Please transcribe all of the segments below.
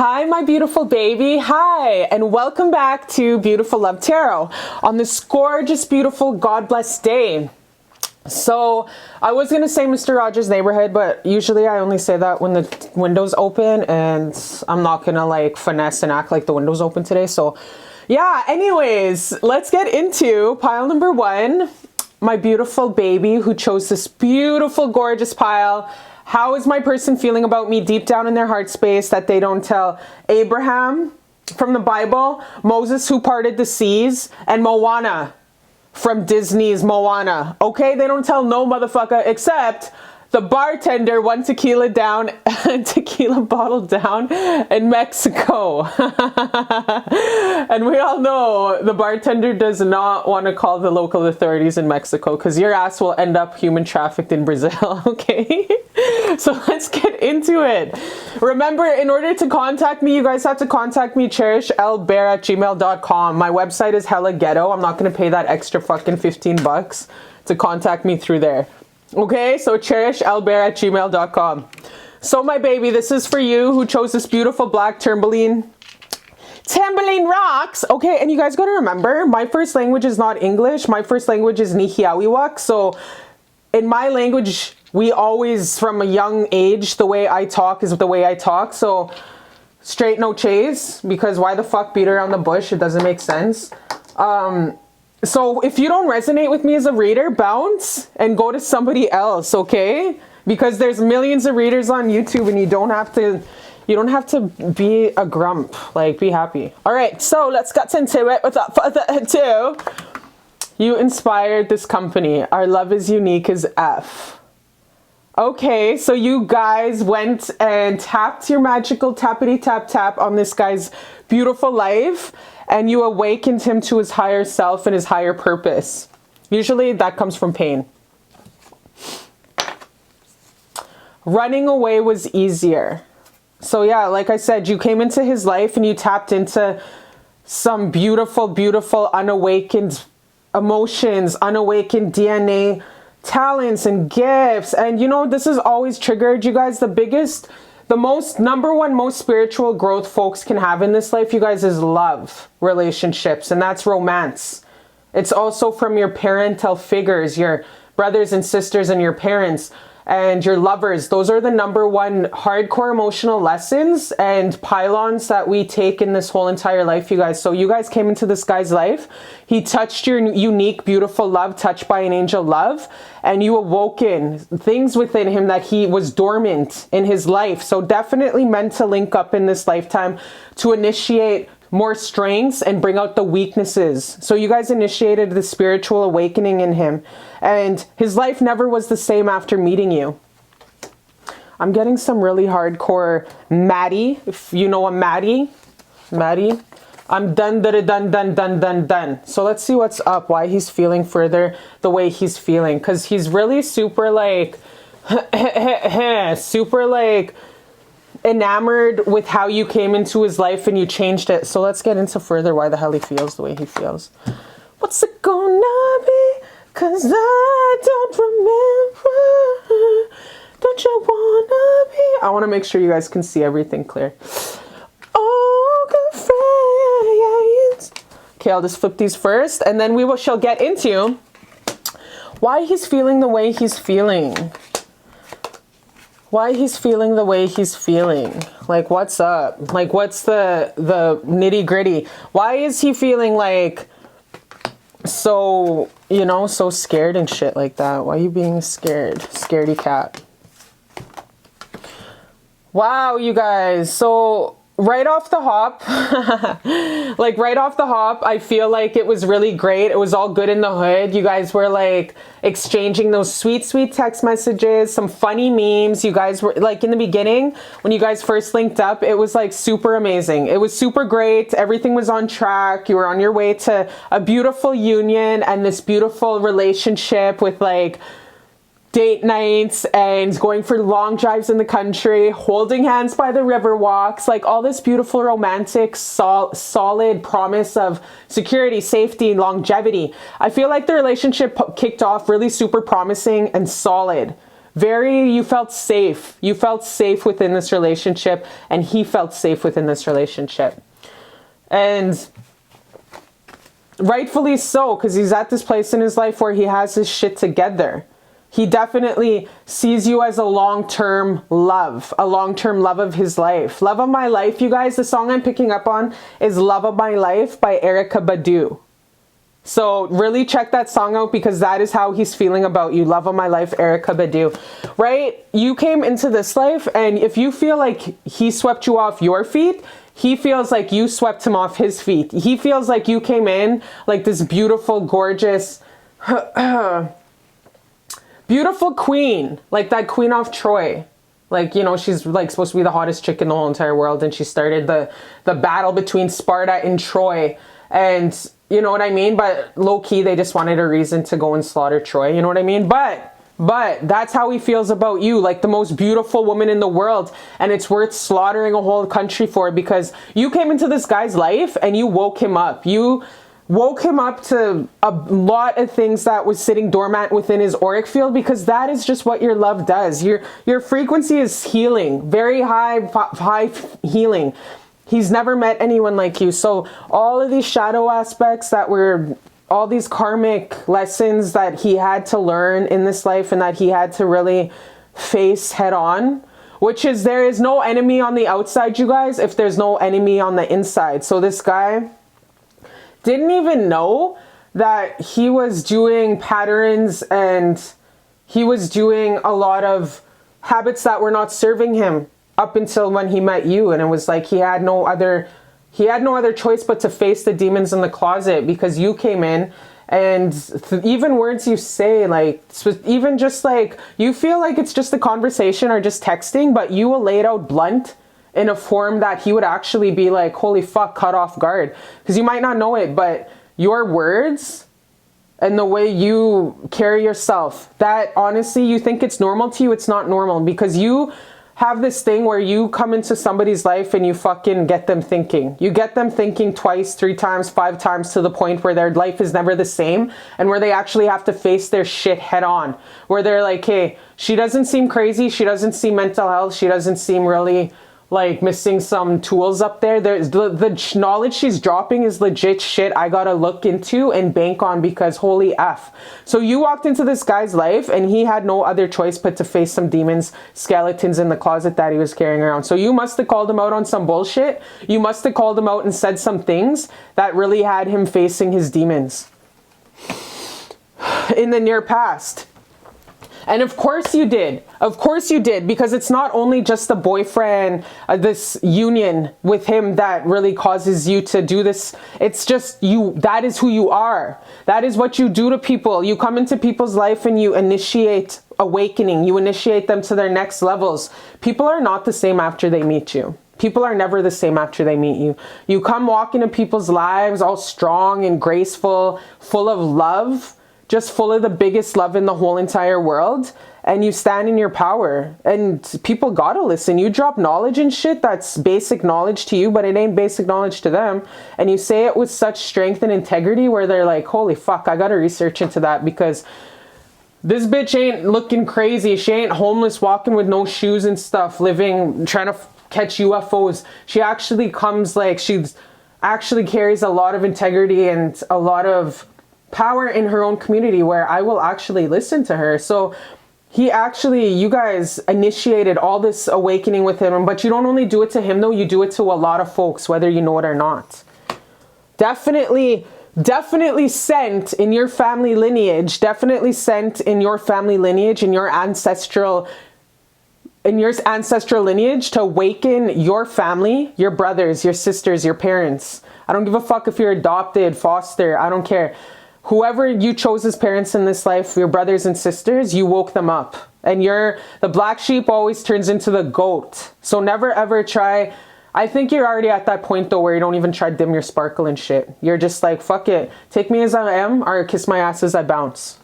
Hi, my beautiful baby. Hi, and welcome back to Beautiful Love Tarot on this gorgeous, beautiful, God-blessed day. So I was going to say Mr. Rogers' Neighborhood, but usually I only say that when the window's open, and I'm not going to like finesse and act like the window's open today. So yeah, anyways, let's get into pile number one. My beautiful baby who chose this beautiful, gorgeous pile. How is my person feeling about me deep down in their heart space that they don't tell Abraham from the Bible, Moses who parted the seas, and Moana from Disney's Moana? Okay, they don't tell no motherfucker except the bartender one tequila bottle down in Mexico. And we all know the bartender does not want to call the local authorities in Mexico because your ass will end up human trafficked in Brazil, okay? So let's get into it. Remember, in order to contact me, you guys have to contact me, cherishlbear@gmail.com. My website is hella ghetto. I'm not going to pay that extra fucking 15 bucks to contact me through there. Okay, so cherishlbear@gmail.com. So my baby, this is for you who chose this beautiful black tourmaline. Tambourine rocks. Okay, and you guys got to remember, my first language is not English. My first language is Nihiawiwak. So in my language, we always, from a young age, the way I talk is the way I talk. So straight no chase, because why the fuck beat around the bush? It doesn't make sense. So if you don't resonate with me as a reader, bounce and go to somebody else, okay? Because there's millions of readers on YouTube and you don't have to be a grump. Like, be happy. All right, so let's get into it without further ado. You inspired this company. Our love is unique as F. Okay, so you guys went and tapped your magical tappity tap tap on this guy's beautiful life, and you awakened him to his higher self and his higher purpose. Usually that comes from pain. Running away was easier. So yeah, like I said, you came into his life and you tapped into some beautiful, beautiful unawakened emotions, unawakened DNA, talents and gifts. And you know, this is always triggered, you guys. Number one most spiritual growth folks can have in this life, you guys, is love relationships, and that's romance. It's also from your parental figures, your brothers and sisters and your parents and your lovers. Those are the number one hardcore emotional lessons and pylons that we take in this whole entire life, you guys. So you guys came into this guy's life. He touched your unique, beautiful love, touched by an angel love, and you awoken things within him that he was dormant in his life. So definitely meant to link up in this lifetime to initiate more strengths and bring out the weaknesses. So you guys initiated the spiritual awakening in him, and his life never was the same after meeting you. I'm getting some really hardcore Maddie. If you know a Maddie, I'm done. So let's see what's up, why he's feeling further the way he's feeling, because he's really super like super like enamored with how you came into his life and you changed it. So let's get into further why the hell he feels the way he feels. What's it gonna be? Cause I don't remember. Don't you wanna be? I want to make sure you guys can see everything clear. Oh, good friends. Okay, I'll just flip these first, and then shall get into why he's feeling the way he's feeling. Why he's feeling the way he's feeling. Like, what's up? Like, what's the nitty gritty? Why is he feeling like so, you know, so scared and shit like that? Why are you being scared? Scaredy cat. Wow, you guys. So right off the hop, I feel like it was really great. It was all good in the hood. You guys were like exchanging those sweet, sweet text messages, some funny memes. You guys were like, in the beginning, when you guys first linked up, it was like super amazing. It was super great. Everything was on track. You were on your way to a beautiful union and this beautiful relationship with like date nights and going for long drives in the country, holding hands by the river walks, like all this beautiful romantic solid promise of security, safety, longevity. I feel like the relationship kicked off really super promising and solid. you felt safe. You felt safe within this relationship, and he felt safe within this relationship. And rightfully so, because he's at this place in his life where he has his shit together. He definitely sees you as a long-term love of his life. Love of my life, you guys, the song I'm picking up on is Love of My Life by Erykah Badu. So really check that song out, because that is how he's feeling about you. Love of my life, Erykah Badu. Right? You came into this life, and if you feel like he swept you off your feet, he feels like you swept him off his feet. He feels like you came in like this beautiful, gorgeous, beautiful queen. Like that queen of Troy. Like, you know, she's like supposed to be the hottest chick in the whole entire world. And she started the battle between Sparta and Troy. And you know what I mean? But low key, they just wanted a reason to go and slaughter Troy. You know what I mean? But that's how he feels about you, like the most beautiful woman in the world. And it's worth slaughtering a whole country for, because you came into this guy's life and you woke him up. You woke him up to a lot of things that was sitting dormant within his auric field, because that is just what your love does. Your frequency is healing, very high healing. He's never met anyone like you. So all of these shadow aspects that were, all these karmic lessons that he had to learn in this life and that he had to really face head on, which is, there is no enemy on the outside, you guys, if there's no enemy on the inside. So this guy didn't even know that he was doing patterns and he was doing a lot of habits that were not serving him up until when he met you. And it was like he had no other choice but to face the demons in the closet, because you came in. And even words you say, like, even just like, you feel like it's just a conversation or just texting, but you will lay it out blunt in a form that he would actually be like, holy fuck, caught off guard. Because you might not know it, but your words and the way you carry yourself, that honestly, you think it's normal to you, it's not normal, because you have this thing where you come into somebody's life and you fucking get them thinking. You get them thinking twice, 3 times, 5 times, to the point where their life is never the same, and where they actually have to face their shit head on. Where they're like, hey, she doesn't seem crazy. She doesn't seem mental health. She doesn't seem really like missing some tools up there. There's the knowledge she's dropping is legit shit I gotta look into and bank on, because holy F. So you walked into this guy's life and he had no other choice but to face some demons, skeletons in the closet that he was carrying around. So you must have called him out on some bullshit. You must have called him out and said some things that really had him facing his demons in the near past. And of course you did. Of course you did, because it's not only just the boyfriend, this union with him that really causes you to do this. It's just you. That is who you are. That is what you do to people. You come into people's life and you initiate awakening. You initiate them to their next levels. People are not the same after they meet you. People are never the same after they meet you. You come walk into people's lives all strong and graceful, full of love, just full of the biggest love in the whole entire world, and you stand in your power, and people gotta listen. You drop knowledge and shit that's basic knowledge to you, but it ain't basic knowledge to them, and you say it with such strength and integrity where they're like, holy fuck, I gotta research into that, because this bitch ain't looking crazy. She ain't homeless, walking with no shoes and stuff, living, trying to catch UFOs. She actually comes like, she's actually carries a lot of integrity and a lot of power in her own community, where I will actually listen to her. So he actually, you guys initiated all this awakening with him, but you don't only do it to him though, you do it to a lot of folks, whether you know it or not. Definitely sent in your family lineage, in your ancestral lineage, to awaken your family, your brothers, your sisters, your parents. I don't give a fuck if you're adopted, foster, I don't care. Whoever you chose as parents in this life, your brothers and sisters, you woke them up. And the black sheep always turns into the goat. So never ever try. I think you're already at that point though, where you don't even try to dim your sparkle and shit. You're just like, fuck it. Take me as I am, or kiss my ass as I bounce.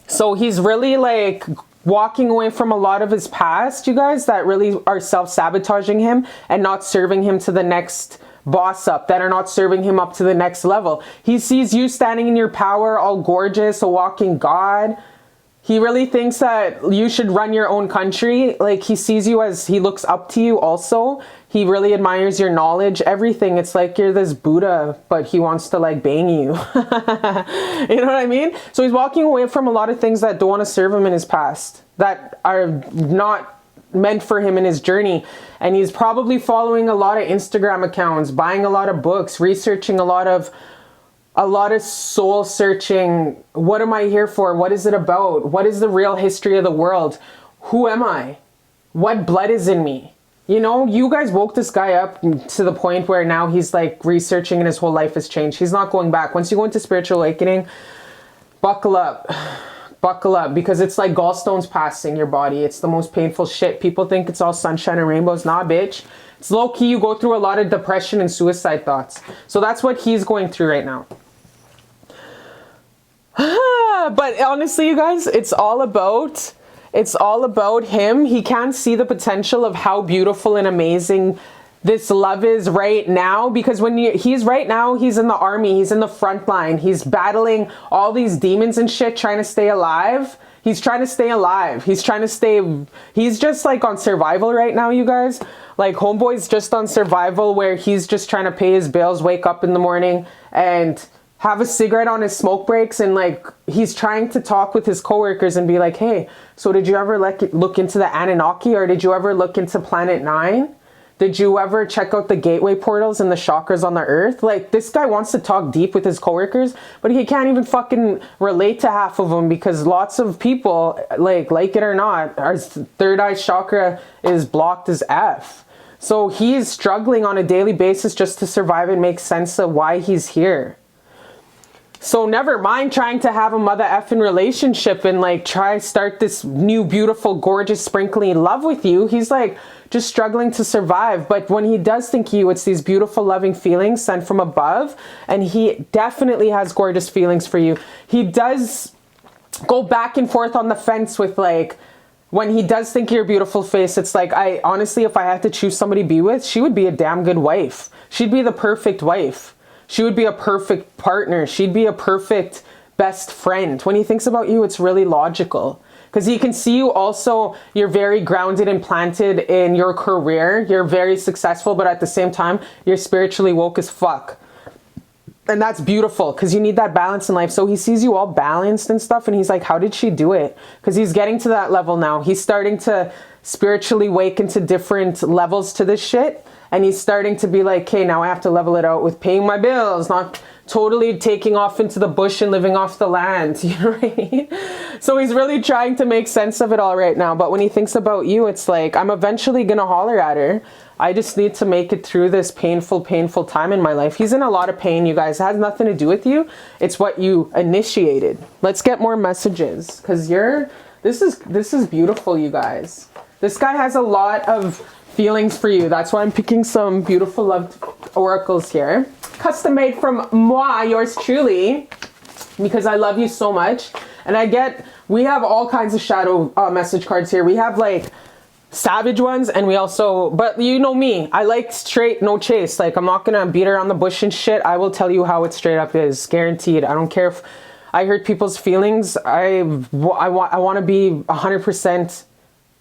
So he's really like walking away from a lot of his past, you guys, that really are self-sabotaging him and not serving him to the next boss up, that are not serving him up to the next level. He sees you standing in your power, all gorgeous, a walking god, He really thinks that you should run your own country. Like, he sees you as, he looks up to you also. He really admires your knowledge, everything. It's like you're this Buddha, but he wants to like bang you. You know what I mean? So he's walking away from a lot of things that don't want to serve him in his past, that are not meant for him in his journey. And he's probably following a lot of Instagram accounts, buying a lot of books, researching a lot of soul searching. What am I here for? What is it about? What is the real history of the world? Who am I? What blood is in me? You know, you guys woke this guy up to the point where now he's like researching and his whole life has changed. He's not going back. Once you go into spiritual awakening, buckle up. Buckle up, because it's like gallstones passing your body. It's the most painful shit. People think it's all sunshine and rainbows. Nah, bitch. It's low key. You go through a lot of depression and suicide thoughts. So that's what he's going through right now. But honestly, you guys, it's all about him. He can't see the potential of how beautiful and amazing this love is right now, because when he's right now, he's in the army, he's in the front line, he's battling all these demons and shit, trying to stay alive. He's trying to stay alive. He's just like on survival right now, you guys. Like, homeboy's just on survival, where he's just trying to pay his bills, wake up in the morning and have a cigarette on his smoke breaks, and like he's trying to talk with his coworkers and be like, hey, so did you ever look into the Anunnaki, or did you ever look into Planet 9? Did you ever check out the gateway portals and the chakras on the earth? Like, this guy wants to talk deep with his coworkers, but he can't even fucking relate to half of them, because lots of people, like it or not, our third eye chakra is blocked as F. So he's struggling on a daily basis just to survive and make sense of why he's here. So never mind trying to have a mother effing relationship and like start this new, beautiful, gorgeous, sprinkling love with you. He's like just struggling to survive. But when he does think of you, it's these beautiful, loving feelings sent from above. And he definitely has gorgeous feelings for you. He does go back and forth on the fence with like, when he does think of your beautiful face, it's like, honestly, if I had to choose somebody to be with, she would be a damn good wife. She'd be the perfect wife. She would be a perfect partner. She'd be a perfect best friend. When he thinks about you, it's really logical. Because he can see you also, you're very grounded and planted in your career. You're very successful, but at the same time, you're spiritually woke as fuck. And that's beautiful, because you need that balance in life. So he sees you all balanced and stuff, and he's like, how did she do it? Because he's getting to that level now. He's starting to spiritually wake into different levels to this shit. And he's starting to be like, okay, now I have to level it out with paying my bills, not totally taking off into the bush and living off the land. You know what I mean? So he's really trying to make sense of it all right now. But when he thinks about you, it's like, I'm eventually going to holler at her. I just need to make it through this painful, painful time in my life. He's in a lot of pain, you guys. It has nothing to do with you. It's what you initiated. Let's get more messages, because this is beautiful, you guys. This guy has a lot of feelings for you. That's why I'm picking some beautiful love oracles here. Custom made from moi, yours truly, because I love you so much. And we have all kinds of shadow message cards here. We have like savage ones, and we also, but you know me, I like straight, no chase. Like, I'm not gonna beat around the bush and shit. I will tell you how it straight up is, guaranteed. I don't care if I hurt people's feelings. I want to be 100%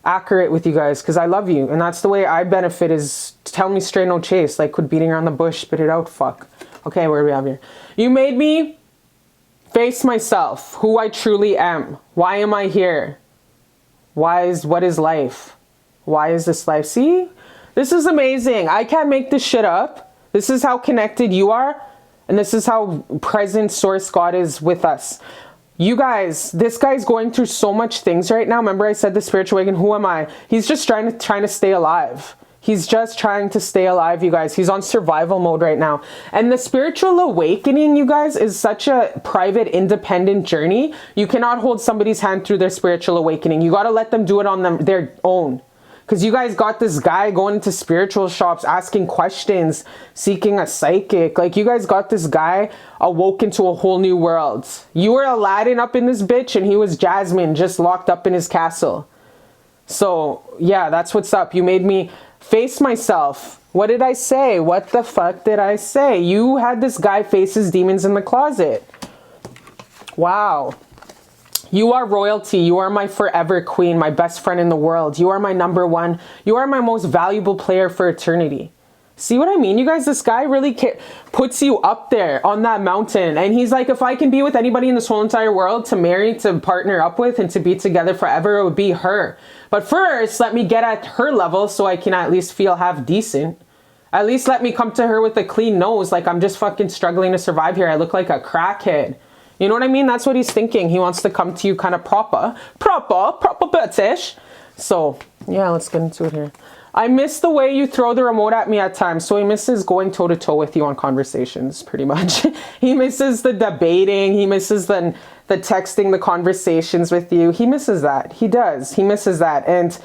accurate with you guys, because I love you, and that's the way I benefit, is tell me straight, no chase. Like, quit beating around the bush, spit it out, fuck. Okay, what do we have here? You made me face myself, who I truly am. Why am I here? What is life? Why is this life? See, this is amazing. I can't make this shit up. This is how connected you are, and this is how present source God is with us. You guys, this guy's going through so much things right now. Remember I said the spiritual awakening, who am I? He's just trying to stay alive. He's just trying to stay alive, you guys. He's on survival mode right now. And the spiritual awakening, you guys, is such a private, independent journey. You cannot hold somebody's hand through their spiritual awakening. You got to let them do it on their own. Because you guys got this guy going into spiritual shops, asking questions, seeking a psychic. Like, you guys got this guy awoke into a whole new world. You were Aladdin up in this bitch, and he was Jasmine, just locked up in his castle. So, yeah, that's what's up. You made me face myself. What did I say? What the fuck did I say? You had this guy face his demons in the closet. Wow. You are royalty. You are my forever queen, my best friend in the world. You are my number one. You are my most valuable player for eternity. See what I mean, you guys? This guy really puts you up there on that mountain. And he's like, if I can be with anybody in this whole entire world to marry, to partner up with, and to be together forever, it would be her. But first, let me get at her level so I can at least feel half decent. At least let me come to her with a clean nose. Like, I'm just fucking struggling to survive here. I look like a crackhead. You know what I mean? That's what he's thinking. He wants to come to you kind of proper British. So, yeah, let's get into it here. I miss the way you throw the remote at me at times. So he misses going toe-to-toe with you on conversations, pretty much. He misses the debating. He misses the texting, the conversations with you. He misses that. He does. He misses that. And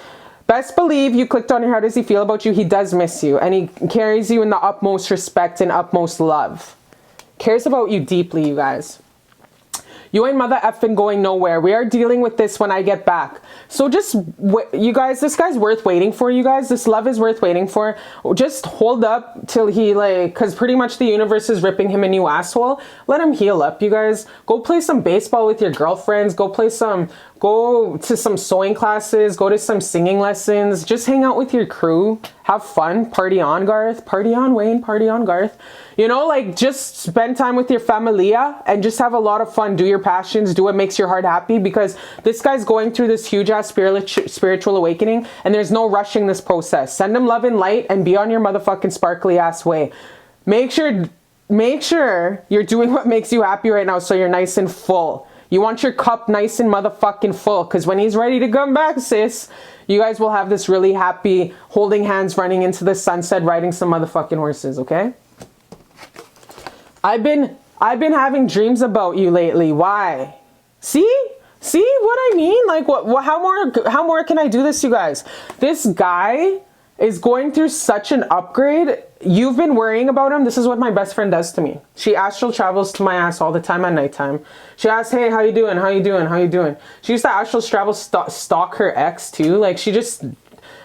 best believe you clicked on here. How does he feel about you? He does miss you. And he carries you in the utmost respect and utmost love. Cares about you deeply, you guys. You ain't mother effing going nowhere. We are dealing with this when I get back. So just, you guys, this guy's worth waiting for, you guys. This love is worth waiting for. Just hold up till he, like, because pretty much the universe is ripping him a new asshole. Let him heal up, you guys. Go play some baseball with your girlfriends. Go to some sewing classes. Go to some singing lessons. Just hang out with your crew. Have fun. Party on, Garth. Party on, Wayne. Party on, Garth. You know, like, just spend time with your familia and just have a lot of fun. Do your passions. Do what makes your heart happy, because this guy's going through this huge-ass spiritual awakening, and there's no rushing this process. Send him love and light and be on your motherfucking sparkly-ass way. Make sure you're doing what makes you happy right now, so you're nice and full. You want your cup nice and motherfucking full, because when he's ready to come back, sis, you guys will have this really happy holding hands running into the sunset riding some motherfucking horses, okay? I've been having dreams about you lately. Why? See what I mean? Like, how more can I do this, you guys? This guy is going through such an upgrade. You've been worrying about him. This is what my best friend does to me. She astral travels to my ass all the time at nighttime. She asks, hey, how you doing? How you doing? How you doing? She used to astral travel stalk her ex too. Like, and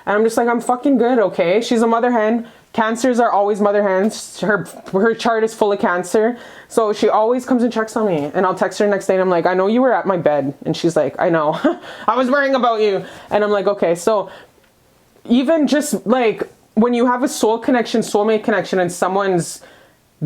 I'm just like, I'm fucking good, okay? She's a mother hen. Cancers are always mother hens. Her chart is full of Cancer. So she always comes and checks on me. And I'll text her the next day and I'm like, I know you were at my bed. And she's like, I know. I was worrying about you. And I'm like, okay. So even just like when you have a soul connection, soulmate connection, and someone's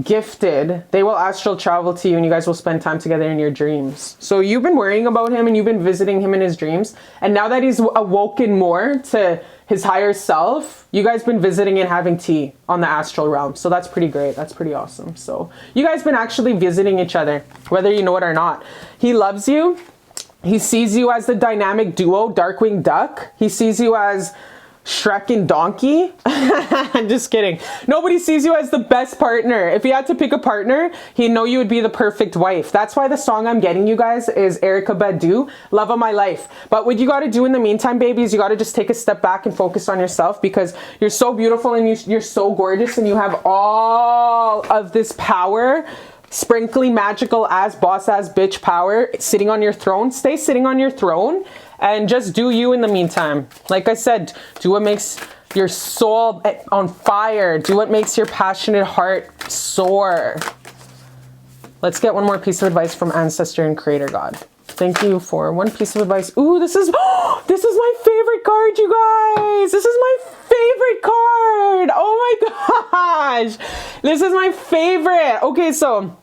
gifted, they will astral travel to you and you guys will spend time together in your dreams. So you've been worrying about him and you've been visiting him in his dreams. And now that he's awoken more to his higher self, you guys been visiting and having tea on the astral realm. So that's pretty great. That's pretty awesome. So you guys been actually visiting each other, whether you know it or not. He loves you. He sees you as the dynamic duo, Darkwing Duck. He sees you as Shrek and Donkey. I'm just kidding. Nobody sees you as the best partner. If he had to pick a partner, he'd know you would be the perfect wife. That's why the song I'm getting you guys is Erykah Badu, Love of My Life. But what you got to do in the meantime, babies, you got to just take a step back and focus on yourself, because you're so beautiful and you're so gorgeous and you have all of this power, sprinkly magical ass boss ass bitch power sitting on your throne. Stay sitting on your throne and just do you in the meantime. Like I said, do what makes your soul on fire. Do what makes your passionate heart soar. Let's get one more piece of advice from Ancestor and Creator God. Thank you for one piece of advice. Ooh, this is my favorite card, you guys. This is my favorite card. Oh my gosh. This is my favorite. Okay, so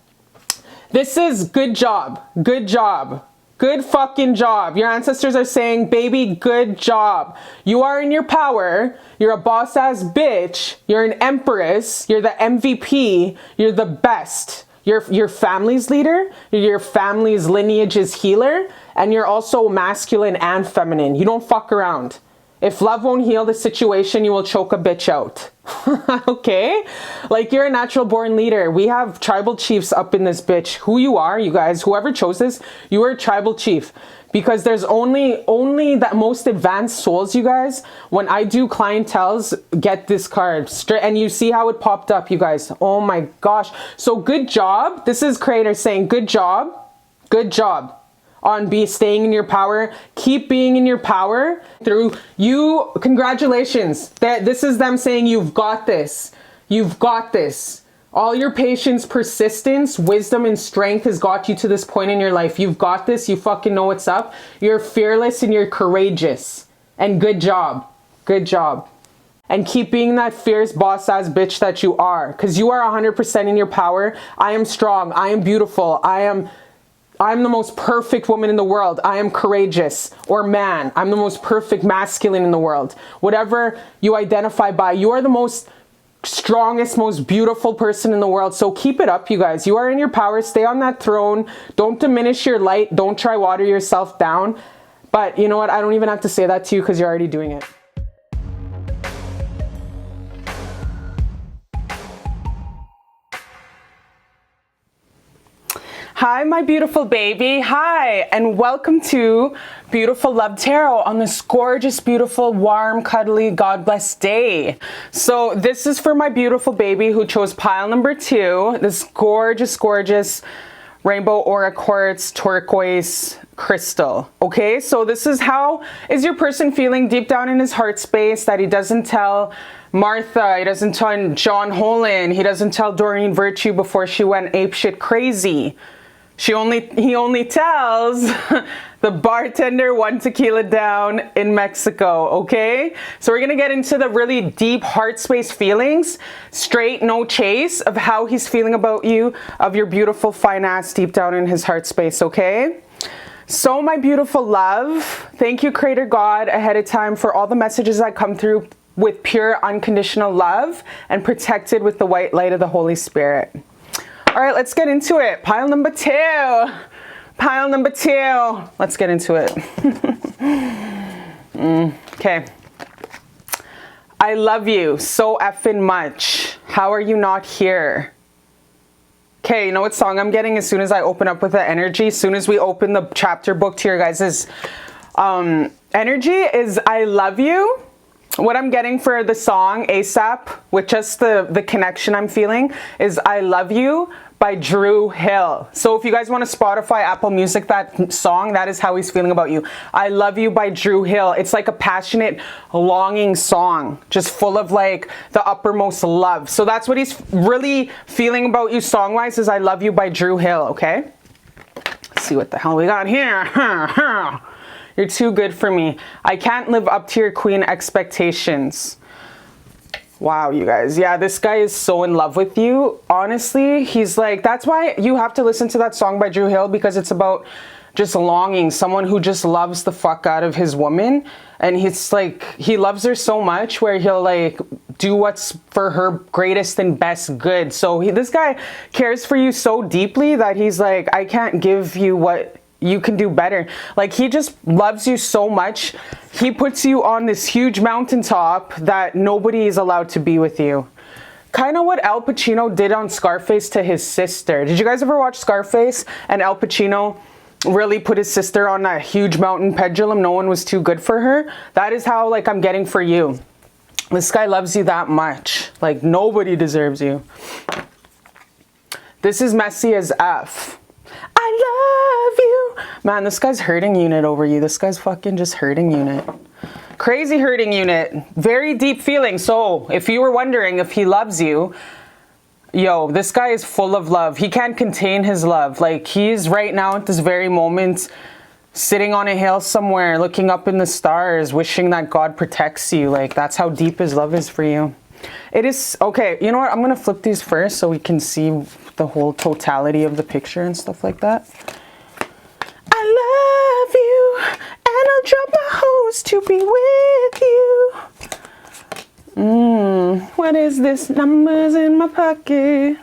this is good job. Good job. Good fucking job. Your ancestors are saying, baby, good job. You are in your power. You're a boss ass bitch. You're an empress. You're the MVP. You're the best. You're your family's leader. You're your family's lineage's healer. And you're also masculine and feminine. You don't fuck around. If love won't heal the situation, you will choke a bitch out. Okay? Like, you're a natural born leader. We have tribal chiefs up in this bitch. Who you are, you guys, whoever chose this, you are a tribal chief. Because there's only that most advanced souls, you guys. When I do clienteles, get this card. Straight, and you see how it popped up, you guys. Oh my gosh. So good job. This is Creator saying, good job. Good job. On staying in your power. Keep being in your power through you. Congratulations. This is them saying you've got this. You've got this. All your patience, persistence, wisdom, and strength has got you to this point in your life. You've got this. You fucking know what's up. You're fearless and you're courageous. And good job. Good job. And keep being that fierce boss-ass bitch that you are. Because you are 100% in your power. I am strong. I am beautiful. I'm the most perfect woman in the world. I am courageous. Or man. I'm the most perfect masculine in the world. Whatever you identify by. You are the most strongest, most beautiful person in the world. So keep it up, you guys. You are in your power. Stay on that throne. Don't diminish your light. Don't try water yourself down. But you know what? I don't even have to say that to you because you're already doing it. Hi, my beautiful baby. Hi, and welcome to Beautiful Love Tarot on this gorgeous, beautiful, warm, cuddly, God bless day. So this is for my beautiful baby who chose pile number 2, this gorgeous, gorgeous rainbow aura quartz turquoise crystal. Okay, so this is how is your person feeling deep down in his heart space that he doesn't tell Martha, he doesn't tell John Holland, he doesn't tell Doreen Virtue before she went apeshit crazy. He only tells the bartender 1 tequila down in Mexico, okay? So we're gonna get into the really deep heart space feelings, straight, no chase, of how he's feeling about you, of your beautiful fine ass deep down in his heart space, okay? So my beautiful love, thank you Creator God ahead of time for all the messages that come through with pure unconditional love and protected with the white light of the Holy Spirit. All right, let's get into it. Pile number 2. Pile number 2. Let's get into it. Okay. I love you so effing much. How are you not here? Okay, you know what song I'm getting as soon as I open up with the energy? As soon as we open the chapter book to your guys' energy is I love you. What I'm getting for the song ASAP with just the connection I'm feeling is I Love You by Drew Hill. So if you guys want to Spotify, Apple Music that song, that is how he's feeling about you. I Love You by Drew Hill. It's like a passionate, longing song, just full of like the uppermost love. So that's what he's really feeling about you song-wise is I Love You by Drew Hill, okay? Let's see what the hell we got here. You're too good for me. I can't live up to your queen expectations. Wow, you guys. Yeah, this guy is so in love with you. Honestly, he's like, that's why you have to listen to that song by Drew Hill because it's about just longing. Someone who just loves the fuck out of his woman. And he's like, he loves her so much where he'll like do what's for her greatest and best good. So this guy cares for you so deeply that he's like, I can't give you what you can do better. Like he just loves you so much. He puts you on this huge mountaintop that nobody is allowed to be with you. Kind of what Al Pacino did on Scarface to his sister. Did you guys ever watch Scarface? And Al Pacino really put his sister on that huge mountain pendulum. No one was too good for her. That is how like I'm getting for you. This guy loves you that much. Like nobody deserves you. This is messy as F. I love you. Man, this guy's hurting unit over you. This guy's fucking just hurting unit. Crazy hurting unit. Very deep feeling. So if you were wondering if he loves you, yo, this guy is full of love. He can't contain his love. Like he's right now at this very moment sitting on a hill somewhere, looking up in the stars, wishing that God protects you. Like that's how deep his love is for you. It is, okay, you know what? I'm going to flip these first so we can see the whole totality of the picture and stuff like that. I love you, and I'll drop my hose to be with you. What is this? Numbers in my pocket.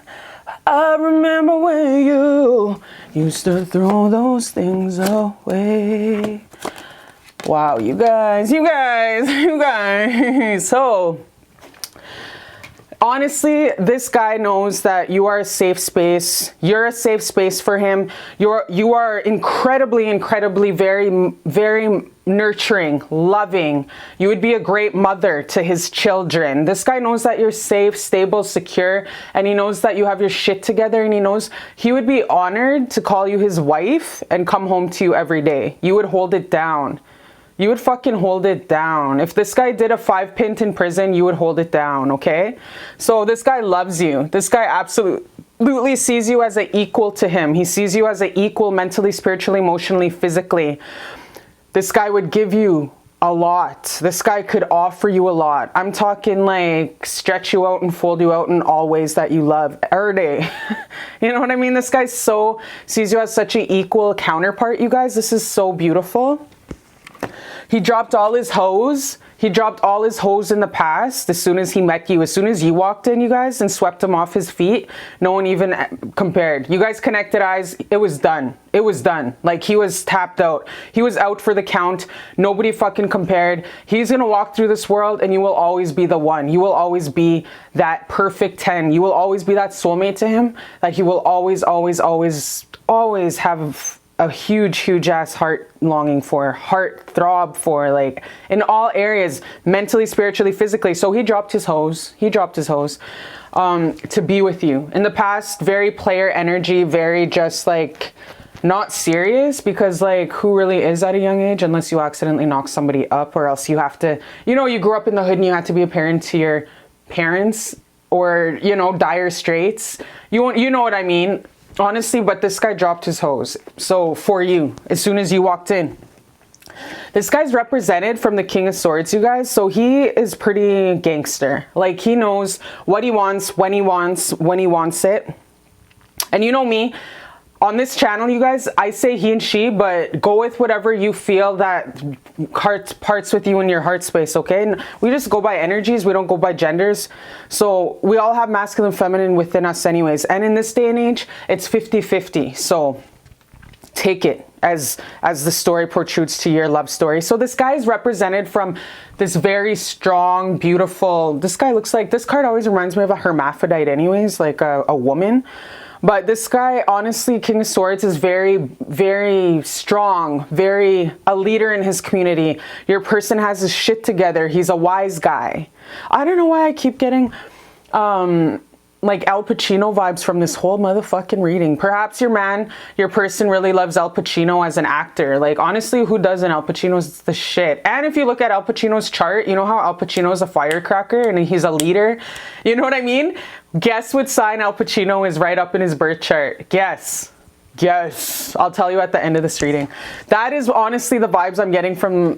I remember when you used to throw those things away. Wow, you guys. So honestly, this guy knows that you are a safe space. You're a safe space for him. You are incredibly, very nurturing, loving. You would be a great mother to his children. This guy knows that you're safe, stable, secure, and he knows that you have your shit together, and he knows he would be honored to call you his wife and come home to you every day. You would hold it down. You would fucking hold it down. If this guy did a 5-pint in prison, you would hold it down, okay? So this guy loves you. This guy absolutely sees you as an equal to him. He sees you as an equal mentally, spiritually, emotionally, physically. This guy would give you a lot. This guy could offer you a lot. I'm talking like stretch you out and fold you out in all ways that you love every day. You know what I mean? This guy sees you as such an equal counterpart, you guys. This is so beautiful. He dropped all his hoes. He dropped all his hoes in the past as soon as he met you. As soon as you walked in, you guys, and swept him off his feet, no one even compared. You guys connected eyes. It was done. It was done. Like, he was tapped out. He was out for the count. Nobody fucking compared. He's going to walk through this world and you will always be the one. You will always be that perfect 10. You will always be that soulmate to him that he will always, always, always, always have a huge ass heart longing for, heart throb for, like in all areas, mentally, spiritually, physically. So he dropped his hose. He dropped his hose to be with you. In the past, very player energy, very just like not serious, because like who really is at a young age unless you accidentally knock somebody up, or else you have to, you know, you grew up in the hood and you had to be a parent to your parents, or, you know, dire straits. You know what I mean? Honestly, but this guy dropped his hose. So for you, as soon as you walked in, this guy's represented from the King of Swords, you guys. So he is pretty gangster. Like, he knows what he wants, when he wants it. And you know me, on this channel, you guys, I say he and she, but go with whatever you feel that parts with you in your heart space, okay? And we just go by energies. We don't go by genders. So we all have masculine, feminine within us anyways. And in this day and age, it's 50-50. So take it as the story protrudes to your love story. So this guy is represented from this very strong, beautiful, this guy looks like, this card always reminds me of a hermaphrodite anyways, like a woman. But this guy, honestly, King of Swords, is very strong, a leader in his community. Your person has his shit together. He's a wise guy. I don't know why I keep getting like Al Pacino vibes from this whole motherfucking reading. Perhaps your person really loves Al Pacino as an actor. Like, honestly, who doesn't? Al Pacino's the shit. And if you look at Al Pacino's chart, you know how Al Pacino is a firecracker and he's a leader? You know what I mean? Guess what sign Al Pacino is right up in his birth chart? Guess. I'll tell you at the end of this reading. That is honestly the vibes I'm getting from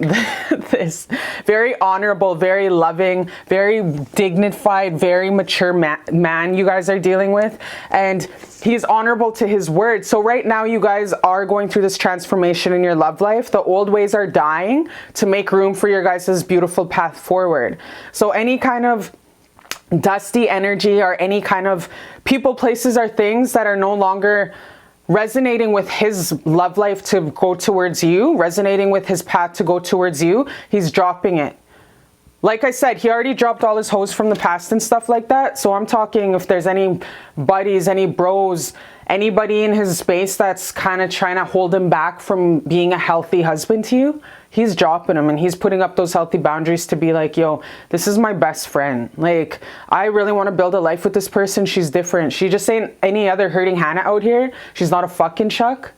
this. Very honorable, very loving, very dignified, very mature man you guys are dealing with. And he's honorable to his word. So right now you guys are going through this transformation in your love life. The old ways are dying to make room for your guys' beautiful path forward. So any kind of dusty energy or any kind of people, places, or things that are no longer resonating with his love life to go towards you, resonating with his path to go towards you, he's dropping it. Like I said, he already dropped all his hoes from the past and stuff like that. So I'm talking, if there's any buddies, any bros, anybody in his space that's kind of trying to hold him back from being a healthy husband to you, he's dropping them, and he's putting up those healthy boundaries to be like, yo, this is my best friend. Like, I really want to build a life with this person. She's different. She just ain't any other hurting Hannah out here. She's not a fucking Chuck.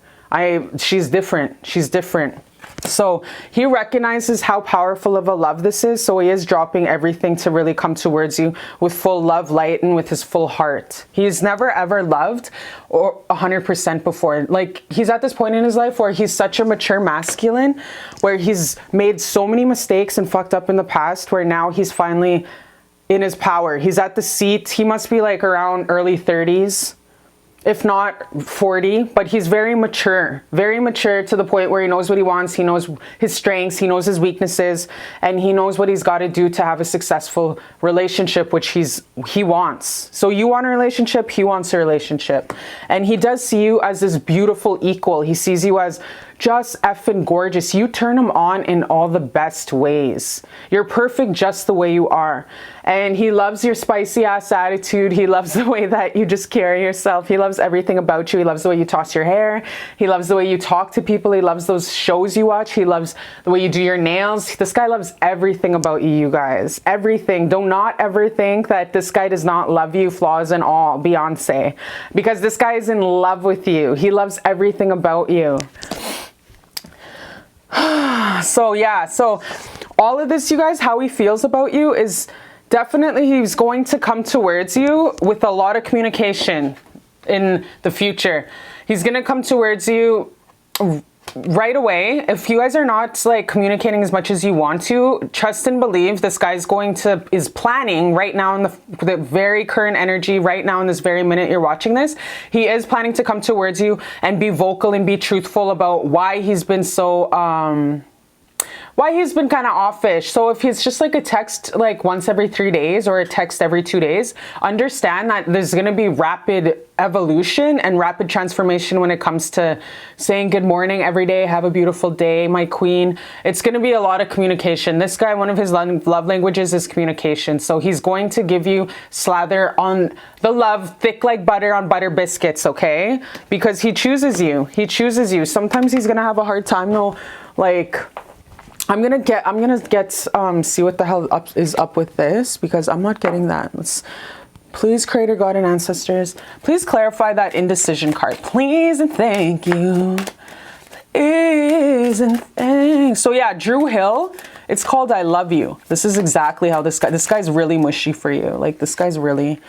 She's different. She's different. So he recognizes how powerful of a love this is. So he is dropping everything to really come towards you with full love, light, and with his full heart. He's never ever loved or 100% before. Like, he's at this point in his life where he's such a mature masculine, where he's made so many mistakes and fucked up in the past, where now he's finally in his power. He's at the seat. He must be like around early 30s. If not 40, but he's very mature to the point where he knows what he wants. He knows his strengths, he knows his weaknesses, and he knows what he's got to do to have a successful relationship, which he wants. So you want a relationship, he wants a relationship. And he does see you as this beautiful equal. He sees you as just effing gorgeous. You turn him on in all the best ways. You're perfect just the way you are. And he loves your spicy ass attitude. He loves the way that you just carry yourself. He loves everything about you. He loves the way you toss your hair. He loves the way you talk to people. He loves those shows you watch. He loves the way you do your nails. This guy loves everything about you, you guys. Everything. Do not ever think that this guy does not love you, flaws and all, Beyonce. Because this guy is in love with you. He loves everything about you. So yeah, so all of this, you guys, how he feels about you is definitely he's going to come towards you with a lot of communication in the future. He's going to come towards you right away. If you guys are not like communicating as much as you want to, trust and believe this guy's is planning right now in the very current energy, right now in this very minute you're watching this, he is planning to come towards you and be vocal and be truthful about why he's been so why he's been kind of offish. So if he's just like a text like once every 3 days or a text every 2 days, understand that there's going to be rapid evolution and rapid transformation when it comes to saying good morning every day, have a beautiful day, my queen. It's going to be a lot of communication. This guy, one of his love languages is communication. So he's going to give you slather on the love, thick like butter on butter biscuits, okay? Because he chooses you. He chooses you. Sometimes he's going to have a hard time though, like... I'm gonna get see what the hell is up with this, because I'm not getting that. Please, Creator, God, and Ancestors, please clarify that indecision card, please and thank you. Please and thanks. So yeah, Drew Hill, it's called I Love You. This is exactly how this guy's really mushy for you. Like this guy's really.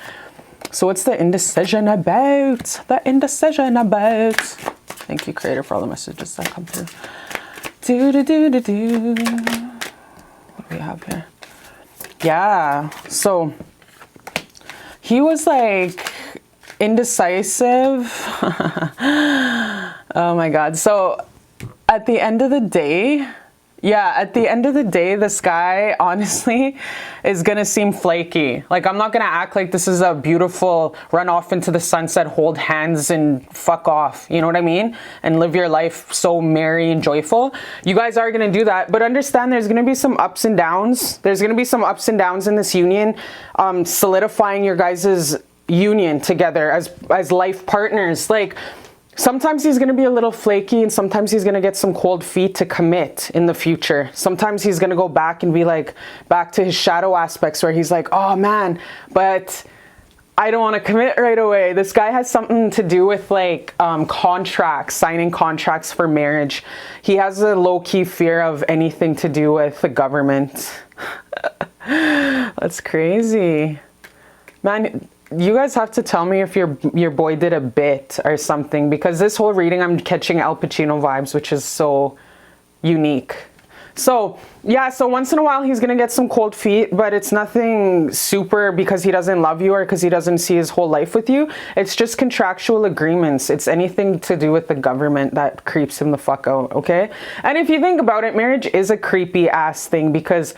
So what's the indecision about? The indecision about. Thank you, Creator, for all the messages that come through. What do we have here? Yeah, so he was like indecisive. Oh my God. So at the end of the day, this guy honestly is gonna seem flaky. Like, I'm not gonna act like this is a beautiful run off into the sunset, hold hands and fuck off. You know what I mean? And live your life so merry and joyful. You guys are gonna do that, but understand there's gonna be some ups and downs. There's gonna be some ups and downs in this union, solidifying your guys' union together as life partners. Like, sometimes he's going to be a little flaky, and sometimes he's going to get some cold feet to commit in the future. Sometimes he's going to go back and be like, back to his shadow aspects where he's like, oh man, but I don't want to commit right away. This guy has something to do with like contracts, signing contracts for marriage. He has a low-key fear of anything to do with the government. That's crazy. Man, you guys have to tell me if your boy did a bit or something, because this whole reading I'm catching Al Pacino vibes, which is so unique. So yeah, so once in a while he's gonna get some cold feet, but it's nothing super because he doesn't love you or because he doesn't see his whole life with you. It's just contractual agreements. It's anything to do with the government that creeps him the fuck out, okay? And if you think about it, marriage is a creepy ass thing, because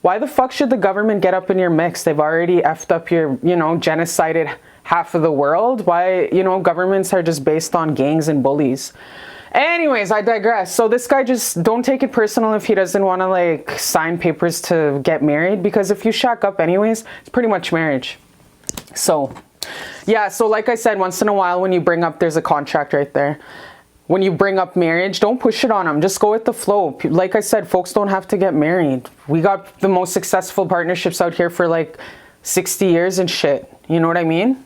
why the fuck should the government get up in your mix? They've already effed up your, genocided half of the world. Why, governments are just based on gangs and bullies. Anyways, I digress. So this guy, just don't take it personal if he doesn't want to like sign papers to get married, because if you shack up anyways, it's pretty much marriage. So yeah, so like I said, once in a while when you bring up, there's a contract right there. When you bring up marriage, don't push it on them. Just go with the flow. Like I said, folks don't have to get married. We got the most successful partnerships out here for like 60 years and shit. You know what I mean?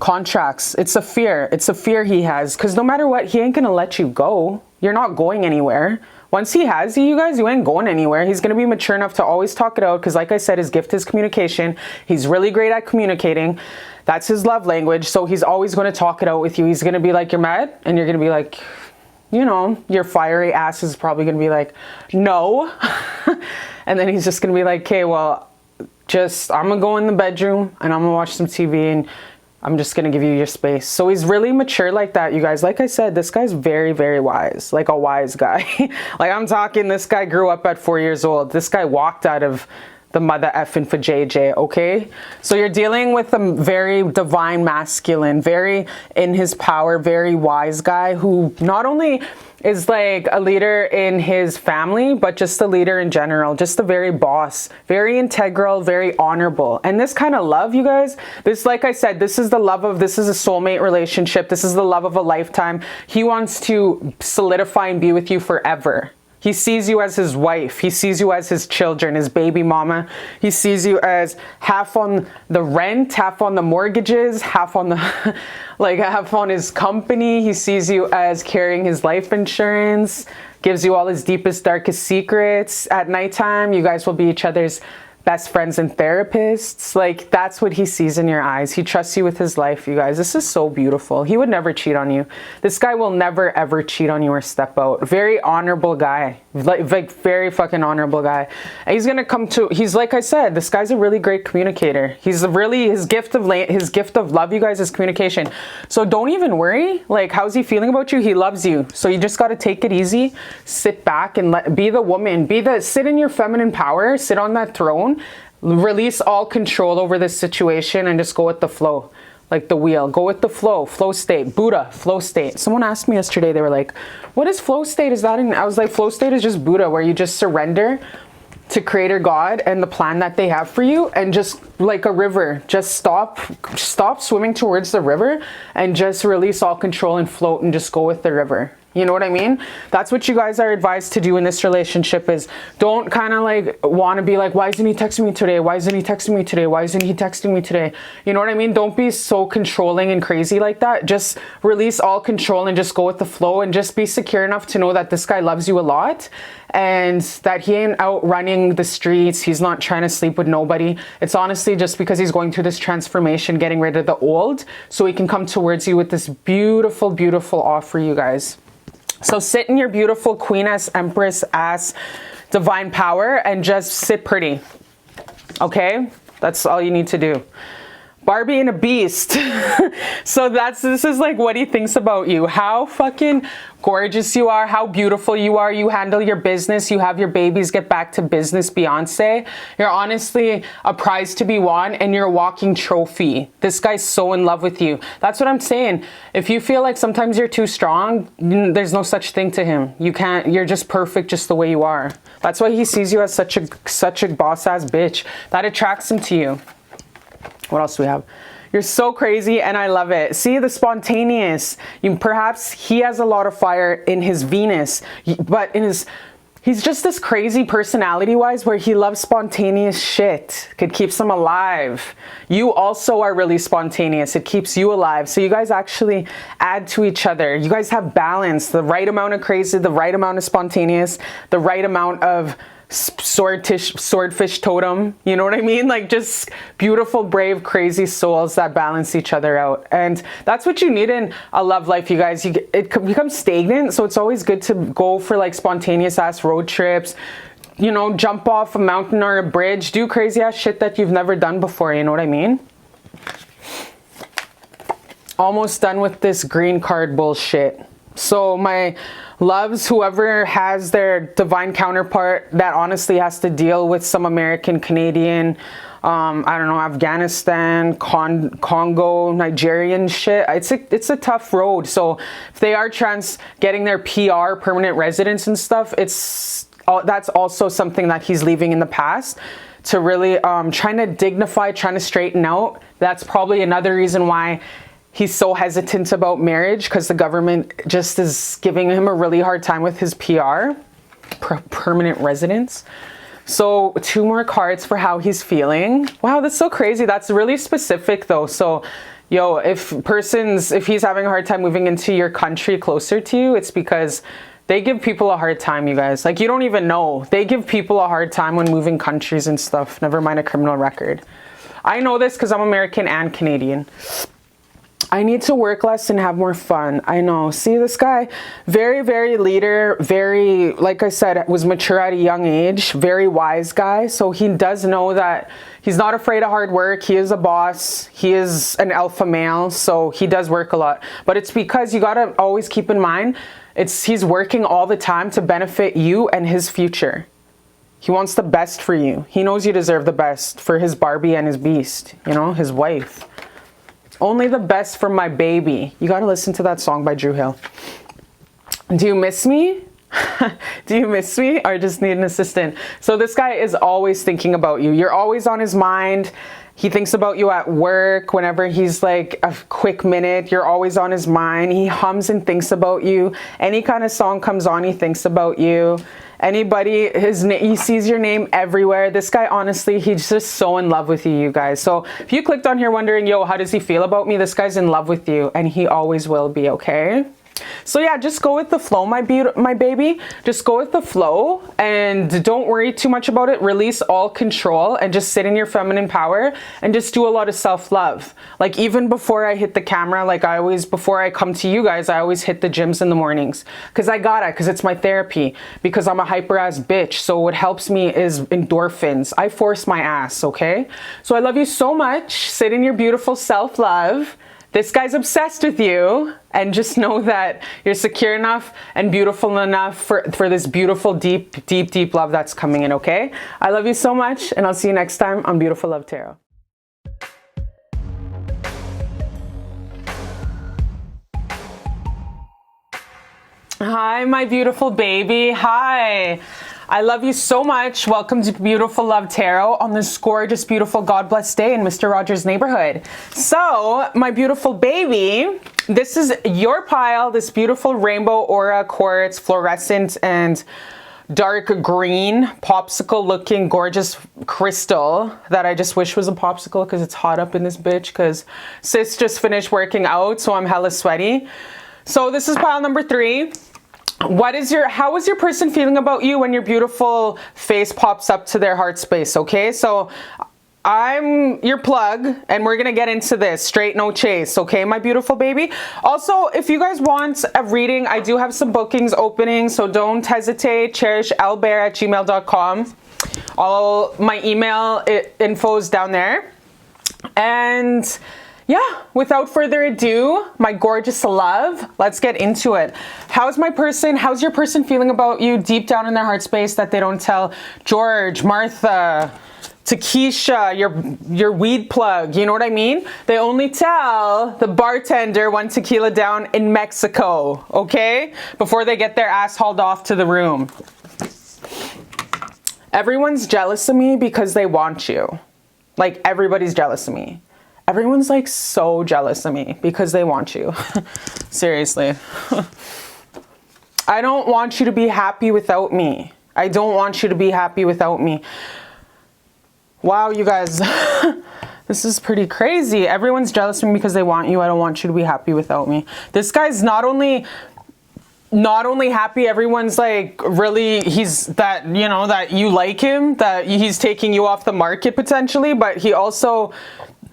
Contracts. It's a fear. It's a fear he has. Because no matter what, he ain't going to let you go. You're not going anywhere. Once he has you, you guys, you ain't going anywhere. He's going to be mature enough to always talk it out. Because like I said, his gift is communication. He's really great at communicating. That's his love language. So he's always going to talk it out with you. He's going to be like, you're mad? And you're going to be like, your fiery ass is probably going to be like, no. And then he's just going to be like, okay, well, I'm going to go in the bedroom and I'm going to watch some TV and I'm just going to give you your space. So he's really mature like that, you guys. Like I said, this guy's very, very wise. Like a wise guy. Like I'm talking, this guy grew up at 4 years old. This guy walked out of the mother effing for JJ, okay? So you're dealing with a very divine masculine, very in his power, very wise guy who not only is like a leader in his family, but just a leader in general, just a very boss, very integral, very honorable. And this kind of love, you guys, this, like I said, this is a soulmate relationship. This is the love of a lifetime. He wants to solidify and be with you forever. He sees you as his wife. He sees you as his children, his baby mama. He sees you as half on the rent, half on the mortgages, half on the, like half on his company. He sees you as carrying his life insurance, gives you all his deepest, darkest secrets. At nighttime, you guys will be each other's best friends and therapists. Like, that's what he sees in your eyes. He trusts you with his life, you guys. This is so beautiful. He would never cheat on you. This guy will never ever cheat on you or step out. Very honorable guy, like very fucking honorable guy. And he's gonna come to, he's, like I said, this guy's a really great communicator. He's really, his gift of love, you guys, is communication. So don't even worry. Like, how's he feeling about you? He loves you. So you just got to take it easy, sit back and be the woman, sit in your feminine power, sit on that throne, release all control over this situation and just go with the flow, like the wheel. Go with the flow state. Buddha, flow state. Someone asked me yesterday, they were like, what is flow state? Is that I was like, flow state is just Buddha, where you just surrender to Creator God and the plan that they have for you, and just like a river, just stop swimming towards the river and just release all control and float and just go with the river. You know what I mean? That's what you guys are advised to do in this relationship. Is don't kind of like want to be like, why isn't he texting me today? Why isn't he texting me today? Why isn't he texting me today? You know what I mean? Don't be so controlling and crazy like that. Just release all control and just go with the flow, and just be secure enough to know that this guy loves you a lot, and that he ain't out running the streets. He's not trying to sleep with nobody. It's honestly just because he's going through this transformation, getting rid of the old, so he can come towards you with this beautiful, beautiful offer, you guys. So sit in your beautiful queen-ass, empress-ass divine power and just sit pretty. Okay? That's all you need to do. Barbie and a beast. So this is like what he thinks about you. How fucking gorgeous you are. How beautiful you are. You handle your business. You have your babies. Get back to business, Beyonce. You're honestly a prize to be won, and you're a walking trophy. This guy's so in love with you. That's what I'm saying. If you feel like sometimes you're too strong, there's no such thing to him. You can't. You're just perfect just the way you are. That's why he sees you as such a boss-ass bitch. That attracts him to you. What else do we have? You're so crazy and I love it. See, the spontaneous. Perhaps he has a lot of fire in his Venus, but he's just this crazy personality-wise, where he loves spontaneous shit. It keeps him alive. You also are really spontaneous. It keeps you alive. So you guys actually add to each other. You guys have balance, the right amount of crazy, the right amount of spontaneous, the right amount of swordfish totem. You know what I mean? Like, just beautiful, brave, crazy souls that balance each other out. And that's what you need in a love life, you guys. It becomes stagnant, so it's always good to go for like spontaneous ass road trips, you know, jump off a mountain or a bridge, do crazy ass shit that you've never done before. You know what I mean? Almost done with this green card bullshit. So my loves, whoever has their divine counterpart that honestly has to deal with some American, Canadian, I don't know, Afghanistan, Congo, Nigerian shit. It's a tough road. So if they are getting their PR, permanent residence and stuff, that's also something that he's leaving in the past to really trying to dignify, trying to straighten out. That's probably another reason why he's so hesitant about marriage, because the government just is giving him a really hard time with his PR, permanent residence. So 2 more cards for how he's feeling. Wow, that's so crazy. That's really specific though. So, yo, if he's having a hard time moving into your country closer to you, it's because they give people a hard time, you guys. Like, you don't even know. They give people a hard time when moving countries and stuff. Never mind a criminal record. I know this because I'm American and Canadian. I need to work less and have more fun. I know. See, this guy, very, very leader, very, like I said, was mature at a young age, very wise guy. So he does know that he's not afraid of hard work. He is a boss. He is an alpha male. So he does work a lot. But it's because you got to always keep in mind, he's working all the time to benefit you and his future. He wants the best for you. He knows you deserve the best for his Barbie and his beast, you know, his wife. Only the best for my baby. You got to listen to that song by Drew Hill. Do you miss me? Do you miss me? Or just need an assistant? So this guy is always thinking about you. You're always on his mind. He thinks about you at work. Whenever he's like a quick minute, you're always on his mind. He hums and thinks about you. Any kind of song comes on, he thinks about you. Anybody, he sees your name everywhere. This guy, honestly, he's just so in love with you, you guys. So if you clicked on here wondering, yo, how does he feel about me? This guy's in love with you, and he always will be, okay? So yeah, just go with the flow, my baby. Just go with the flow and don't worry too much about it. Release all control and just sit in your feminine power and just do a lot of self-love. Like even before I hit the camera, like before I come to you guys, I always hit the gyms in the mornings because it's my therapy, because I'm a hyper ass bitch. So what helps me is endorphins. I force my ass, okay? So I love you so much. Sit in your beautiful self-love. This guy's obsessed with you, and just know that you're secure enough and beautiful enough for this beautiful, deep, deep, deep love that's coming in, okay? I love you so much, and I'll see you next time on Beautiful Love Tarot. Hi, my beautiful baby. Hi. I love you so much. Welcome to Beautiful Love Tarot on this gorgeous, beautiful, God bless day in Mr. Rogers' neighborhood. So, my beautiful baby, this is your pile, this beautiful rainbow aura quartz, fluorescent and dark green, popsicle looking, gorgeous crystal that I just wish was a popsicle because it's hot up in this bitch because sis just finished working out, so I'm hella sweaty. So this is pile number 3. How is your person feeling about you when your beautiful face pops up to their heart space? Okay, so I'm your plug and we're gonna get into this straight, no chase. Okay, my beautiful baby. Also, if you guys want a reading, I do have some bookings opening, so don't hesitate. cherishlbear@gmail.com. All my email info is down there. And yeah, without further ado, my gorgeous love, let's get into it. How's your person feeling about you deep down in their heart space that they don't tell George, Martha, Takesha, your weed plug, you know what I mean? They only tell the bartender one tequila down in Mexico, okay? Before they get their ass hauled off to the room. Everyone's jealous of me because they want you. Like, everybody's jealous of me. Everyone's like so jealous of me because they want you. Seriously. I don't want you to be happy without me. I don't want you to be happy without me. Wow, you guys. This is pretty crazy. Everyone's jealous of me because they want you. I don't want you to be happy without me. This guy's not only happy, everyone's like really, that you like him, that he's taking you off the market potentially, but he also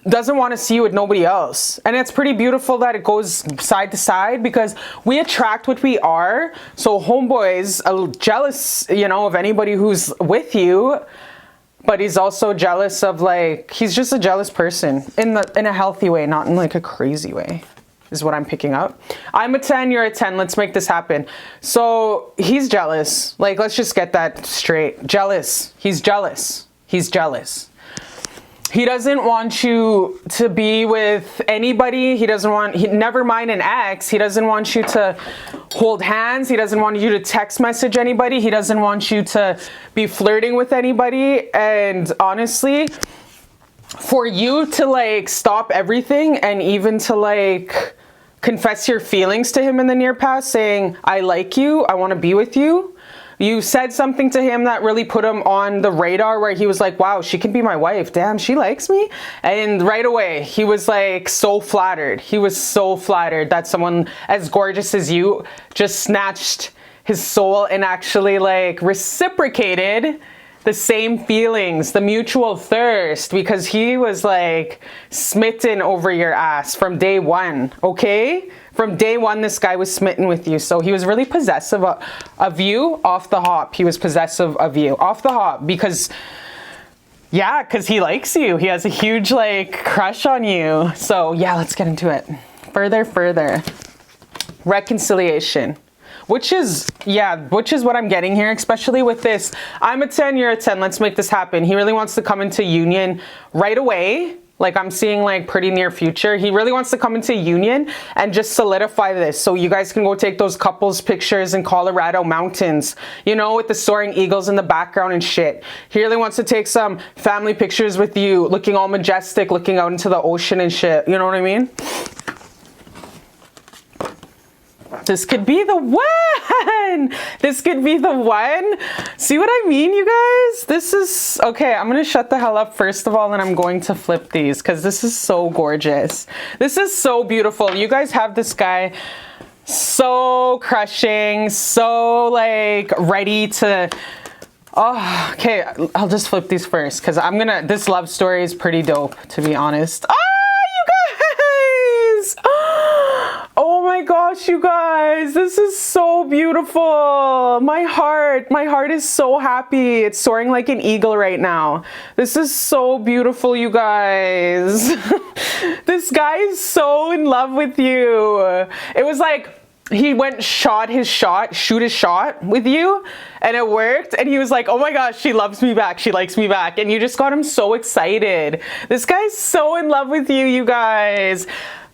doesn't want to see you with nobody else. And it's pretty beautiful that it goes side to side because we attract what we are. So homeboy's jealous, of anybody who's with you, but he's also jealous of he's just a jealous person in a healthy way, not in like a crazy way, is what I'm picking up. I'm a 10, you're a 10. Let's make this happen. So he's jealous. Like, let's just get that straight. Jealous. He's jealous. He's jealous. He doesn't want you to be with anybody. Never mind an ex. He doesn't want you to hold hands. He doesn't want you to text message anybody. He doesn't want you to be flirting with anybody. And honestly, for you to stop everything and even to confess your feelings to him in the near past, saying, I like you, I want to be with you. You said something to him that really put him on the radar where he was like, wow, she can be my wife. Damn, she likes me. And right away, he was so flattered. He was so flattered that someone as gorgeous as you just snatched his soul and actually reciprocated the same feelings, the mutual thirst, because he was smitten over your ass from day one, okay? From day one, this guy was smitten with you. So he was really possessive of you off the hop. He was possessive of you off the hop because he likes you. He has a huge crush on you. So yeah, let's get into it. Further. Reconciliation. Which is what I'm getting here, especially with this. I'm a 10, you're a 10. Let's make this happen. He really wants to come into union right away. I'm seeing pretty near future. He really wants to come into union and just solidify this. So you guys can go take those couples pictures in Colorado mountains, with the soaring eagles in the background and shit. He really wants to take some family pictures with you, looking all majestic, looking out into the ocean and shit. You know what I mean? This could be the one. one. This could be the one. See what I mean, you guys? This is, okay, I'm gonna shut the hell up first of all, and I'm going to flip these because this is so gorgeous. This is so beautiful. You guys have this guy so crushing, so like ready to, oh, okay, I'll just flip these first because I'm gonna, this love story is pretty dope, to be honest. You guys! Oh my gosh, you guys, this is so beautiful. My heart is so happy. It's soaring like an eagle right now. This is so beautiful, you guys. This guy is so in love with you. It was like, he went shoot his shot with you, and it worked, and he was like, oh my gosh, she loves me back, she likes me back, and you just got him so excited. This guy's so in love with you, you guys.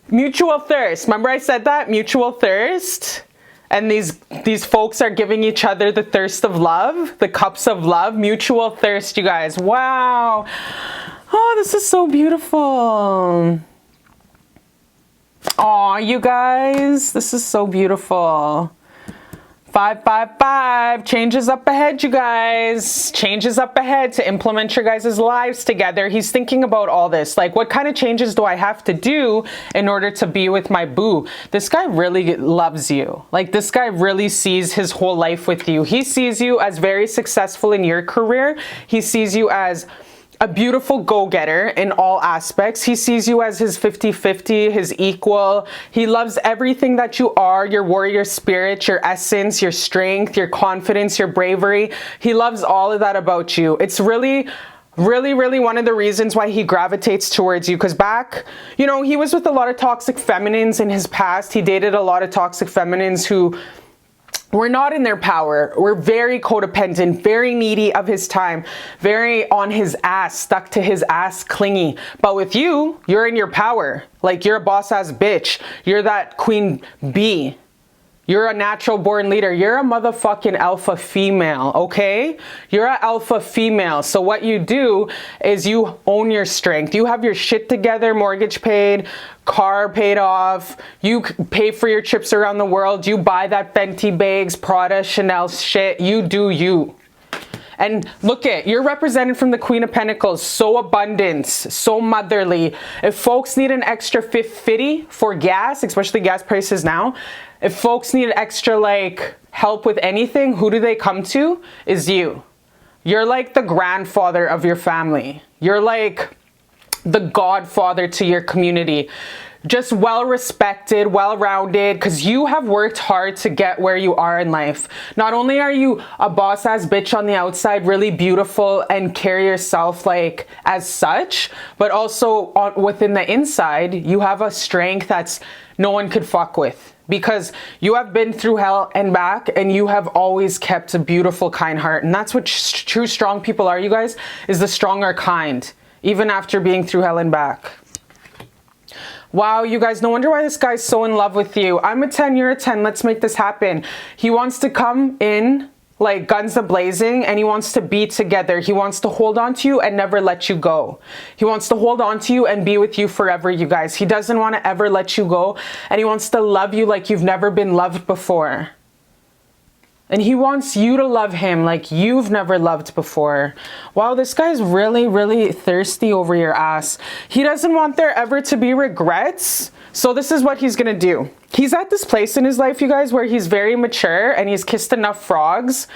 Mutual thirst. Remember I said that? Mutual thirst. And these folks are giving each other the thirst of love, the cups of love. Mutual thirst, you guys. Wow. Oh, this is so beautiful. Aw, you guys, this is so beautiful. 555, changes up ahead, you guys. Changes up ahead to implement your guys' lives together. He's thinking about all this. Like, what kind of changes do I have to do in order to be with my boo? This guy really loves you. Like, this guy really sees his whole life with you. He sees you as very successful in your career. He sees you as a beautiful go-getter in all aspects. He sees you as his 50-50, his equal. He loves everything that you are, your warrior spirit, your essence, your strength, your confidence, your bravery. He loves all of that about you. It's really one of the reasons why he gravitates towards you, because back, you know, he was with a lot of toxic feminines in his past. He dated a lot of toxic feminines who were not in their power, were very codependent, very needy of his time, very on his ass, stuck to his ass, clingy. But with you, you're in your power. Like, you're a boss ass bitch. You're that queen bee. You're a natural born leader. You're a motherfucking alpha female, okay? You're an alpha female. So what you do is you own your strength. You have your shit together, mortgage paid, car paid off. You pay for your trips around the world. You buy that Fenty bags, Prada, Chanel shit. You do you. And look at, you're represented from the Queen of Pentacles, so abundant, so motherly. If folks need an extra 50 for gas, especially gas prices now, if folks need extra like help with anything, who do they come to? Is you. You're like the grandfather of your family. You're like the godfather to your community. Just well-respected, well-rounded, because you have worked hard to get where you are in life. Not only are you a boss-ass bitch on the outside, really beautiful, and carry yourself like as such, but also within the inside, you have a strength that's no one could fuck with. Because you have been through hell and back, and you have always kept a beautiful, kind heart. And that's what true strong people are, you guys, is the strong are kind, even after being through hell and back. Wow, you guys, no wonder why this guy's so in love with you. I'm a 10, you're a 10. Let's make this happen. He wants to come in like guns a-blazing, and he wants to be together. He wants to hold on to you and never let you go. He wants to hold on to you and be with you forever, you guys. He doesn't want to ever let you go, and he wants to love you like you've never been loved before. And he wants you to love him like you've never loved before. Wow, this guy's really thirsty over your ass. He doesn't want there ever to be regrets. So this is what he's gonna do. He's at this place in his life, you guys, where he's very mature, and he's kissed enough frogs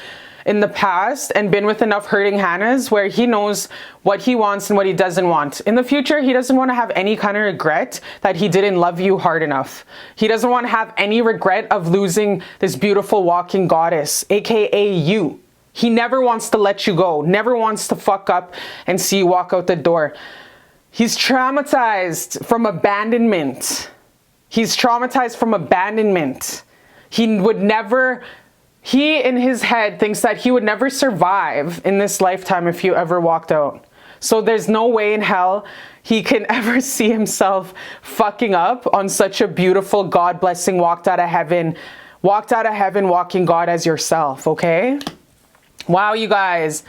in the past and been with enough hurting Hannahs where he knows what he wants and what he doesn't want. In the future, he doesn't want to have any kind of regret that he didn't love you hard enough. He doesn't want to have any regret of losing this beautiful walking goddess, aka you. He never wants to let you go, never wants to fuck up and see you walk out the door. He's traumatized from abandonment. He's traumatized from abandonment. He in his head thinks that he would never survive in this lifetime if you ever walked out. So there's no way in hell he can ever see himself fucking up on such a beautiful God blessing walked out of heaven walking God as yourself, okay? Wow, you guys.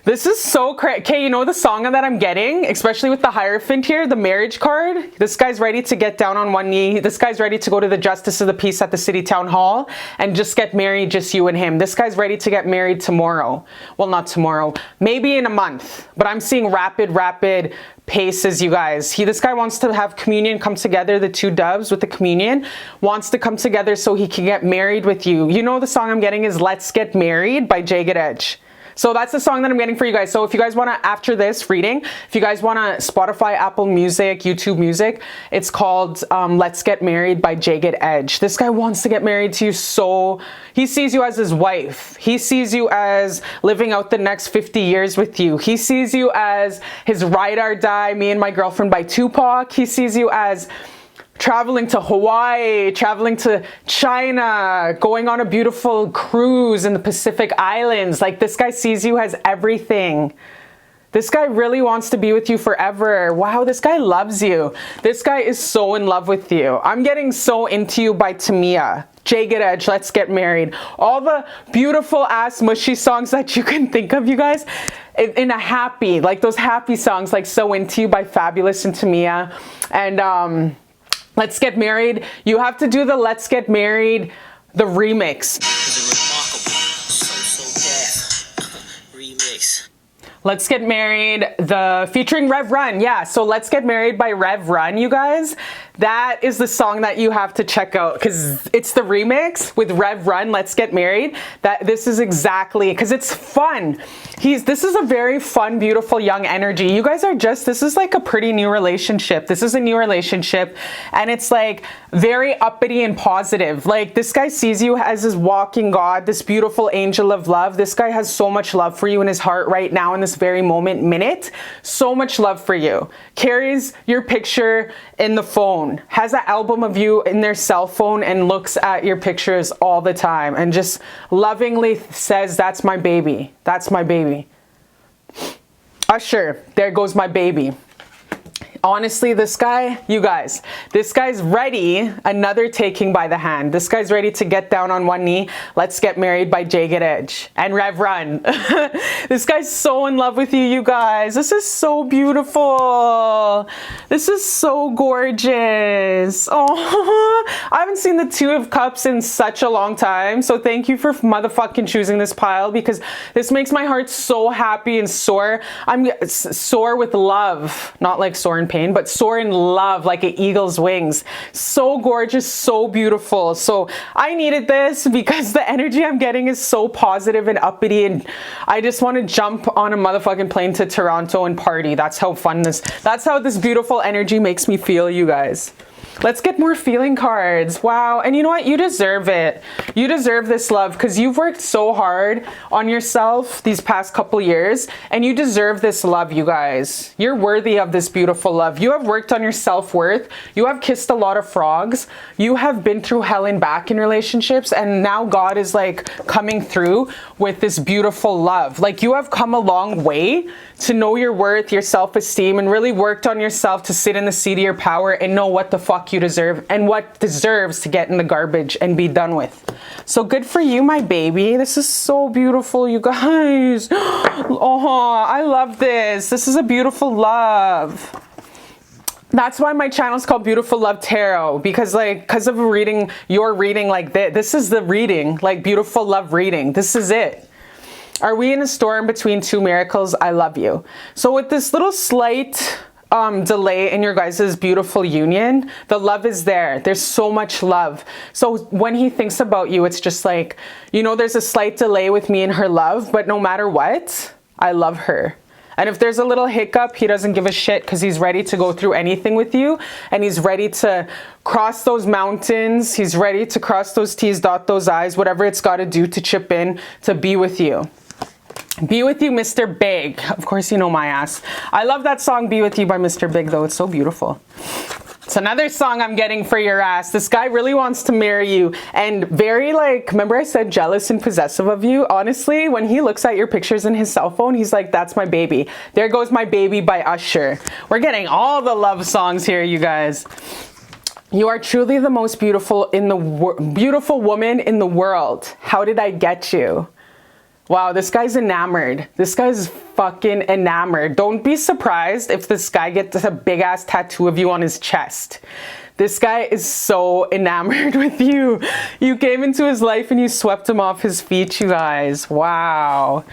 This is so crazy. Okay, you know the song that I'm getting, especially with the Hierophant here, the marriage card? This guy's ready to get down on one knee. This guy's ready to go to the Justice of the Peace at the City Town Hall and just get married, just you and him. This guy's ready to get married tomorrow. Well, not tomorrow, maybe in a month, but I'm seeing rapid paces, you guys. This guy wants to have communion come together, the two doves with the communion, wants to come together so he can get married with you. You know the song I'm getting is Let's Get Married by Jagged Edge. So that's the song that I'm getting for you guys. So if you guys want to, after this reading, if you guys want to Spotify, Apple Music, YouTube Music, it's called Let's Get Married by Jagged Edge. This guy wants to get married to you, so he sees you as his wife. He sees you as living out the next 50 years with you. He sees you as his ride or die, Me and My Girlfriend by Tupac. He sees you as traveling to Hawaii, traveling to China, going on a beautiful cruise in the Pacific Islands. Like, this guy sees you as everything. This guy really wants to be with you forever. Wow, this guy loves you. This guy is so in love with you. I'm getting So Into You by Tamia. Jagged Edge, Let's Get Married. All the beautiful ass mushy songs that you can think of, you guys, in a happy, like those happy songs like So Into You by Fabulous and Tamia. And Let's Get Married. You have to do the Let's Get Married, the remix. Let's Get Married, the featuring Rev Run. Yeah, so Let's Get Married by Rev Run, you guys. That is the song that you have to check out because it's the remix with Rev Run, Let's Get Married. This is exactly, because it's fun. This is a very fun, beautiful, young energy. You guys are this is like a pretty new relationship. This is a new relationship and it's like very uppity and positive. Like, this guy sees you as his walking God, this beautiful angel of love. This guy has so much love for you in his heart right now in this very minute. So much love for you. Carries your picture in the phone. Has an album of you in their cell phone and looks at your pictures all the time and just lovingly says, that's my baby. That's my baby. Usher, there goes my baby. Honestly, this guy, you guys, this guy's ready. Another Taking by the Hand. This guy's ready to get down on one knee. Let's Get Married by Jagged Edge and Rev Run. This guy's so in love with you, you guys. This is so beautiful. This is so gorgeous. Oh, I haven't seen the Two of Cups in such a long time. So thank you for motherfucking choosing this pile because this makes my heart so happy and soar. I'm soar with love, not like soar in pain, but soar in love like an eagle's wings. So gorgeous, so beautiful. So I needed this because the energy I'm getting is so positive and uppity, and I just want to jump on a motherfucking plane to Toronto and party. That's how this beautiful energy makes me feel, you guys. Let's get more feeling cards. Wow. And you know what? You deserve it. You deserve this love because you've worked so hard on yourself these past couple years, and you deserve this love, you guys. You're worthy of this beautiful love. You have worked on your self-worth. You have kissed a lot of frogs. You have been through hell and back in relationships, and now God is like coming through with this beautiful love. Like, you have come a long way to know your worth, your self-esteem, and really worked on yourself to sit in the seat of your power and know what the fuck you deserve and what deserves to get in the garbage and be done with. So good for you, my baby. This is so beautiful, you guys. Oh, I love this. This is a beautiful love. That's why my channel is called Beautiful Love Tarot, because of reading your reading like this. This is the reading, like Beautiful Love reading. This is it. Are we in a storm between two miracles? I love you. So with this little slight delay in your guys' beautiful union, the love is there. There's so much love. So when he thinks about you, it's just like, you know, there's a slight delay with me and her love, but no matter what, I love her. And if there's a little hiccup, he doesn't give a shit because he's ready to go through anything with you. And he's ready to cross those mountains. He's ready to cross those T's, dot those I's, whatever it's got to do to chip in to be with you. Be With You, Mr. Big. Of course, you know my ass. I love that song, Be With You by Mr. Big, though. It's so beautiful. It's another song I'm getting for your ass. This guy really wants to marry you and very like, remember I said jealous and possessive of you? Honestly, when he looks at your pictures in his cell phone, he's like, that's my baby. There Goes My Baby by Usher. We're getting all the love songs here, you guys. You are truly the most beautiful woman in the world. How did I get you? Wow, this guy's enamored. This guy's fucking enamored. Don't be surprised if this guy gets a big ass tattoo of you on his chest. This guy is so enamored with you. You came into his life and you swept him off his feet, you guys. Wow.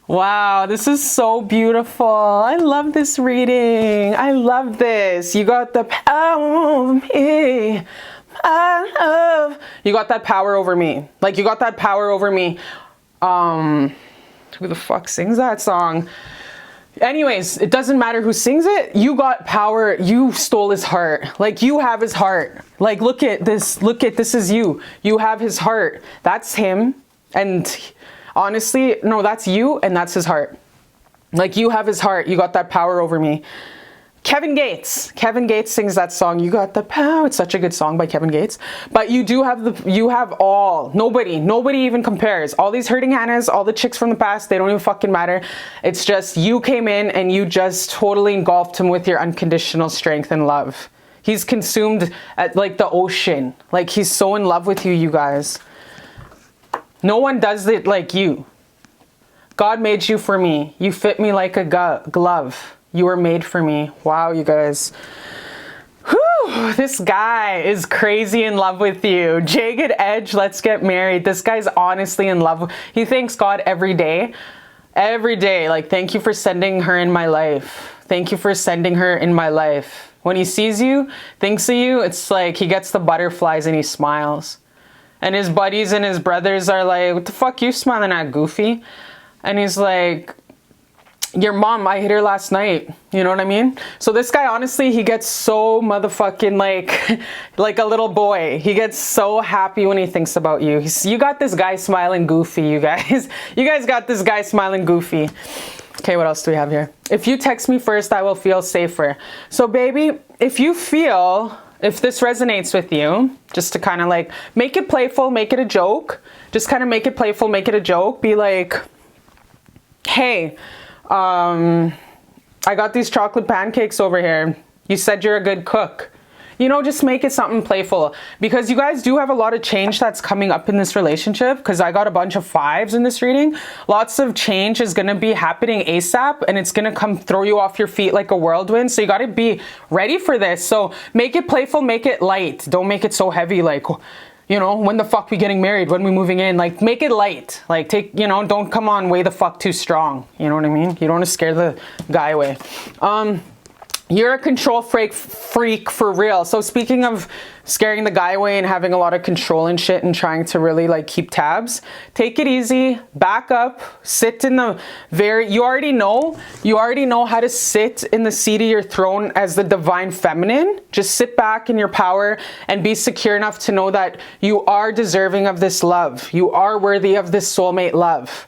Wow, this is so beautiful. I love this reading. I love this. You got the power over me. I love. You got that power over me. Like, you got that power over me. Who the fuck sings that song? Anyways, it doesn't matter who sings it. You got power. You stole his heart. Like, you have his heart. Like, look at this. Look at this is you. You have his heart. That's him. And honestly, no, that's you and that's his heart. Like, you have his heart. You got that power over me. Kevin Gates sings that song, You Got the Power. It's such a good song by Kevin Gates. But you do have nobody even compares. All these hurting Hannahs, all the chicks from the past, they don't even fucking matter. It's just you came in and you just totally engulfed him with your unconditional strength and love. He's consumed at like the ocean. Like, he's so in love with you, you guys. No one does it like you. God made you for me. You fit me like a glove. You were made for me. Wow, you guys. Whew, this guy is crazy in love with you. Jagged Edge, let's get married. This guy's honestly in love. He thanks God every day. Every day. Like, thank you for sending her in my life. Thank you for sending her in my life. When he sees you, thinks of you, it's like he gets the butterflies and he smiles. And his buddies and his brothers are like, what the fuck you smiling at, goofy? And he's like, your mom, I hit her last night. You know what I mean? So this guy, honestly, he gets so motherfucking like a little boy. He gets so happy when he thinks about you. You got this guy smiling goofy, you guys. You guys got this guy smiling goofy. Okay, what else do we have here? If you text me first, I will feel safer. So baby, if this resonates with you, just to kind of like make it playful, make it a joke, just kind of make it playful, make it a joke. Be like, hey, I got these chocolate pancakes over here. You said you're a good cook. You know, just make it something playful, because you guys do have a lot of change that's coming up in this relationship, because I got a bunch of 5s in this reading. Lots of change is going to be happening ASAP, and it's going to come throw you off your feet like a whirlwind. So you got to be ready for this. So make it playful, make it light. Don't make it so heavy, like, you know, when the fuck we getting married? When we moving in? Like, make it light. Like, don't come on way the fuck too strong. You know what I mean? You don't want to scare the guy away. You're a control freak for real. So speaking of scaring the guy away and having a lot of control and shit and trying to really like keep tabs, take it easy, back up, sit in the you already know how to sit in the seat of your throne as the divine feminine. Just sit back in your power and be secure enough to know that you are deserving of this love. You are worthy of this soulmate love.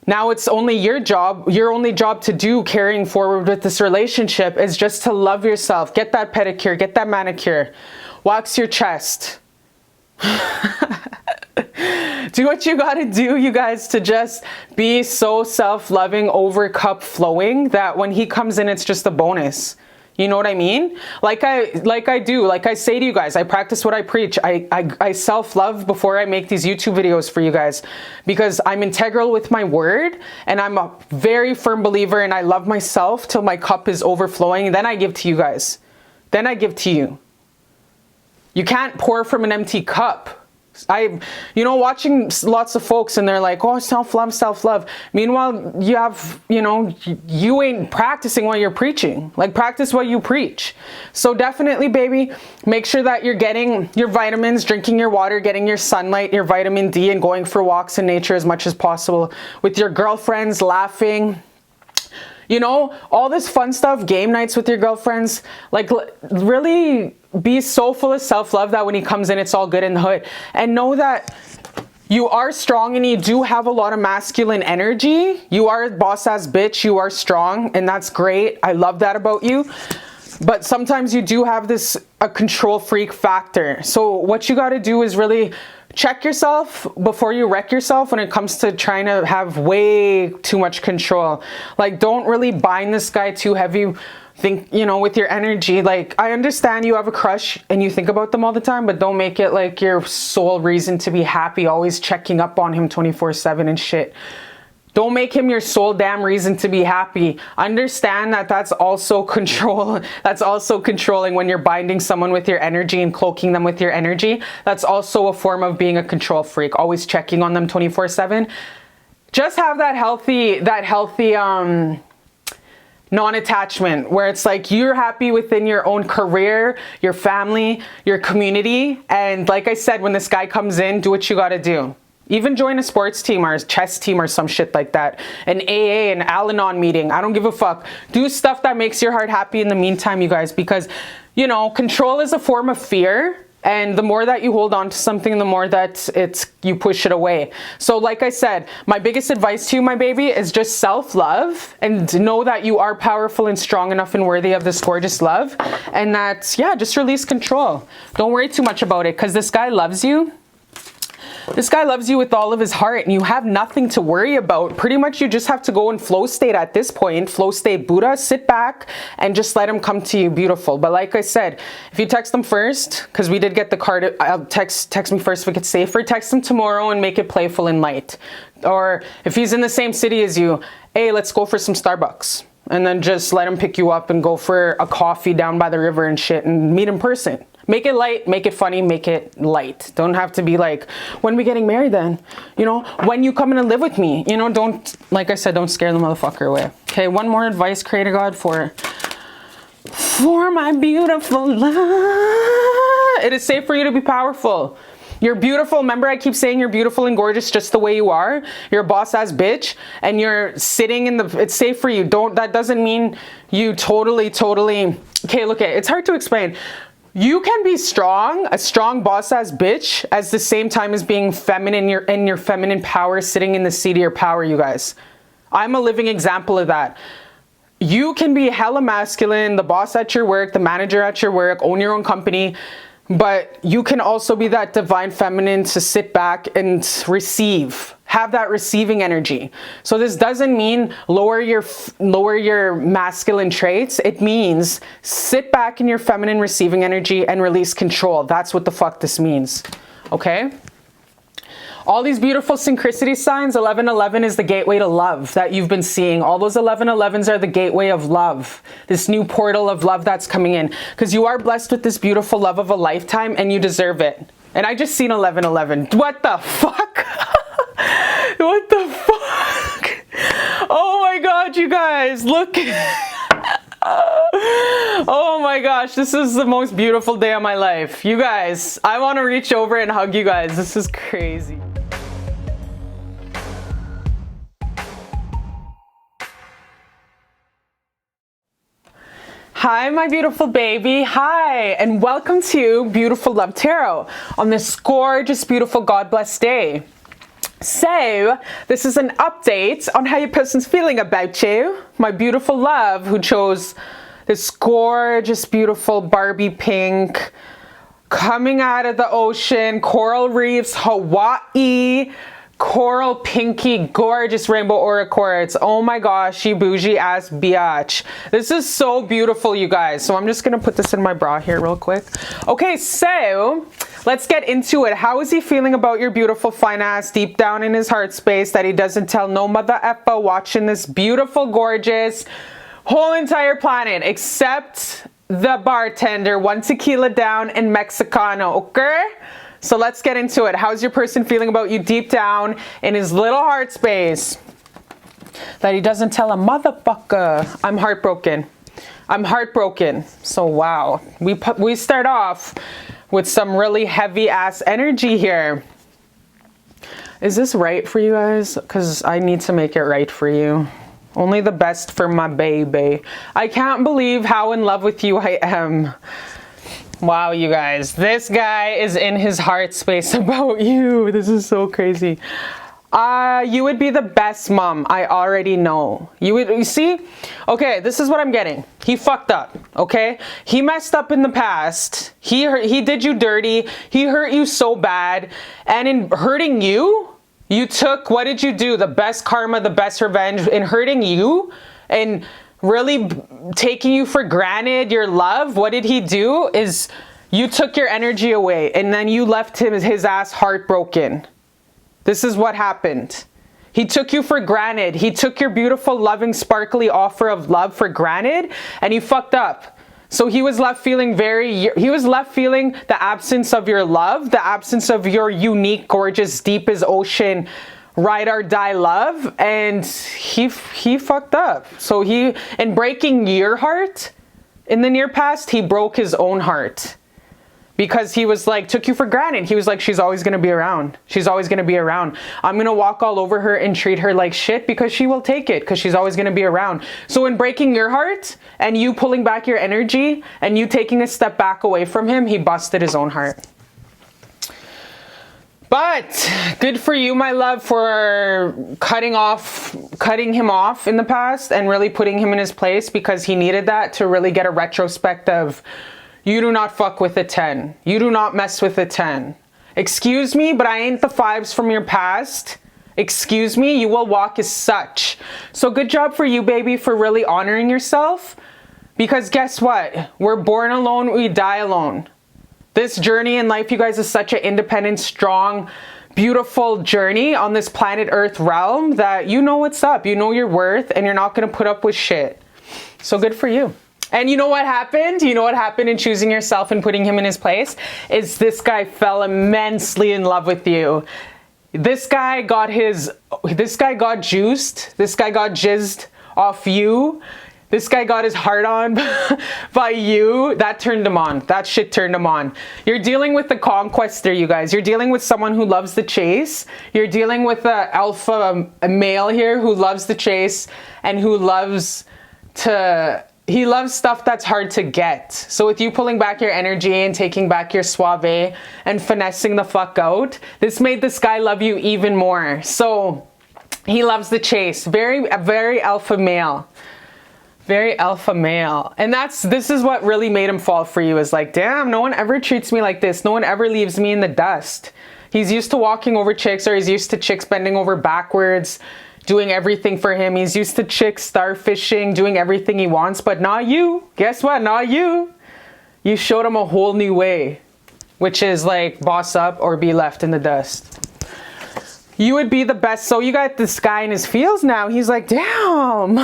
Now it's only your only job to do carrying forward with this relationship is just to love yourself. Get that pedicure, get that manicure, wax your chest. Do what you gotta do, you guys, to just be so self-loving, over cup flowing, that when he comes in, it's just a bonus. You know what I mean? Like I say to you guys, I practice what I preach. I self-love before I make these YouTube videos for you guys, because I'm integral with my word, and I'm a very firm believer, and I love myself till my cup is overflowing, and then I give to you guys. Then I give to you. You can't pour from an empty cup. Watching lots of folks and they're like, oh, self-love, self-love. Meanwhile, you ain't practicing what you're preaching. Like, practice what you preach. So definitely, baby, make sure that you're getting your vitamins, drinking your water, getting your sunlight, your vitamin D, and going for walks in nature as much as possible with your girlfriends, laughing. You know, all this fun stuff, game nights with your girlfriends, like really be so full of self-love that when he comes in, it's all good in the hood. And know that you are strong and you do have a lot of masculine energy. You are a boss-ass bitch. You are strong, and that's great. I love that about you. But sometimes you do have a control freak factor. So what you got to do is really check yourself before you wreck yourself when it comes to trying to have way too much control. Like, don't really bind this guy too heavy. Think, you know, with your energy. Like, I understand you have a crush and you think about them all the time, but don't make it like your sole reason to be happy, always checking up on him 24/7 and shit. Don't make him your sole damn reason to be happy. Understand that that's also control. That's also controlling when you're binding someone with your energy and cloaking them with your energy. That's also a form of being a control freak, always checking on them 24/7. Just have that healthy non-attachment where it's like you're happy within your own career, your family, your community. And like I said, when this guy comes in, do what you got to do. Even join a sports team or a chess team or some shit like that. An AA, an Al-Anon meeting. I don't give a fuck. Do stuff that makes your heart happy in the meantime, you guys, because, you know, control is a form of fear. And the more that you hold on to something, the more that you push it away. So like I said, my biggest advice to you, my baby, is just self-love and know that you are powerful and strong enough and worthy of this gorgeous love. And that, yeah, just release control. Don't worry too much about it, because this guy loves you. This guy loves you with all of his heart, and you have nothing to worry about. Pretty much you just have to go in flow state at this point. Flow state Buddha, sit back and just let him come to you, beautiful. But like I said, if you text him first, because we did get the card, text me first if it's safer. Text him tomorrow and make it playful and light. Or if he's in the same city as you, hey, let's go for some Starbucks. And then just let him pick you up and go for a coffee down by the river and shit and meet in person. Make it light, make it funny, make it light. Don't have to be like, when we getting married then? You know, when you coming to live with me? You know, don't, like I said, don't scare the motherfucker away. Okay, one more advice, Creator God, for my beautiful love. It is safe for you to be powerful. You're beautiful. Remember, I keep saying you're beautiful and gorgeous just the way you are. You're a boss-ass bitch, and you're sitting in the, it's safe for you. That doesn't mean you totally, okay, look, it's hard to explain. You can be strong, a strong boss-ass bitch, at the same time as being feminine, in your feminine power, sitting in the seat of your power, you guys. I'm a living example of that. You can be hella masculine, the boss at your work, the manager at your work, own your own company, but you can also be that divine feminine to sit back and receive. Have that receiving energy. So this doesn't mean lower your masculine traits. It means sit back in your feminine receiving energy and release control. That's what the fuck this means. Okay? All these beautiful synchronicity signs, 1111 is the gateway to love that you've been seeing. All those 1111s are the gateway of love. This new portal of love that's coming in. Because you are blessed with this beautiful love of a lifetime and you deserve it. And I just seen 1111. What the fuck? What the fuck? Oh my god, you guys, look. Oh my gosh, this is the most beautiful day of my life. You guys, I want to reach over and hug you guys. This is crazy. Hi, my beautiful baby. Hi, and welcome to Beautiful Love Tarot on this gorgeous, beautiful, God-blessed day. So, this is an update on how your person's feeling about you. My beautiful love who chose this gorgeous, beautiful Barbie pink coming out of the ocean, coral reefs, Hawaii, coral pinky, gorgeous rainbow aura quartz. Oh my gosh, you bougie ass biatch. This is so beautiful, you guys. So I'm just gonna put this in my bra here real quick. Okay, so let's get into it. How is he feeling about your beautiful fine ass deep down in his heart space that he doesn't tell no mother effa watching this beautiful, gorgeous whole entire planet except the bartender, one tequila down in Mexicano, okay? So let's get into it. How's your person feeling about you deep down in his little heart space that he doesn't tell a motherfucker? I'm heartbroken. I'm heartbroken. So wow, we start off with some really heavy ass energy here. Is this right for you guys? Because I need to make it right for you. Only the best for my baby. I can't believe how in love with you I am. Wow, you guys, this guy is in his heart space about you. This is so crazy. You would be the best mom. I already know. You see? Okay, this is what I'm getting. He fucked up, okay? He messed up in the past. He did you dirty. He hurt you so bad. And in hurting you, you took, what did you do? The best karma, the best revenge in hurting you and really taking you for granted, your love. What did he do is you took your energy away and then you left his ass heartbroken. This is what happened. He took you for granted. He took your beautiful, loving, sparkly offer of love for granted, and he fucked up. So he was left feeling the absence of your love, the absence of your unique, gorgeous, deep as ocean, ride or die love, and he fucked up. So in breaking your heart, in the near past, he broke his own heart. Because he was like, took you for granted. He was like, she's always going to be around. She's always going to be around. I'm going to walk all over her and treat her like shit because she will take it because she's always going to be around. So in breaking your heart and you pulling back your energy and you taking a step back away from him, he busted his own heart. But good for you, my love, for cutting him off in the past and really putting him in his place, because he needed that to really get a retrospect of, you do not fuck with a 10. You do not mess with a 10. Excuse me, but I ain't the 5s from your past. Excuse me, you will walk as such. So good job for you, baby, for really honoring yourself. Because guess what? We're born alone, we die alone. This journey in life, you guys, is such an independent, strong, beautiful journey on this planet Earth realm that you know what's up. You know your worth, and you're not going to put up with shit. So good for you. And you know what happened? You know what happened in choosing yourself and putting him in his place? Is this guy fell immensely in love with you. This guy got juiced. This guy got jizzed off you. This guy got his heart on by you. That turned him on. That shit turned him on. You're dealing with the conquester, you guys. You're dealing with someone who loves the chase. You're dealing with an alpha male here who loves the chase and who loves to... He loves stuff that's hard to get. So with you pulling back your energy and taking back your suave and finessing the fuck out, this made this guy love you even more. So he loves the chase. Very alpha male. Very alpha male. And this is what really made him fall for you, is like, damn, no one ever treats me like this. No one ever leaves me in the dust. He's used to walking over chicks, or he's used to chicks bending over backwards, doing everything for him. He's used to chicks starfishing, doing everything he wants, but not you. Guess what? Not you. You showed him a whole new way, which is like boss up or be left in the dust. You would be the best. So you got this guy in his feels now. He's like, damn.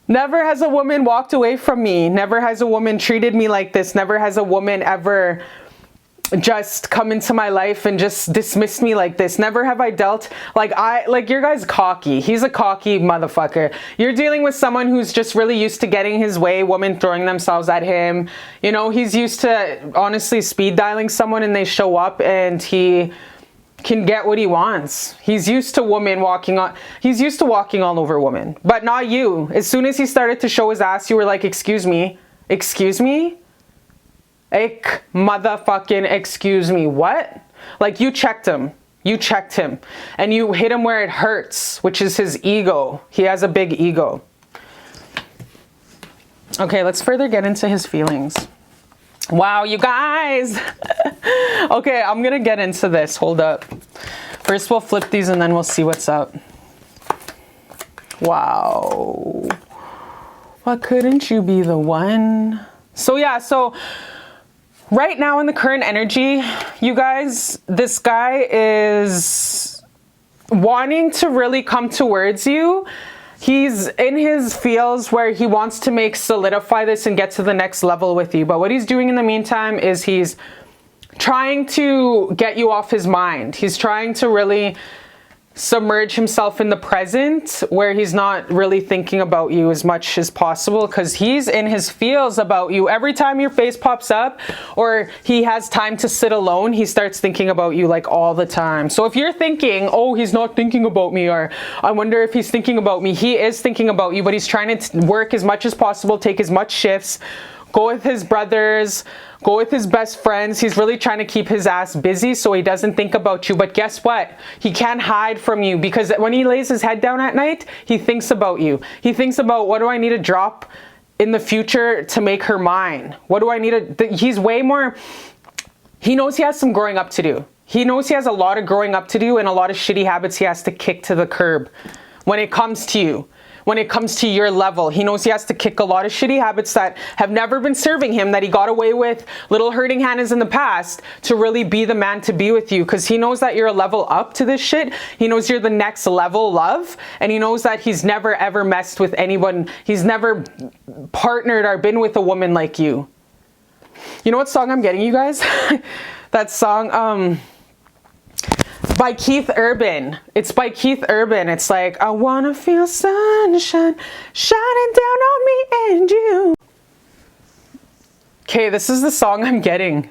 Never has a woman walked away from me. Never has a woman treated me like this. Never has a woman ever just come into my life and just dismissed me like this. Never have I dealt like your guy's cocky. He's a cocky motherfucker. You're dealing with someone who's just really used to getting his way, women throwing themselves at him. You know, he's used to honestly speed dialing someone and they show up and he can get what he wants. He's used to women walking on, he's used to walking all over women, but not you. As soon as he started to show his ass, you were like, excuse me, excuse me? Motherfucking excuse me, what? Like you checked him and you hit him where it hurts, which is his ego. He has a big ego. Okay, let's further get into his feelings. Wow, you guys. Okay, I'm gonna get into this. Hold up. First we'll flip these and then we'll see what's up. Wow. Why couldn't you be the one? So yeah, so right now in the current energy, you guys, this guy is wanting to really come towards you. He's in his feels where he wants to solidify this and get to the next level with you. But what he's doing in the meantime is he's trying to get you off his mind. He's trying to really submerge himself in the present where he's not really thinking about you as much as possible, because he's in his feels about you. Every time your face pops up or he has time to sit alone, he starts thinking about you like all the time. So if you're thinking, oh, he's not thinking about me, or I wonder if he's thinking about me, he is thinking about you, but he's trying to work as much as possible, take as much shifts, go with his brothers, go with his best friends. He's really trying to keep his ass busy so he doesn't think about you. But guess what? He can't hide from you, because when he lays his head down at night, he thinks about you. He thinks about, what do I need to drop in the future to make her mine? What do I need to... He's way more... He knows he has some growing up to do. He knows he has a lot of growing up to do and a lot of shitty habits he has to kick to the curb when it comes to you. When it comes to your level, he knows he has to kick a lot of shitty habits that have never been serving him, that he got away with little hurting Hannahs in the past, to really be the man to be with you. Because he knows that you're a level up to this shit. He knows you're the next level love. And he knows that he's never ever messed with anyone. He's never partnered or been with a woman like you. You know what song I'm getting, you guys? That song, by Keith Urban. It's by Keith Urban. It's like, I wanna feel sunshine shining down on me and you. Okay, this is the song I'm getting.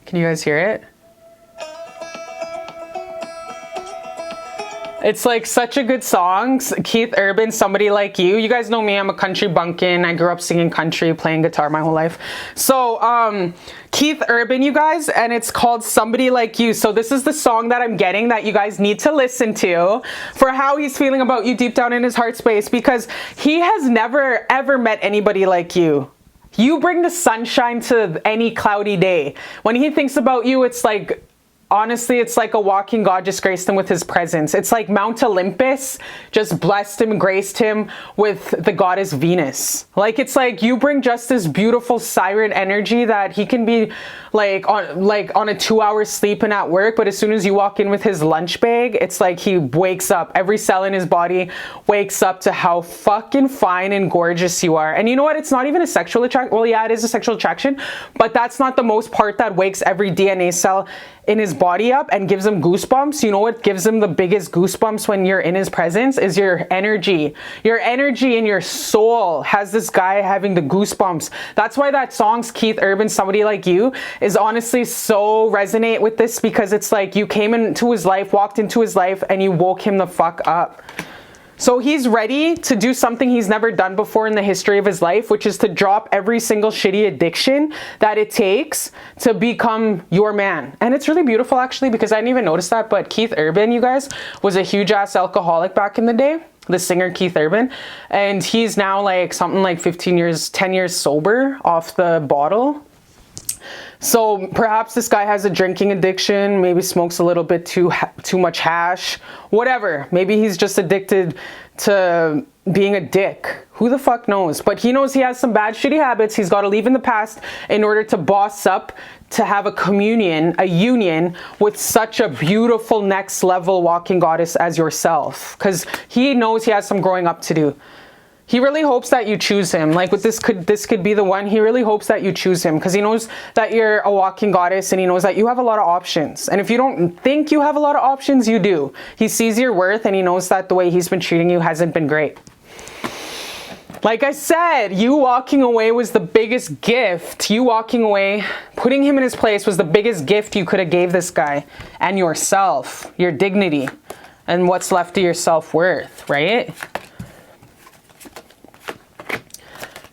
Can you guys hear it? It's like such a good song. Keith Urban, Somebody Like You. You guys know me, I'm a country bumpkin. I grew up singing country, playing guitar my whole life. So, Keith Urban, you guys, and it's called Somebody Like You. So this is the song that I'm getting that you guys need to listen to for how he's feeling about you deep down in his heart space, because he has never ever met anybody like you. You bring the sunshine to any cloudy day. When he thinks about you, it's like, honestly, it's like a walking God just graced him with his presence. It's like Mount Olympus just blessed him, graced him with the goddess Venus. Like, it's like you bring just this beautiful siren energy that he can be like on a 2-hour sleep and at work, but as soon as you walk in with his lunch bag, it's like he wakes up. Every cell in his body wakes up to how fucking fine and gorgeous you are. And you know what? It's not even a sexual attraction. Well, yeah, it is a sexual attraction, but that's not the most part that wakes every DNA cell in his body up and gives him goosebumps. You know what gives him the biggest goosebumps when you're in his presence is your energy. Your energy and your soul has this guy having the goosebumps. That's why that song's Keith Urban, Somebody Like You, is honestly so resonate with this, because it's like you came into his life, walked into his life, and you woke him the fuck up. So he's ready to do something he's never done before in the history of his life, which is to drop every single shitty addiction that it takes to become your man. And it's really beautiful, actually, because I didn't even notice that, but Keith Urban, you guys, was a huge ass alcoholic back in the day. The singer Keith Urban. And he's now like something like 10 years sober off the bottle. So perhaps this guy has a drinking addiction, maybe smokes a little bit too much hash, whatever. Maybe he's just addicted to being a dick. Who the fuck knows? But he knows he has some bad shitty habits he's got to leave in the past in order to boss up, to have a union with such a beautiful next level walking goddess as yourself. Because he knows he has some growing up to do. He really hopes that you choose him. Like, with this could be the one. He really hopes that you choose him, because he knows that you're a walking goddess, and he knows that you have a lot of options. And if you don't think you have a lot of options, you do. He sees your worth, and he knows that the way he's been treating you hasn't been great. Like I said, you walking away was the biggest gift. You walking away, putting him in his place, was the biggest gift you could have gave this guy, and yourself, your dignity, and what's left of your self-worth, right?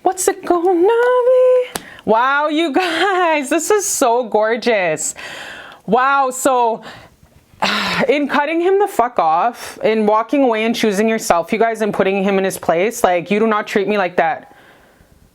What's it gonna be? Wow, you guys, this is so gorgeous. Wow, so in cutting him the fuck off, in walking away and choosing yourself, you guys, and putting him in his place, like, you do not treat me like that.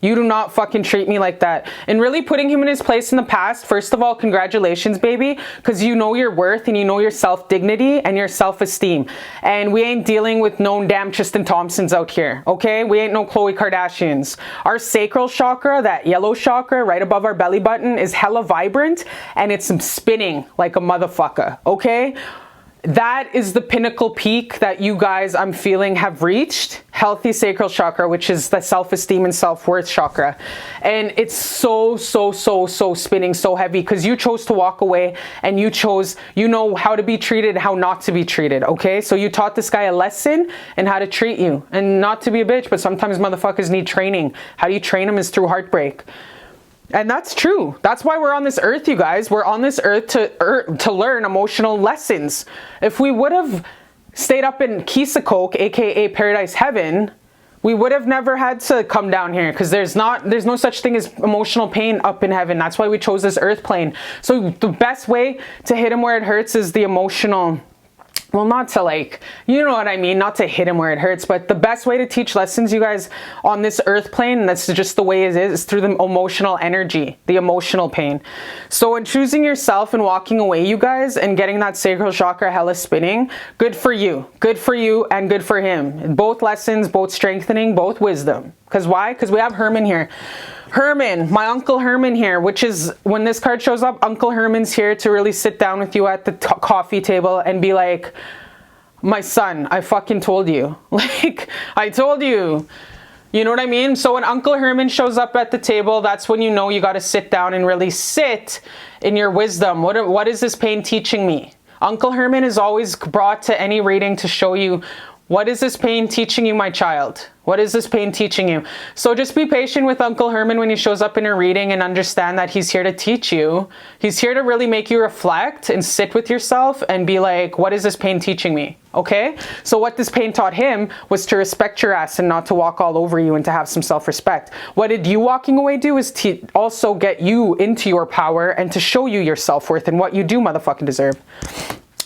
You do not fucking treat me like that. And really putting him in his place in the past, first of all, congratulations, baby, because you know your worth and you know your self-dignity and your self-esteem. And we ain't dealing with no damn Tristan Thompsons out here, okay? We ain't no Khloe Kardashians. Our sacral chakra, that yellow chakra right above our belly button, is hella vibrant, and it's spinning like a motherfucker, okay? That is the pinnacle peak that you guys, I'm feeling, have reached. Healthy sacral chakra, which is the self-esteem and self-worth chakra. And it's so spinning so heavy, because you chose to walk away, and you chose, you know how to be treated, how not to be treated, okay? So you taught this guy a lesson and how to treat you, and not to be a bitch, but sometimes motherfuckers need training. How do you train them is through heartbreak. And that's true. That's why we're on this earth, you guys. We're on this earth to learn emotional lessons. If we would have stayed up in Kesecoke, aka Paradise Heaven, We would have never had to come down here, because there's no such thing as emotional pain up in heaven. That's why we chose this earth plane. So the best way to hit him where it hurts is the emotional. Well, not to like, you know what I mean, not to hit him where it hurts, but the best way to teach lessons, you guys, on this earth plane, and that's just the way it is through the emotional energy, the emotional pain. So in choosing yourself and walking away, you guys, and getting that sacral chakra hella spinning, good for you, and good for him. Both lessons, both strengthening, both wisdom. Because why? Because we have Herman here. Herman, my Uncle Herman here, which is, when this card shows up, Uncle Herman's here to really sit down with you at the coffee table and be like, my son, I fucking told you. Like, I told you. You know what I mean? So when Uncle Herman shows up at the table, that's when you know you got to sit down and really sit in your wisdom. What is this pain teaching me? Uncle Herman is always brought to any reading to show you, what is this pain teaching you, my child? What is this pain teaching you? So just be patient with Uncle Herman when he shows up in a reading, and understand that he's here to teach you. He's here to really make you reflect and sit with yourself and be like, what is this pain teaching me? Okay? So what this pain taught him was to respect your ass and not to walk all over you, and to have some self-respect. What did you walking away do is also get you into your power and to show you your self-worth and what you do motherfucking deserve.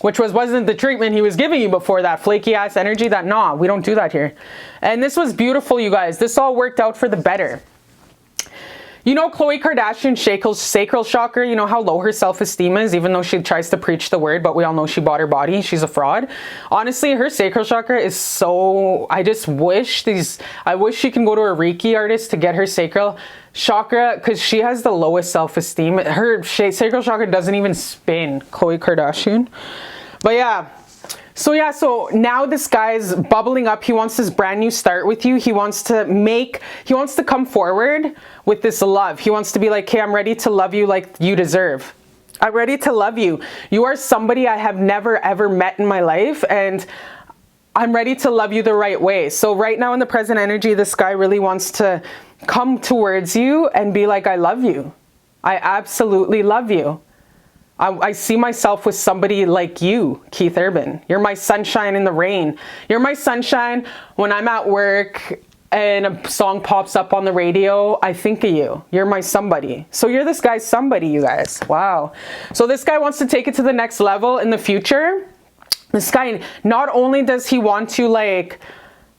Which wasn't the treatment he was giving you before, that flaky ass energy. That, nah, we don't do that here. And this was beautiful, you guys. This all worked out for the better. You know, Khloe Kardashian's sacral chakra, you know how low her self-esteem is, even though she tries to preach the word, but we all know she bought her body. She's a fraud. Honestly, her sacral chakra is so, I wish she can go to a Reiki artist to get her sacral chakra, because she has the lowest self-esteem. Her sacral chakra doesn't even spin, Khloe Kardashian. But yeah. So now this guy's bubbling up. He wants this brand new start with you. He wants to come forward with this love. He wants to be like, hey, I'm ready to love you like you deserve. I'm ready to love you. You are somebody I have never ever met in my life, and I'm ready to love you the right way. So right now in the present energy, this guy really wants to come towards you and be like, I love you. I absolutely love you. I see myself with somebody like you, Keith Urban. You're my sunshine in the rain. You're my sunshine when I'm at work and a song pops up on the radio. I think of you. You're my somebody. So you're this guy's somebody, you guys. Wow. So this guy wants to take it to the next level in the future. This guy, not only does he want to like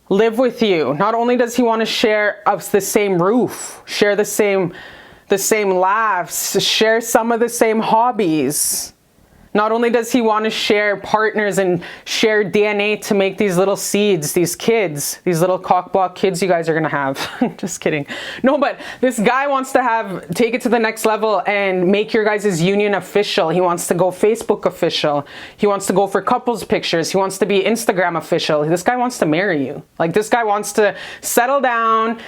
live with you, not only does he want to share the same roof, share the same laughs, share some of the same hobbies. Not only does he want to share partners and share DNA to make these little seeds, these kids, these little cockblock kids you guys are going to have. Just kidding. No, but this guy wants to take it to the next level and make your guys' union official. He wants to go Facebook official. He wants to go for couples pictures. He wants to be Instagram official. This guy wants to marry you. Like, this guy wants to settle down.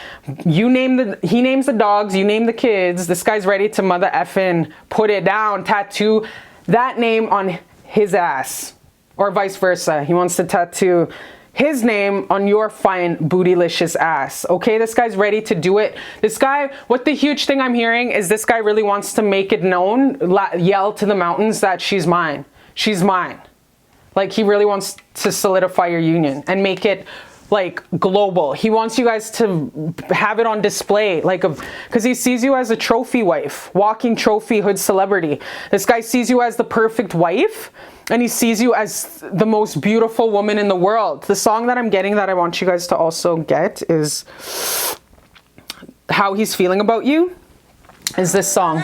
He names the dogs, you name the kids. This guy's ready to mother effing put it down, tattoo that name on his ass, or vice versa. He wants to tattoo his name on your fine bootylicious ass. Okay, this guy's ready to do it. This guy, what the huge thing I'm hearing is this guy really wants to make it known, yell to the mountains that she's mine. She's mine. Like, he really wants to solidify your union and make it like global. He wants you guys to have it on display, like, because he sees you as a trophy wife, walking trophy hood celebrity. This guy sees you as the perfect wife, and he sees you as the most beautiful woman in the world. The song that I'm getting that I want you guys to also get is how he's feeling about you, is this song.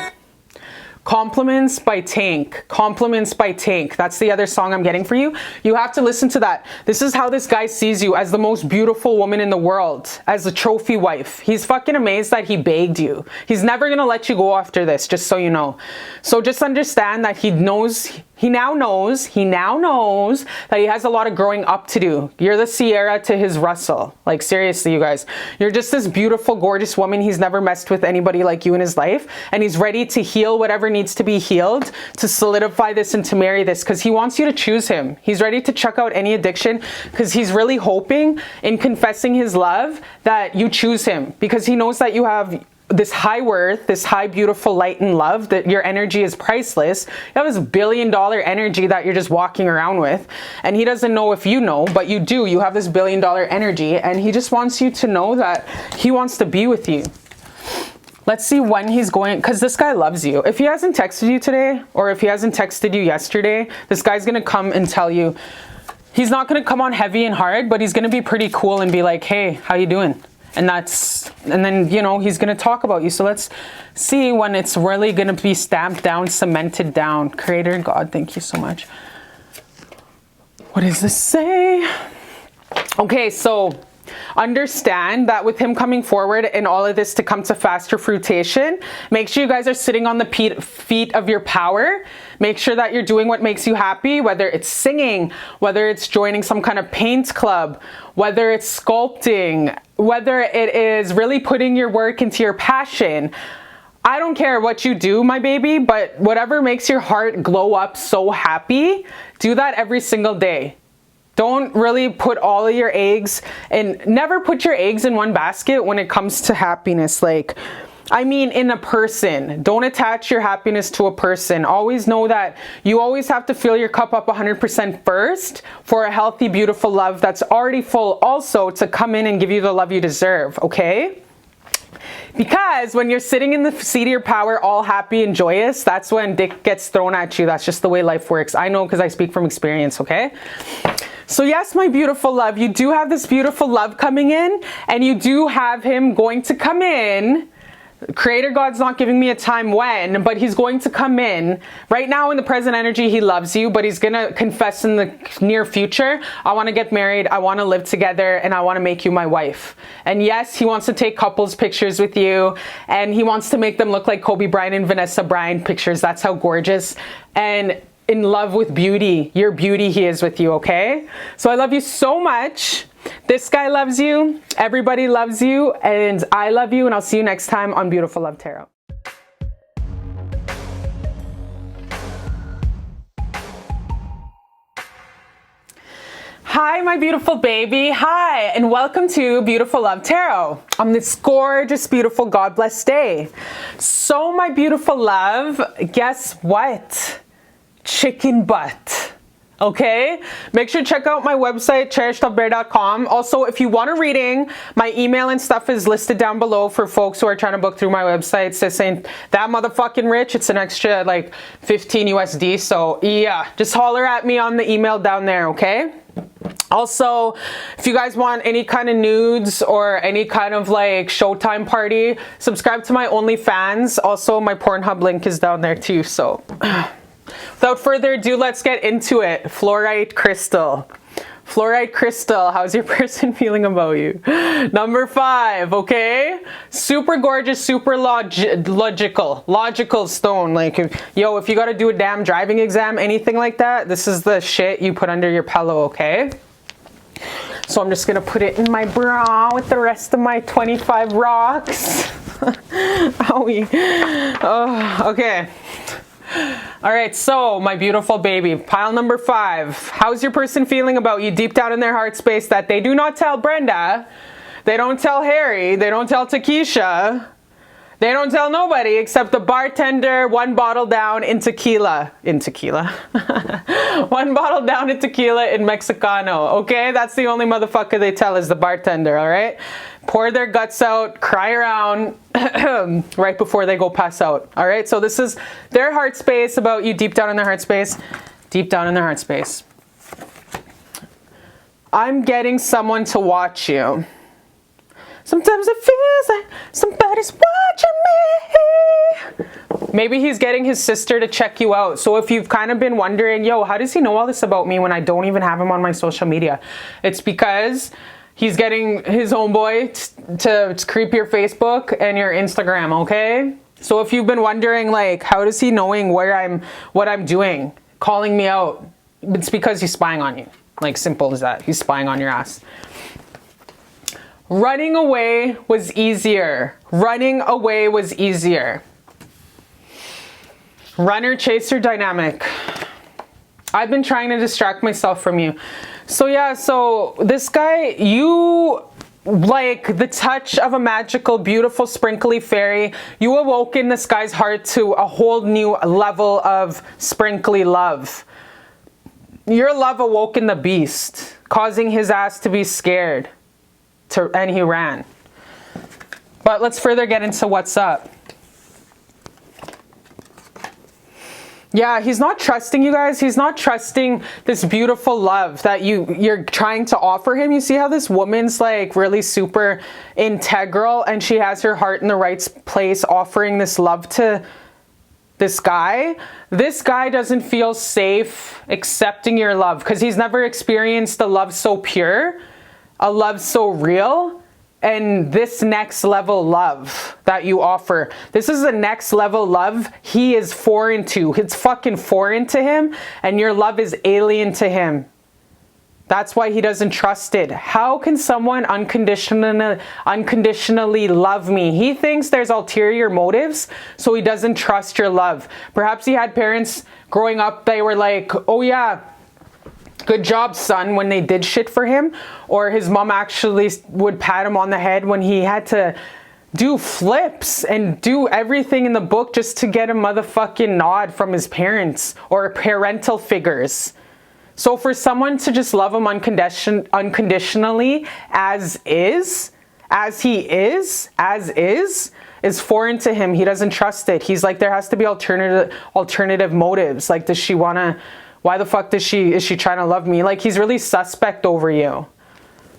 Compliments by Tank. Compliments by Tank. That's the other song I'm getting for you. You have to listen to that. This is how this guy sees you, as the most beautiful woman in the world, as a trophy wife. He's fucking amazed that he begged you. He's never gonna let you go after this, just so you know. So just understand that he now knows that he has a lot of growing up to do. You're the Sierra to his Russell. Like, seriously, you guys. You're just this beautiful, gorgeous woman. He's never messed with anybody like you in his life. And he's ready to heal whatever needs to be healed, to solidify this and to marry this, because he wants you to choose him. He's ready to check out any addiction, because he's really hoping in confessing his love that you choose him, because he knows that you have this high worth, this high, beautiful light and love, that your energy is priceless. You have this billion-dollar energy that you're just walking around with. And he doesn't know if you know, but you do. You have this billion-dollar energy, and he just wants you to know that he wants to be with you. Let's see when he's going, because this guy loves you. If he hasn't texted you today, or if he hasn't texted you yesterday, this guy's going to come and tell you. He's not going to come on heavy and hard, but he's going to be pretty cool and be like, hey, how you doing? And then, you know, he's going to talk about you. So let's see when it's really going to be stamped down, cemented down. Creator God, thank you so much. What does this say? Okay, so understand that with him coming forward and all of this to come to faster fruition, make sure you guys are sitting on the feet of your power. Make sure that you're doing what makes you happy, whether it's singing, whether it's joining some kind of paint club, whether it's sculpting, whether it is really putting your work into your passion. I don't care what you do, my baby, but whatever makes your heart glow up so happy, do that every single day. Don't really put all of your eggs, and never put your eggs in one basket when it comes to happiness. Like, I mean, in a person. Don't attach your happiness to a person. Always know that you always have to fill your cup up 100% first for a healthy, beautiful love that's already full also to come in and give you the love you deserve, okay? Because when you're sitting in the seat of your power, all happy and joyous, that's when dick gets thrown at you. That's just the way life works. I know because I speak from experience, okay? So yes, my beautiful love, you do have this beautiful love coming in, and you do have him going to come in. Creator God's not giving me a time when, but he's going to come in. Right now in the present energy, he loves you, but he's going to confess in the near future, I want to get married, I want to live together, and I want to make you my wife. And yes, he wants to take couples pictures with you, and he wants to make them look like Kobe Bryant and Vanessa Bryant pictures. That's how gorgeous and in love with beauty, your beauty, he is with you, okay? So I love you so much. This guy loves you, everybody loves you, and I love you, and I'll see you next time on Beautiful Love Tarot. Hi, my beautiful baby. Hi, and welcome to Beautiful Love Tarot on this gorgeous, beautiful, God bless day. So, my beautiful love, guess what? Chicken butt. Okay, make sure to check out my website, cherishlbear.com. Also, if you want a reading, my email and stuff is listed down below for folks who are trying to book through my website. This ain't that motherfucking rich. It's an extra like 15 USD. So yeah, just holler at me on the email down there, okay? Also, if you guys want any kind of nudes or any kind of like Showtime party, subscribe to my OnlyFans. Also, my Pornhub link is down there too, so... Without further ado, let's get into it. Fluorite crystal. Fluorite crystal, how's your person feeling about you? Number 5, okay? Super gorgeous, super logical stone. Like, if you gotta do a damn driving exam, anything like that, this is the shit you put under your pillow, okay? So I'm just gonna put it in my bra with the rest of my 25 rocks. Owie. Oh, okay. All right, so my beautiful baby, pile number 5. How's your person feeling about you deep down in their heart space that they do not tell Brenda, they don't tell Harry, they don't tell Takesha, they don't tell nobody except the bartender, 1 bottle down in tequila. 1 bottle down in tequila in Mexicano, okay? That's the only motherfucker they tell is the bartender, all right? Pour their guts out, cry around right before they go pass out. All right, so this is their heart space about you deep down in their heart space. Deep down in their heart space. I'm getting someone to watch you. Sometimes it feels like somebody's watching me. Maybe he's getting his sister to check you out. So if you've kind of been wondering, yo, how does he know all this about me when I don't even have him on my social media? It's because he's getting his homeboy to creep your Facebook and your Instagram, okay? So if you've been wondering, like, how does he knowing what I'm doing, calling me out? It's because he's spying on you. Like, simple as that. He's spying on your ass. Running away was easier. Running away was easier. Runner-chaser dynamic. I've been trying to distract myself from you. So yeah, so this guy, you like the touch of a magical, beautiful, sprinkly fairy. You awoke in this guy's heart to a whole new level of sprinkly love. Your love awoke in the beast, causing his ass to be scared, and he ran. But let's further get into what's up. Yeah, he's not trusting you guys. He's not trusting this beautiful love that you're trying to offer him. You see how this woman's like really super integral and she has her heart in the right place offering this love to this guy. This guy doesn't feel safe accepting your love because he's never experienced a love so pure, a love so real. And this next level love that you offer, this is the next level love he is foreign to. It's fucking foreign to him, and your love is alien to him. That's why he doesn't trust it. How can someone unconditionally love me? He thinks there's ulterior motives, so he doesn't trust your love. Perhaps he had parents growing up, they were like, oh yeah, good job, son, when they did shit for him. Or his mom actually would pat him on the head when he had to do flips and do everything in the book just to get a motherfucking nod from his parents or parental figures. So for someone to just love him unconditionally as he is foreign to him. He doesn't trust it. He's like, there has to be alternative motives. Like, does she want to... Why the fuck is she trying to love me? Like, he's really suspect over you.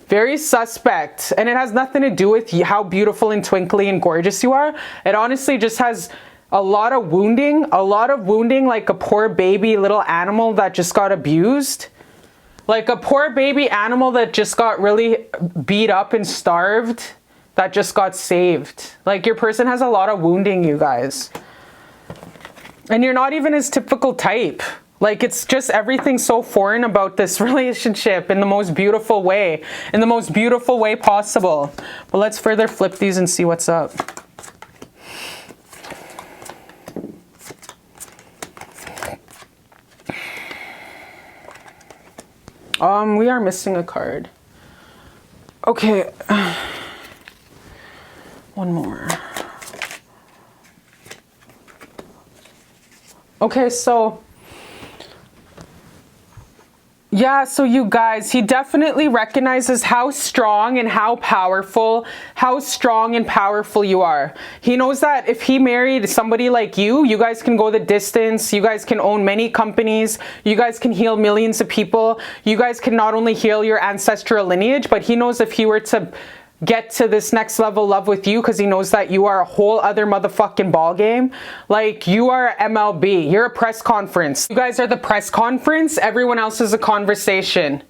Very suspect. And it has nothing to do with how beautiful and twinkly and gorgeous you are. It honestly just has a lot of wounding like a poor baby little animal that just got abused. Like a poor baby animal that just got really beat up and starved, that just got saved. Like, your person has a lot of wounding, you guys. And you're not even his typical type. Like, it's just everything so foreign about this relationship in the most beautiful way. In the most beautiful way possible. But let's further flip these and see what's up. We are missing a card. Okay. One more. Okay, so... yeah, so you guys, he definitely recognizes how strong and how strong and powerful you are. He knows that if he married somebody like you guys can go the distance, you guys can own many companies, you guys can heal millions of people, you guys can not only heal your ancestral lineage, but he knows if he were to get to this next level love with you, because he knows that you are a whole other motherfucking ball game. Like, you are MLB, you're a press conference. You guys are the press conference, everyone else is a conversation.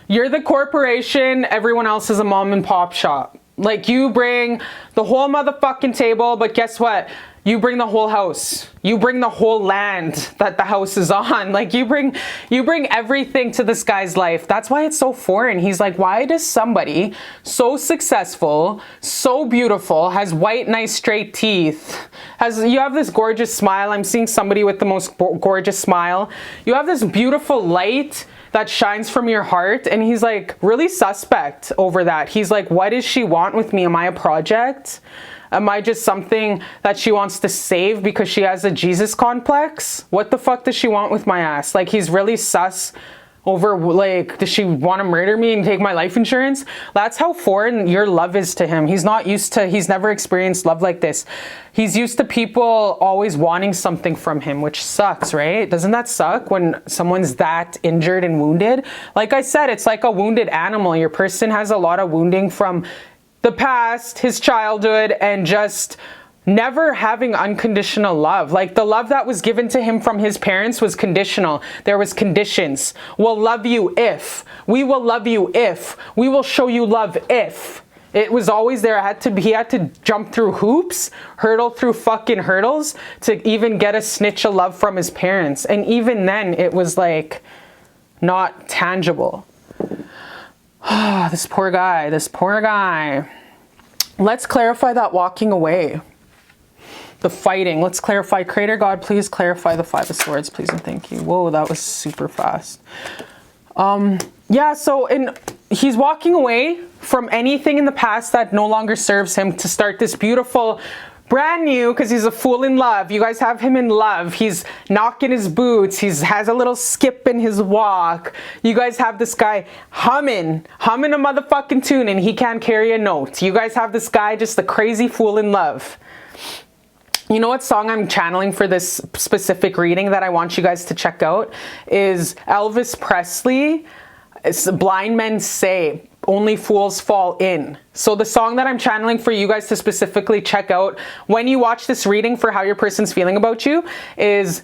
You're the corporation, everyone else is a mom and pop shop. Like, you bring the whole motherfucking table, but guess what? You bring the whole house. You bring the whole land that the house is on. Like, you bring everything to this guy's life. That's why it's so foreign. He's like, why does somebody so successful, so beautiful, has white, nice, straight teeth, you have this gorgeous smile. I'm seeing somebody with the most gorgeous smile. You have this beautiful light that shines from your heart, and he's like really suspect over that. He's like, what does she want with me? Am I a project? Am I just something that she wants to save because she has a Jesus complex? What the fuck does she want with my ass? Like, he's really sus over, like, does she want to murder me and take my life insurance? That's how foreign your love is to him. He's not used to, he's never experienced love like this. He's used to people always wanting something from him, which sucks, right? Doesn't that suck when someone's that injured and wounded? Like I said, it's like a wounded animal. Your person has a lot of wounding from the past, his childhood, and just never having unconditional love. Like, the love that was given to him from his parents was conditional. There was conditions. We'll love you if. We will love you if. We will show you love if. It was always there. He had to jump through hoops, hurdle through fucking hurdles to even get a snitch of love from his parents. And even then, it was like not tangible. This poor guy. Let's clarify that walking away. The fighting. Let's clarify. Creator God, please clarify the Five of Swords, please and thank you. Whoa, that was super fast. Yeah, so he's walking away from anything in the past that no longer serves him to start this beautiful brand new, because he's a fool in love. You guys have him in love. He's knocking his boots. He has a little skip in his walk. You guys have this guy humming a motherfucking tune, and he can't carry a note. You guys have this guy just a crazy fool in love. You know what song I'm channeling for this specific reading that I want you guys to check out is Elvis Presley. It's Blind Men Say, Only Fools Fall In. So the song that I'm channeling for you guys to specifically check out when you watch this reading for how your person's feeling about you is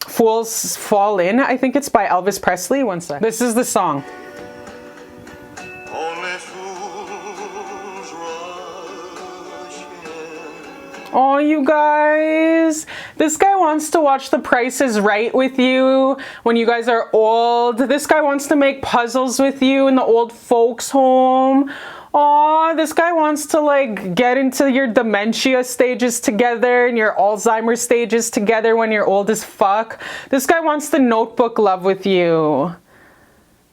Fools Fall In. I think it's by Elvis Presley. One sec. This is the song. Only fools rush in. Oh, you guys, this guy wants to watch The Price is Right with you when you guys are old. This guy wants to make puzzles with you in the old folks home. Oh, this guy wants to like get into your dementia stages together and your Alzheimer's stages together when you're old as fuck. This guy wants the Notebook love with you.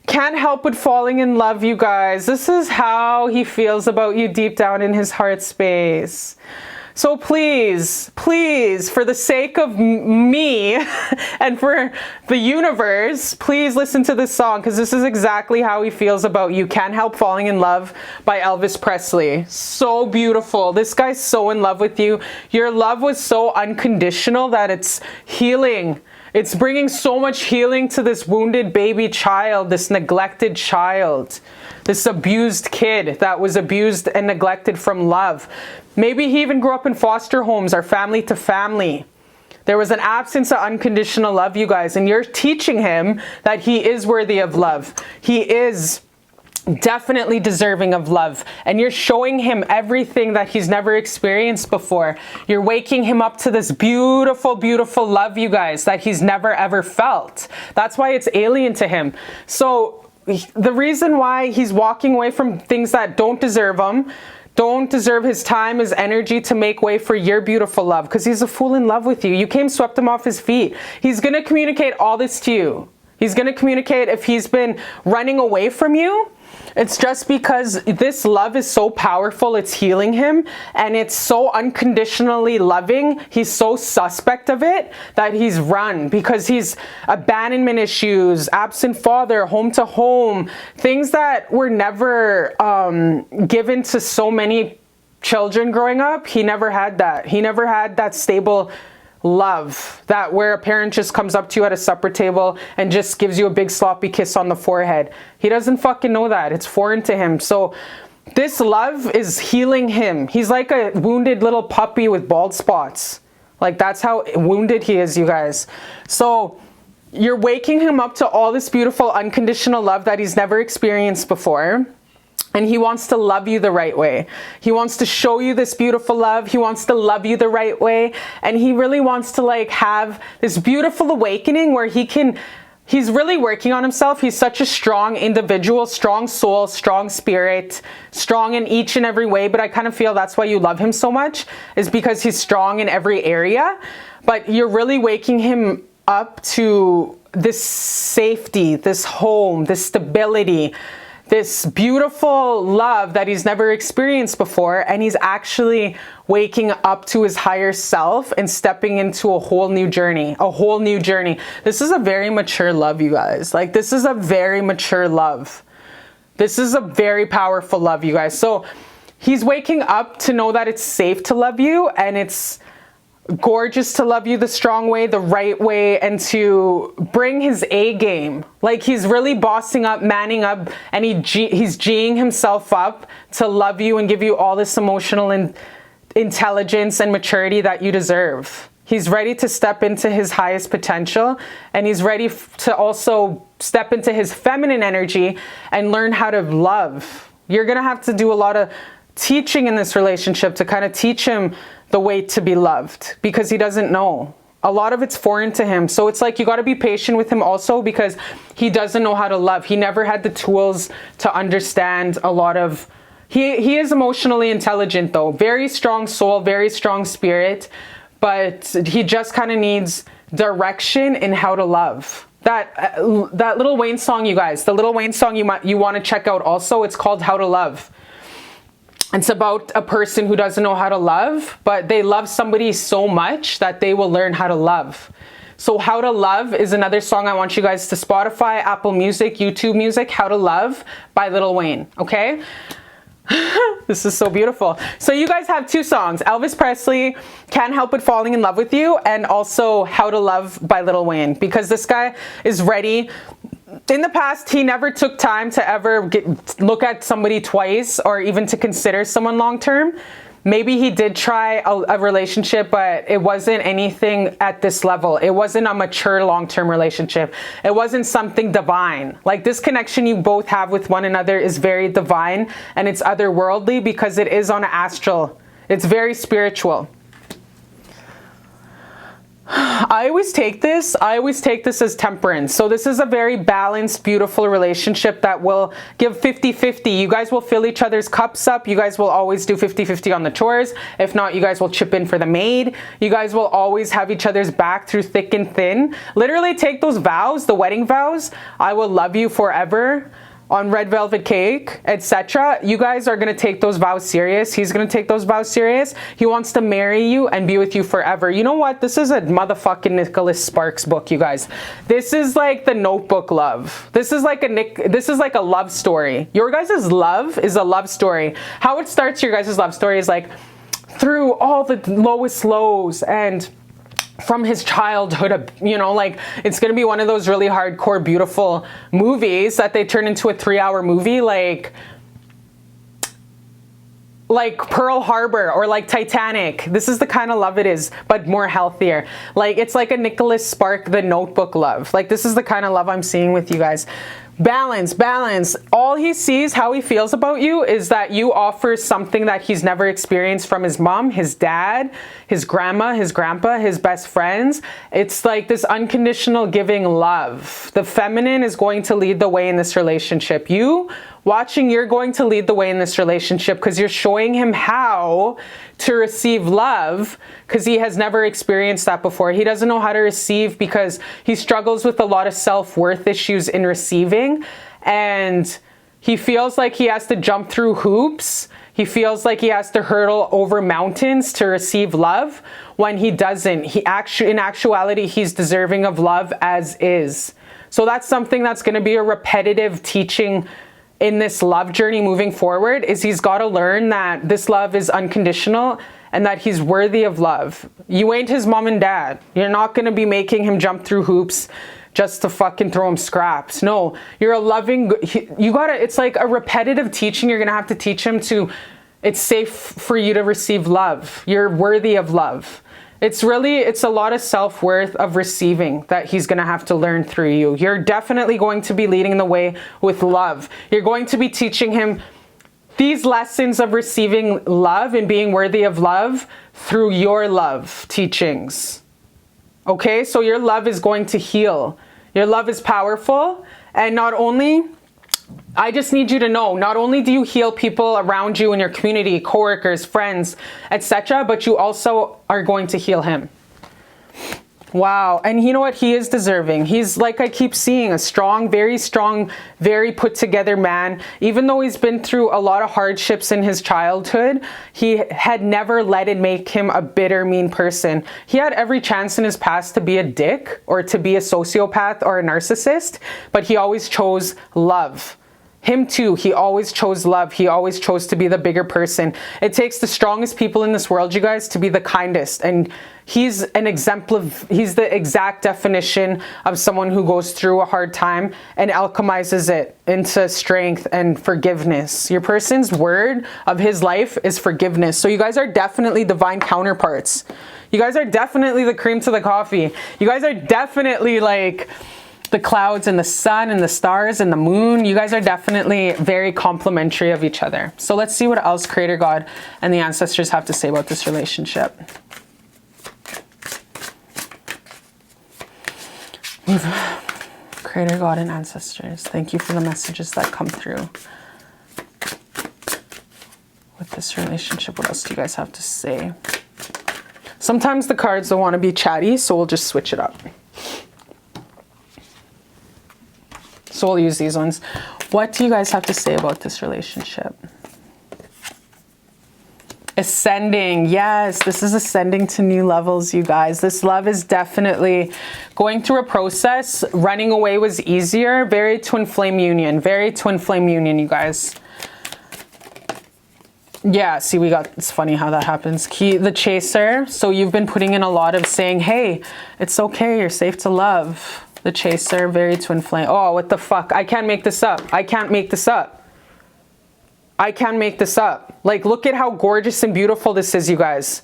Can't help but falling in love, you guys. This is how he feels about you deep down in his heart space. So please, please, for the sake of me and for the universe, please listen to this song, because this is exactly how he feels about you. Can't Help Falling in Love by Elvis Presley. So beautiful. This guy's so in love with you. Your love was so unconditional that it's healing. It's bringing so much healing to this wounded baby child, this neglected child, this abused kid that was abused and neglected from love. Maybe he even grew up in foster homes or family to family. There was an absence of unconditional love, you guys, and you're teaching him that he is worthy of love. He is definitely deserving of love, and you're showing him everything that he's never experienced before. You're waking him up to this beautiful, beautiful love, you guys, that he's never ever felt. That's why it's alien to him. So the reason why he's walking away from things that don't deserve him, don't deserve his time, his energy to make way for your beautiful love, because he's a fool in love with you. You came, swept him off his feet. He's going to communicate all this to you. He's going to communicate if he's been running away from you. It's just because this love is so powerful, it's healing him, and it's so unconditionally loving. He's so suspect of it that he's run, because he's abandonment issues, absent father, home to home, things that were never given to so many children growing up. He never had that. He never had that stable love, that where a parent just comes up to you at a supper table and just gives you a big sloppy kiss on the forehead. He doesn't fucking know that. It's foreign to him. So this love is healing him. He's like a wounded little puppy with bald spots. Like, that's how wounded he is, you guys. So you're waking him up to all this beautiful unconditional love that he's never experienced before. And he wants to love you the right way. He wants to show you this beautiful love. He wants to love you the right way. And he really wants to like have this beautiful awakening where he's really working on himself. He's such a strong individual, strong soul, strong spirit, strong in each and every way. But I kind of feel that's why you love him so much, is because he's strong in every area. But you're really waking him up to this safety, this home, this stability, this beautiful love that he's never experienced before, and he's actually waking up to his higher self and stepping into a whole new journey, This is a very mature love, you guys. Like, this is a very mature love. This is a very powerful love, you guys. So he's waking up to know that it's safe to love you, and it's gorgeous to love you the strong way, the right way, and to bring his A game. Like, he's really bossing up, manning up, and he's G'ing himself up to love you and give you all this emotional intelligence and maturity that you deserve. He's ready to step into his highest potential, and he's ready to also step into his feminine energy and learn how to love. You're gonna have to do a lot of teaching in this relationship to kind of teach him the way to be loved, because he doesn't know. A lot of it's foreign to him. So it's like you got to be patient with him also, because he doesn't know how to love. He never had the tools to understand a lot of... He is emotionally intelligent though. Very strong soul, very strong spirit, but he just kind of needs direction in how to love. That Lil Wayne song, you guys, the Lil Wayne song you want to check out also. It's called How to Love. It's about a person who doesn't know how to love, but they love somebody so much that they will learn how to love. So How to Love is another song I want you guys to Spotify, Apple Music, YouTube Music, How to Love by Lil Wayne, okay? This is so beautiful. So you guys have two songs, Elvis Presley, Can't Help But Falling in Love With You, and also How to Love by Lil Wayne, because this guy is ready. In the past, he never took time to ever look at somebody twice or even to consider someone long-term. Maybe he did try a relationship, but it wasn't anything at this level. It wasn't a mature long-term relationship. It wasn't something divine. Like, this connection you both have with one another is very divine, and it's otherworldly because it is on an astral. It's very spiritual. I always take this as temperance. So this is a very balanced, beautiful relationship that will give 50-50. You guys will fill each other's cups up. You guys will always do 50-50 on the chores. If not, you guys will chip in for the maid. You guys will always have each other's back through thick and thin. Literally take those vows, the wedding vows. I will love you forever. On red velvet cake, etc. You guys are going to take those vows serious. He's going to take those vows serious. He wants to marry you and be with you forever. You know what? This is a motherfucking Nicholas Sparks book, you guys. This is like the Notebook love. This is like a love story. Your guys' love is a love story. How it starts, your guys' love story is like through all the lowest lows and from his childhood, you know, like it's gonna be one of those really hardcore, beautiful movies that they turn into a 3-hour movie, like Pearl Harbor or like Titanic. This is the kind of love it is, but more healthier. Like, it's like a Nicholas Spark, the Notebook love. Like, this is the kind of love I'm seeing with you guys. Balance, balance. All he sees, how he feels about you, is that you offer something that he's never experienced from his mom, his dad, his grandma, his grandpa, his best friends. It's like this unconditional giving love. The feminine is going to lead the way in this relationship. You're going to lead the way in this relationship because you're showing him how to receive love, because he has never experienced that before. He doesn't know how to receive because he struggles with a lot of self-worth issues in receiving, and he feels like he has to jump through hoops. He feels like he has to hurdle over mountains to receive love when he doesn't. In actuality, he's deserving of love as is. So that's something that's going to be a repetitive teaching in this love journey moving forward, is he's got to learn that this love is unconditional and that he's worthy of love. You ain't his mom and dad. You're not going to be making him jump through hoops just to fucking throw him scraps. No, you're a loving, it's like a repetitive teaching. You're going to have to teach him to, it's safe for you to receive love. You're worthy of love. It's a lot of self-worth of receiving that he's going to have to learn through you. You're definitely going to be leading the way with love. You're going to be teaching him these lessons of receiving love and being worthy of love through your love teachings. Okay, so your love is going to heal. Your love is powerful. And not only, I just need you to know, not only do you heal people around you in your community, coworkers, friends, etc., but you also are going to heal him. Wow. And you know what? He is deserving. He's, like I keep seeing, a strong, very put together man. Even though he's been through a lot of hardships in his childhood, he had never let it make him a bitter, mean person. He had every chance in his past to be a dick or to be a sociopath or a narcissist, but he always chose love. Him too, he always chose love. He always chose to be the bigger person. It takes the strongest people in this world, you guys, to be the kindest. And he's the exact definition of someone who goes through a hard time and alchemizes it into strength and forgiveness. Your person's word of his life is forgiveness. So you guys are definitely divine counterparts. You guys are definitely the cream to the coffee. You guys are definitely like the clouds and the sun and the stars and the moon. You guys are definitely very complementary of each other. So let's see what else Creator God and the ancestors have to say about this relationship. Creator God and ancestors, thank you for the messages that come through with this relationship. What else do you guys have to say? Sometimes the cards don't want to be chatty, so we'll just switch it up. So we'll use these ones. What do you guys have to say about this relationship? Ascending. Yes, this is ascending to new levels, you guys. This love is definitely going through a process. Running away was easier. Very twin flame union. Very twin flame union, you guys. Yeah, see, we got, it's funny how that happens. The chaser. So you've been putting in a lot of saying, hey, it's okay, you're safe to love. The chaser, very twin flame. Oh, what the fuck? I can't make this up. I can't make this up. I can't make this up. Like, look at how gorgeous and beautiful this is, you guys.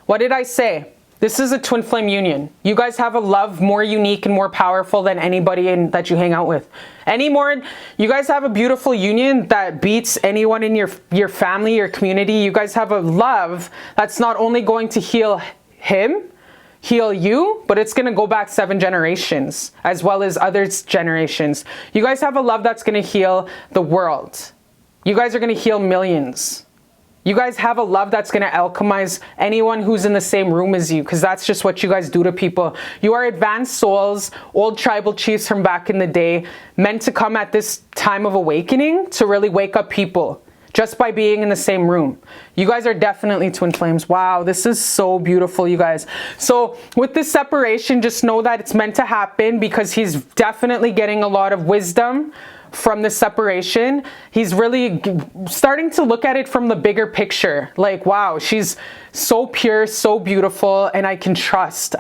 What did I say? This is a twin flame union. You guys have a love more unique and more powerful than anybody that you hang out with. You guys have a beautiful union that beats anyone in your family, your community. You guys have a love that's not only going to heal him, heal you, but it's going to go back 7 generations as well as other generations. You guys have a love that's going to heal the world. You guys are going to heal millions. You guys have a love that's going to alchemize anyone who's in the same room as you, because that's just what you guys do to people. You are advanced souls, old tribal chiefs from back in the day, meant to come at this time of awakening to really wake up people just by being in the same room. You guys are definitely twin flames. Wow, this is so beautiful, you guys. So with this separation, just know that it's meant to happen because he's definitely getting a lot of wisdom from the separation. He's really starting to look at it from the bigger picture. Like, wow, she's so pure, so beautiful, and I can trust.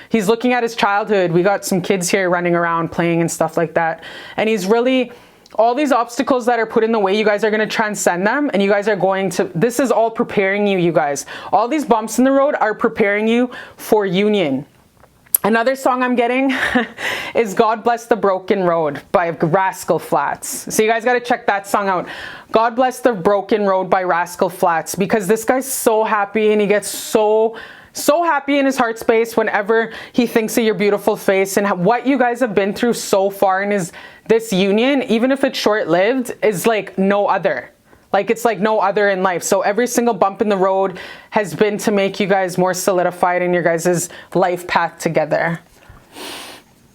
He's looking at his childhood. We got some kids here running around playing and stuff like that. And he's really, all these obstacles that are put in the way, you guys are going to transcend them, and you guys are going to, this is all preparing you, you guys. All these bumps in the road are preparing you for union. Another song I'm getting is God Bless the Broken Road by Rascal Flatts. So you guys got to check that song out. God Bless the Broken Road by Rascal Flatts, because this guy's so happy and he gets so happy in his heart space whenever he thinks of your beautiful face, and what you guys have been through so far in this union, even if it's short-lived, is like no other. Like, it's like no other in life. So every single bump in the road has been to make you guys more solidified in your guys' life path together.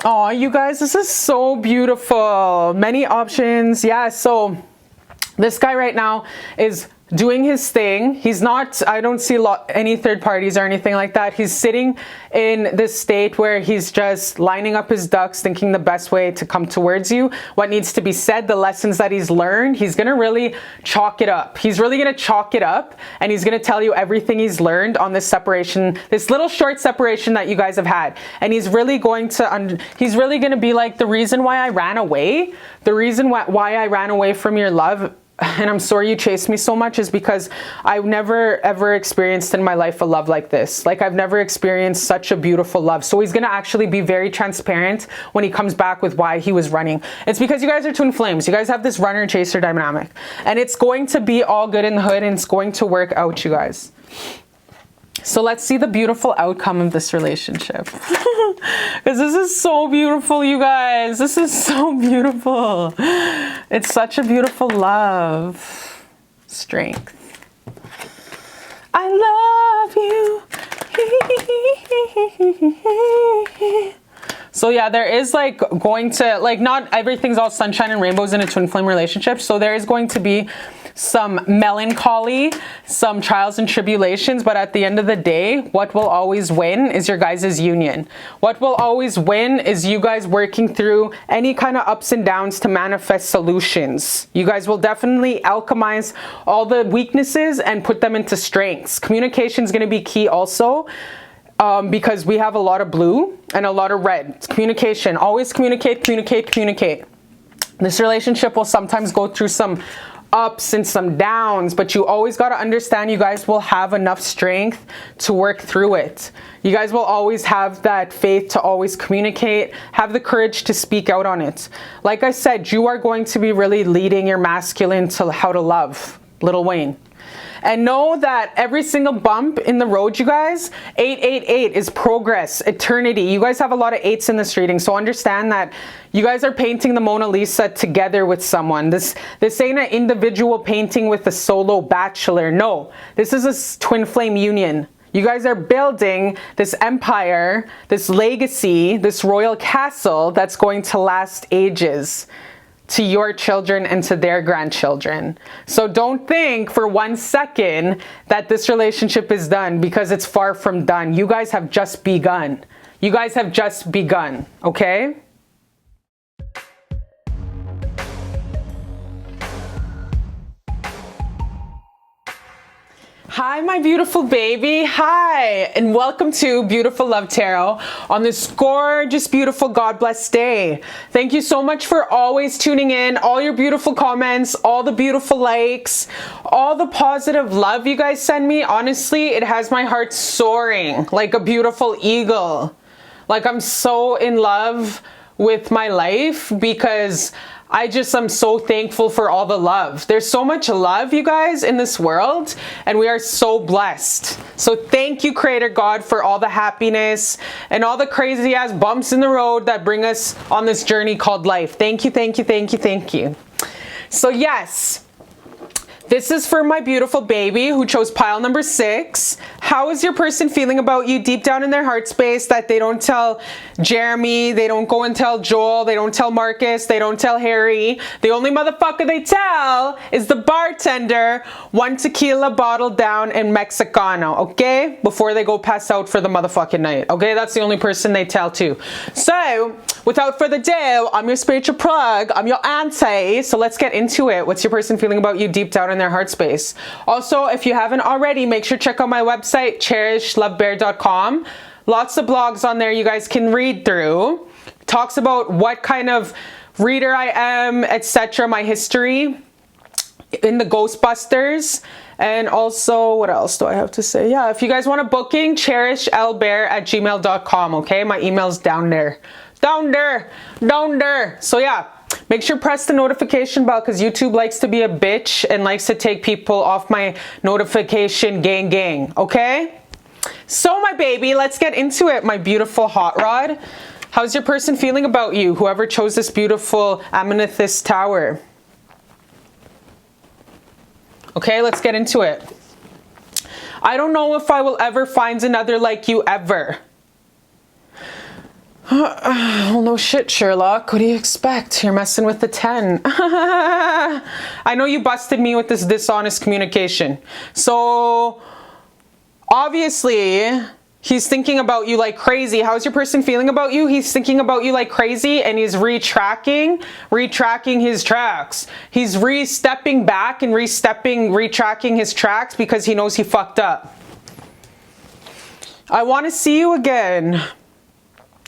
Oh, you guys, this is so beautiful. Many options. Yeah, so this guy right now is doing his thing. He's not, I don't see any third parties or anything like that. He's sitting in this state where he's just lining up his ducks, thinking the best way to come towards you, what needs to be said, the lessons that he's learned. He's going to really chalk it up. He's really going to chalk it up, and he's going to tell you everything he's learned on this separation, this little short separation that you guys have had. And he's really going to, he's really going to be like, the reason why I ran away, the reason why I ran away from your love, and I'm sorry you chased me so much, is because I've never ever experienced in my life a love like this. Like, I've never experienced such a beautiful love. So he's going to actually be very transparent when he comes back with why he was running. It's because you guys are twin flames. You guys have this runner chaser dynamic, and it's going to be all good in the hood, and it's going to work out, you guys. So let's see the beautiful outcome of this relationship. Because this is so beautiful, you guys. This is so beautiful. It's such a beautiful love. Strength. I love you. So yeah, there is like going to, like, not everything's all sunshine and rainbows in a twin flame relationship. So there is going to be some melancholy, some trials and tribulations, but at the end of the day, what will always win is your guys' union. What will always win is you guys working through any kind of ups and downs to manifest solutions. You guys will definitely alchemize all the weaknesses and put them into strengths. Communication is going to be key also. Because we have a lot of blue and a lot of red. It's communication. Always communicate, communicate, communicate. This relationship will sometimes go through some ups and some downs, but you always got to understand you guys will have enough strength to work through it. You guys will always have that faith to always communicate, have the courage to speak out on it. Like I said, you are going to be really leading your masculine to how to love, Lil Wayne. And know that every single bump in the road, you guys, 888 is progress, eternity. You guys have a lot of 8s in this reading, so understand that you guys are painting the Mona Lisa together with someone. This ain't an individual painting with a solo bachelor. No, this is a twin flame union. You guys are building this empire, this legacy, this royal castle that's going to last ages to your children and to their grandchildren. So don't think for 1 second that this relationship is done, because it's far from done. You guys have just begun. You guys have just begun, okay? Hi, my beautiful baby. Hi, and welcome to Beautiful Love Tarot on this gorgeous, beautiful, God bless day. Thank you so much for always tuning in, all your beautiful comments, all the beautiful likes, all the positive love you guys send me. Honestly, it has my heart soaring like a beautiful eagle. Like, I'm so in love with my life because I'm so thankful for all the love. There's so much love, you guys, in this world, and we are so blessed. So thank you, Creator God, for all the happiness and all the crazy ass bumps in the road that bring us on this journey called life. Thank you, thank you, thank you, thank you. So yes, this is for my beautiful baby who chose pile number 6. How is your person feeling about you deep down in their heart space that they don't tell Jeremy, they don't go and tell Joel, they don't tell Marcus, they don't tell Harry. The only motherfucker they tell is the bartender, 1 tequila bottle down in Mexicano, okay? Before they go pass out for the motherfucking night, okay? That's the only person they tell to. So, without further ado, I'm your spiritual plug, I'm your auntie, so let's get into it. What's your person feeling about you deep down in their heart space? Also, if you haven't already, make sure to check out my website, cherishlbear.com. Lots of blogs on there you guys can read through. Talks about what kind of reader I am, etc., my history in the Ghostbusters. And also, what else do I have to say? Yeah, if you guys want a booking, cherishlbear@gmail.com, okay? My email's down there. Down there. Down there. So yeah, make sure press the notification bell because YouTube likes to be a bitch and likes to take people off my notification gang, okay? So my baby, let's get into it, my beautiful hot rod. How's your person feeling about you, whoever chose this beautiful amethyst tower? Okay, let's get into it. I don't know if I will ever find another like you ever. Well, no shit, Sherlock. What do you expect? You're messing with the 10. I know you busted me with this dishonest communication. So, obviously, he's thinking about you like crazy. How's your person feeling about you? He's thinking about you like crazy, and he's retracking his tracks. He's re-stepping back and retracking his tracks because he knows he fucked up. I want to see you again.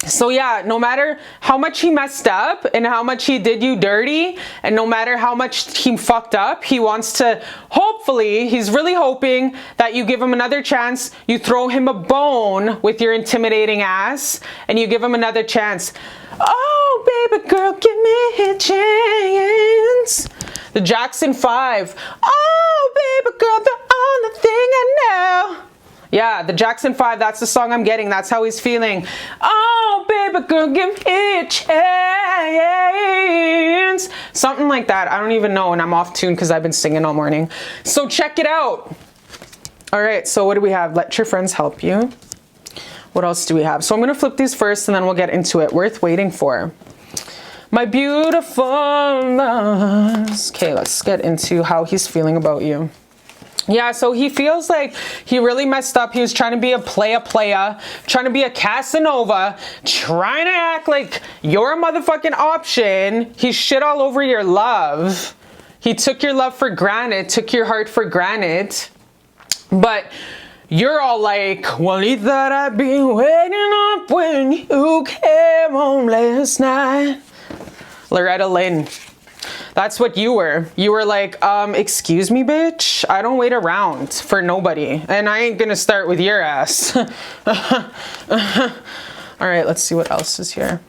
So yeah, no matter how much he messed up and how much he did you dirty, and no matter how much he fucked up, he wants to, hopefully, he's really hoping that you give him another chance, you throw him a bone with your intimidating ass, and you give him another chance. Oh, baby girl, give me a chance. The Jackson 5. Oh, baby girl, the only thing I know. Yeah, the Jackson 5, that's the song I'm getting. That's how he's feeling. Oh, baby girl, give me a chance. Something like that. I don't even know, and I'm off tune because I've been singing all morning. So check it out. All right, so what do we have? Let your friends help you. What else do we have? So I'm going to flip these first, and then we'll get into it. Worth waiting for. My beautiful loves. Okay, let's get into how he's feeling about you. Yeah, so he feels like he really messed up. He was trying to be a playa, trying to be a Casanova, trying to act like you're a motherfucking option. He shit all over your love. He took your love for granted, took your heart for granted. But you're all like, well, he thought I'd be waiting up when you came home last night. Loretta Lynn. That's what you were. You were like, excuse me, bitch. I don't wait around for nobody. And I ain't gonna start with your ass. All right, let's see what else is here.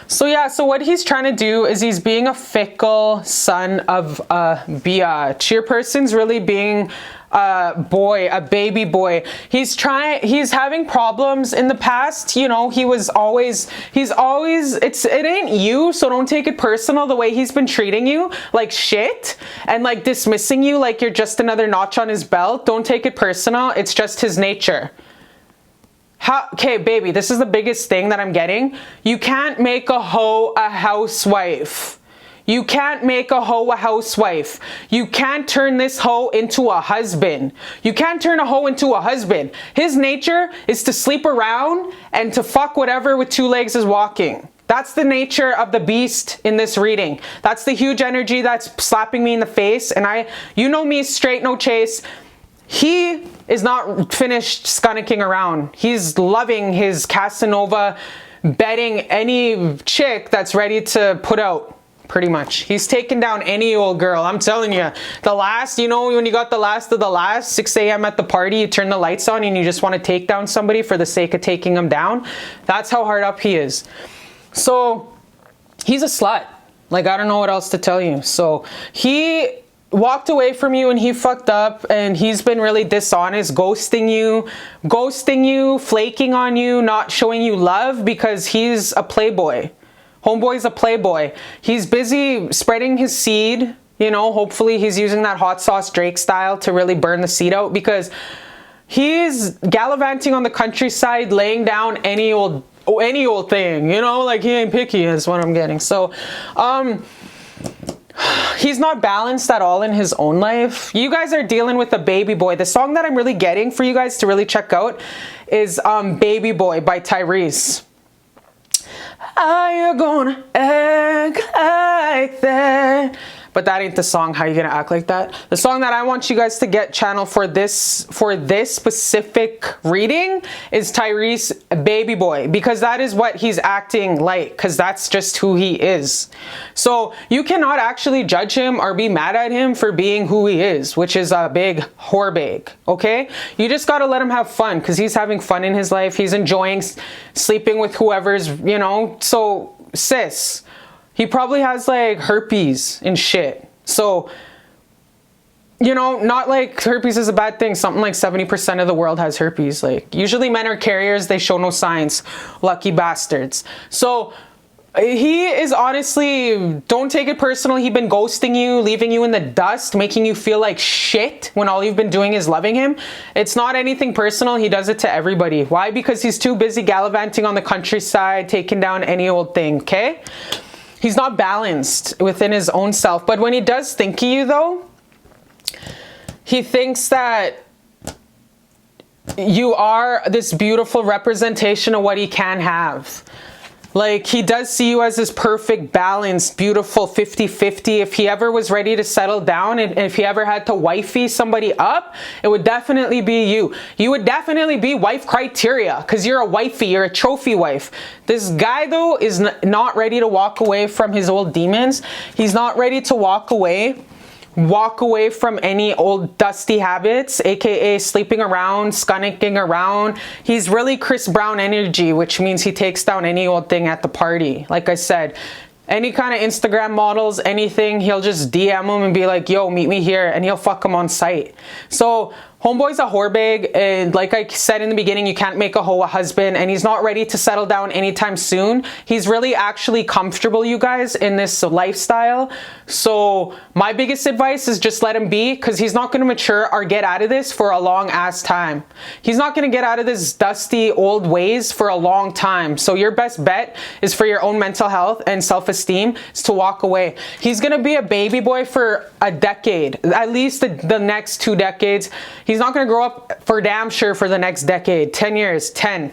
So yeah, so what he's trying to do is he's being a fickle son of a biatch. Your person's really being a baby boy. He's having problems in the past. You know, it ain't you, so don't take it personal the way he's been treating you like shit and like dismissing you like you're just another notch on his belt. Don't take it personal. It's just his nature. Okay, baby, this is the biggest thing that I'm getting. You can't make a hoe a housewife. You can't make a hoe a housewife. You can't turn this hoe into a husband. You can't turn a hoe into a husband. His nature is to sleep around and to fuck whatever with two legs is walking. That's the nature of the beast in this reading. That's the huge energy that's slapping me in the face. And you know me, straight, no chase. He is not finished skunking around. He's loving his Casanova, betting any chick that's ready to put out, pretty much. He's taking down any old girl. I'm telling you, the last, you know, when you got the last of the last, 6 a.m. at the party, you turn the lights on and you just want to take down somebody for the sake of taking them down. That's how hard up he is. So he's a slut. Like, I don't know what else to tell you. So he walked away from you and he fucked up, and he's been really dishonest, ghosting you, flaking on you, not showing you love because he's a playboy. Homeboy's a playboy. He's busy spreading his seed, you know, hopefully he's using that hot sauce Drake style to really burn the seed out, because he's gallivanting on the countryside, laying down any old thing, you know, like he ain't picky is what I'm getting. So, he's not balanced at all in his own life. You guys are dealing with a baby boy. The song that I'm really getting for you guys to really check out is Baby Boy by Tyrese. Are you gonna act like that? But that ain't the song. How you gonna act like that? The song that I want you guys to get channel for this specific reading is Tyrese, Baby Boy, because that is what he's acting like, because that's just who he is. So you cannot actually judge him or be mad at him for being who he is, which is a big whorebag, okay? You just gotta let him have fun, because he's having fun in his life. He's enjoying sleeping with whoever's, you know. So sis, he probably has like herpes and shit. So, you know, not like herpes is a bad thing. Something like 70% of the world has herpes. Like, usually men are carriers. They show no signs. Lucky bastards. So he is honestly, don't take it personal. He's been ghosting you, leaving you in the dust, making you feel like shit when all you've been doing is loving him. It's not anything personal. He does it to everybody. Why? Because he's too busy gallivanting on the countryside, taking down any old thing, okay? He's not balanced within his own self. But when he does think of you, though, he thinks that you are this beautiful representation of what he can have. Like, he does see you as this perfect, balanced, beautiful 50-50. If he ever was ready to settle down, and if he ever had to wifey somebody up, it would definitely be you. You would definitely be wife criteria, because you're a wifey, you're a trophy wife. This guy, though, is not ready to walk away from his old demons. He's not ready to walk away from any old dusty habits, aka sleeping around, skunking around. He's really Chris Brown energy, which means he takes down any old thing at the party. Like I said, any kind of Instagram models, anything, he'll just DM them and be like, yo, meet me here, and he'll fuck them on sight. So homeboy's a whorebag, and like I said in the beginning, you can't make a hoe a husband, and he's not ready to settle down anytime soon. He's really actually comfortable, you guys, in this lifestyle. So my biggest advice is just let him be, because he's not going to mature or get out of this for a long ass time. He's not going to get out of this dusty old ways for a long time. So your best bet is for your own mental health and self-esteem is to walk away. He's going to be a baby boy for a decade, at least the next 2 decades. He's not going to grow up for damn sure for the next decade, 10 years, 10.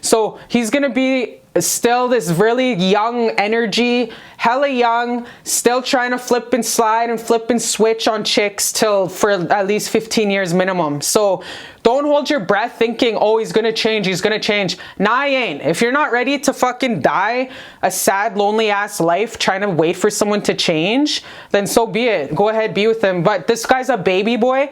So he's going to be still this really young energy, hella young, still trying to flip and slide and flip and switch on chicks for at least 15 years minimum. So don't hold your breath thinking, oh, he's gonna change. Nah, he ain't. If you're not ready to fucking die a sad, lonely ass life trying to wait for someone to change, then so be it. Go ahead, be with him. But this guy's a baby boy,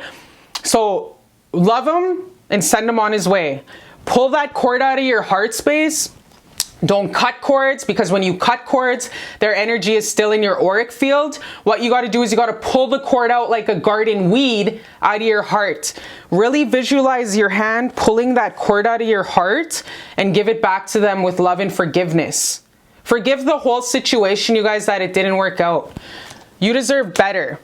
so love him and send him on his way. Pull that cord out of your heart space. Don't cut cords, because when you cut cords, their energy is still in your auric field. What you got to do is you got to pull the cord out like a garden weed out of your heart. Really visualize your hand pulling that cord out of your heart and give it back to them with love and forgiveness. Forgive the whole situation, you guys, that it didn't work out. You deserve better.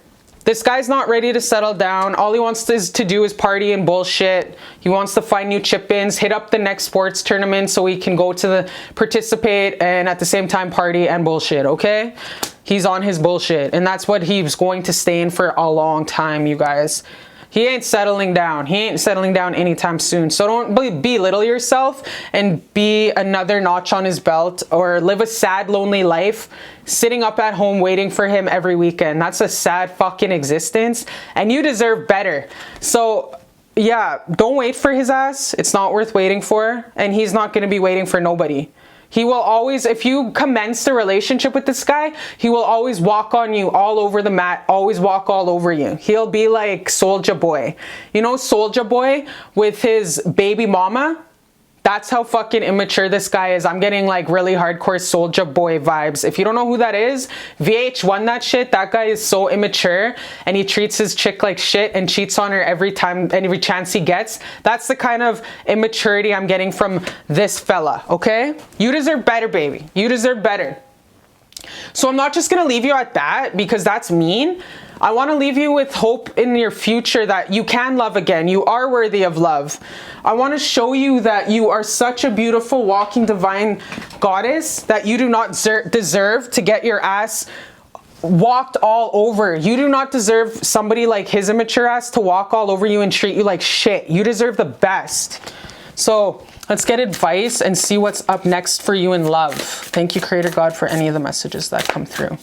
This guy's not ready to settle down. All he wants to do is party and bullshit. He wants to find new chip-ins, hit up the next sports tournament so he can go to the participate and at the same time party and bullshit, okay? He's on his bullshit, and that's what he's going to stay in for a long time, you guys. He ain't settling down. He ain't settling down anytime soon. So don't belittle yourself and be another notch on his belt or live a sad, lonely life sitting up at home waiting for him every weekend. That's a sad fucking existence, and you deserve better. So yeah, don't wait for his ass. It's not worth waiting for, and he's not going to be waiting for nobody. He will always, if you commence the relationship with this guy, he will always walk on you all over the mat, always walk all over you. He'll be like Soulja Boy. You know Soulja Boy with his baby mama? That's how fucking immature this guy is. I'm getting like really hardcore Soulja Boy vibes. If you don't know who that is, VH1 that shit. That guy is so immature and he treats his chick like shit and cheats on her every time, every chance he gets. That's the kind of immaturity I'm getting from this fella, okay? You deserve better, baby. You deserve better. So I'm not just gonna leave you at that because that's mean. I want to leave you with hope in your future that you can love again. You are worthy of love. I want to show you that you are such a beautiful walking divine goddess that you do not deserve to get your ass walked all over. You do not deserve somebody like his immature ass to walk all over you and treat you like shit. You deserve the best. So let's get advice and see what's up next for you in love. Thank you, Creator God, for any of the messages that come through.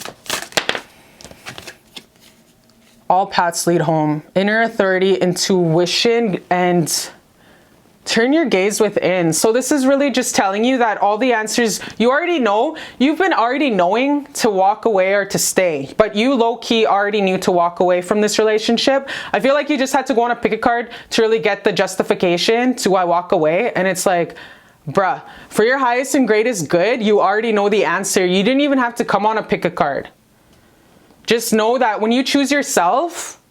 All paths lead home. Inner authority, intuition, and turn your gaze within. So this is really just telling you that all the answers you already know. You've been already knowing to walk away or to stay, but you low-key already knew to walk away from this relationship. I feel like you just had to go on a Pickacard to really get the justification to why walk away. And it's like, bruh, for your highest and greatest good, you already know the answer. You didn't even have to come on a Pickacard. Just know that when you choose yourself,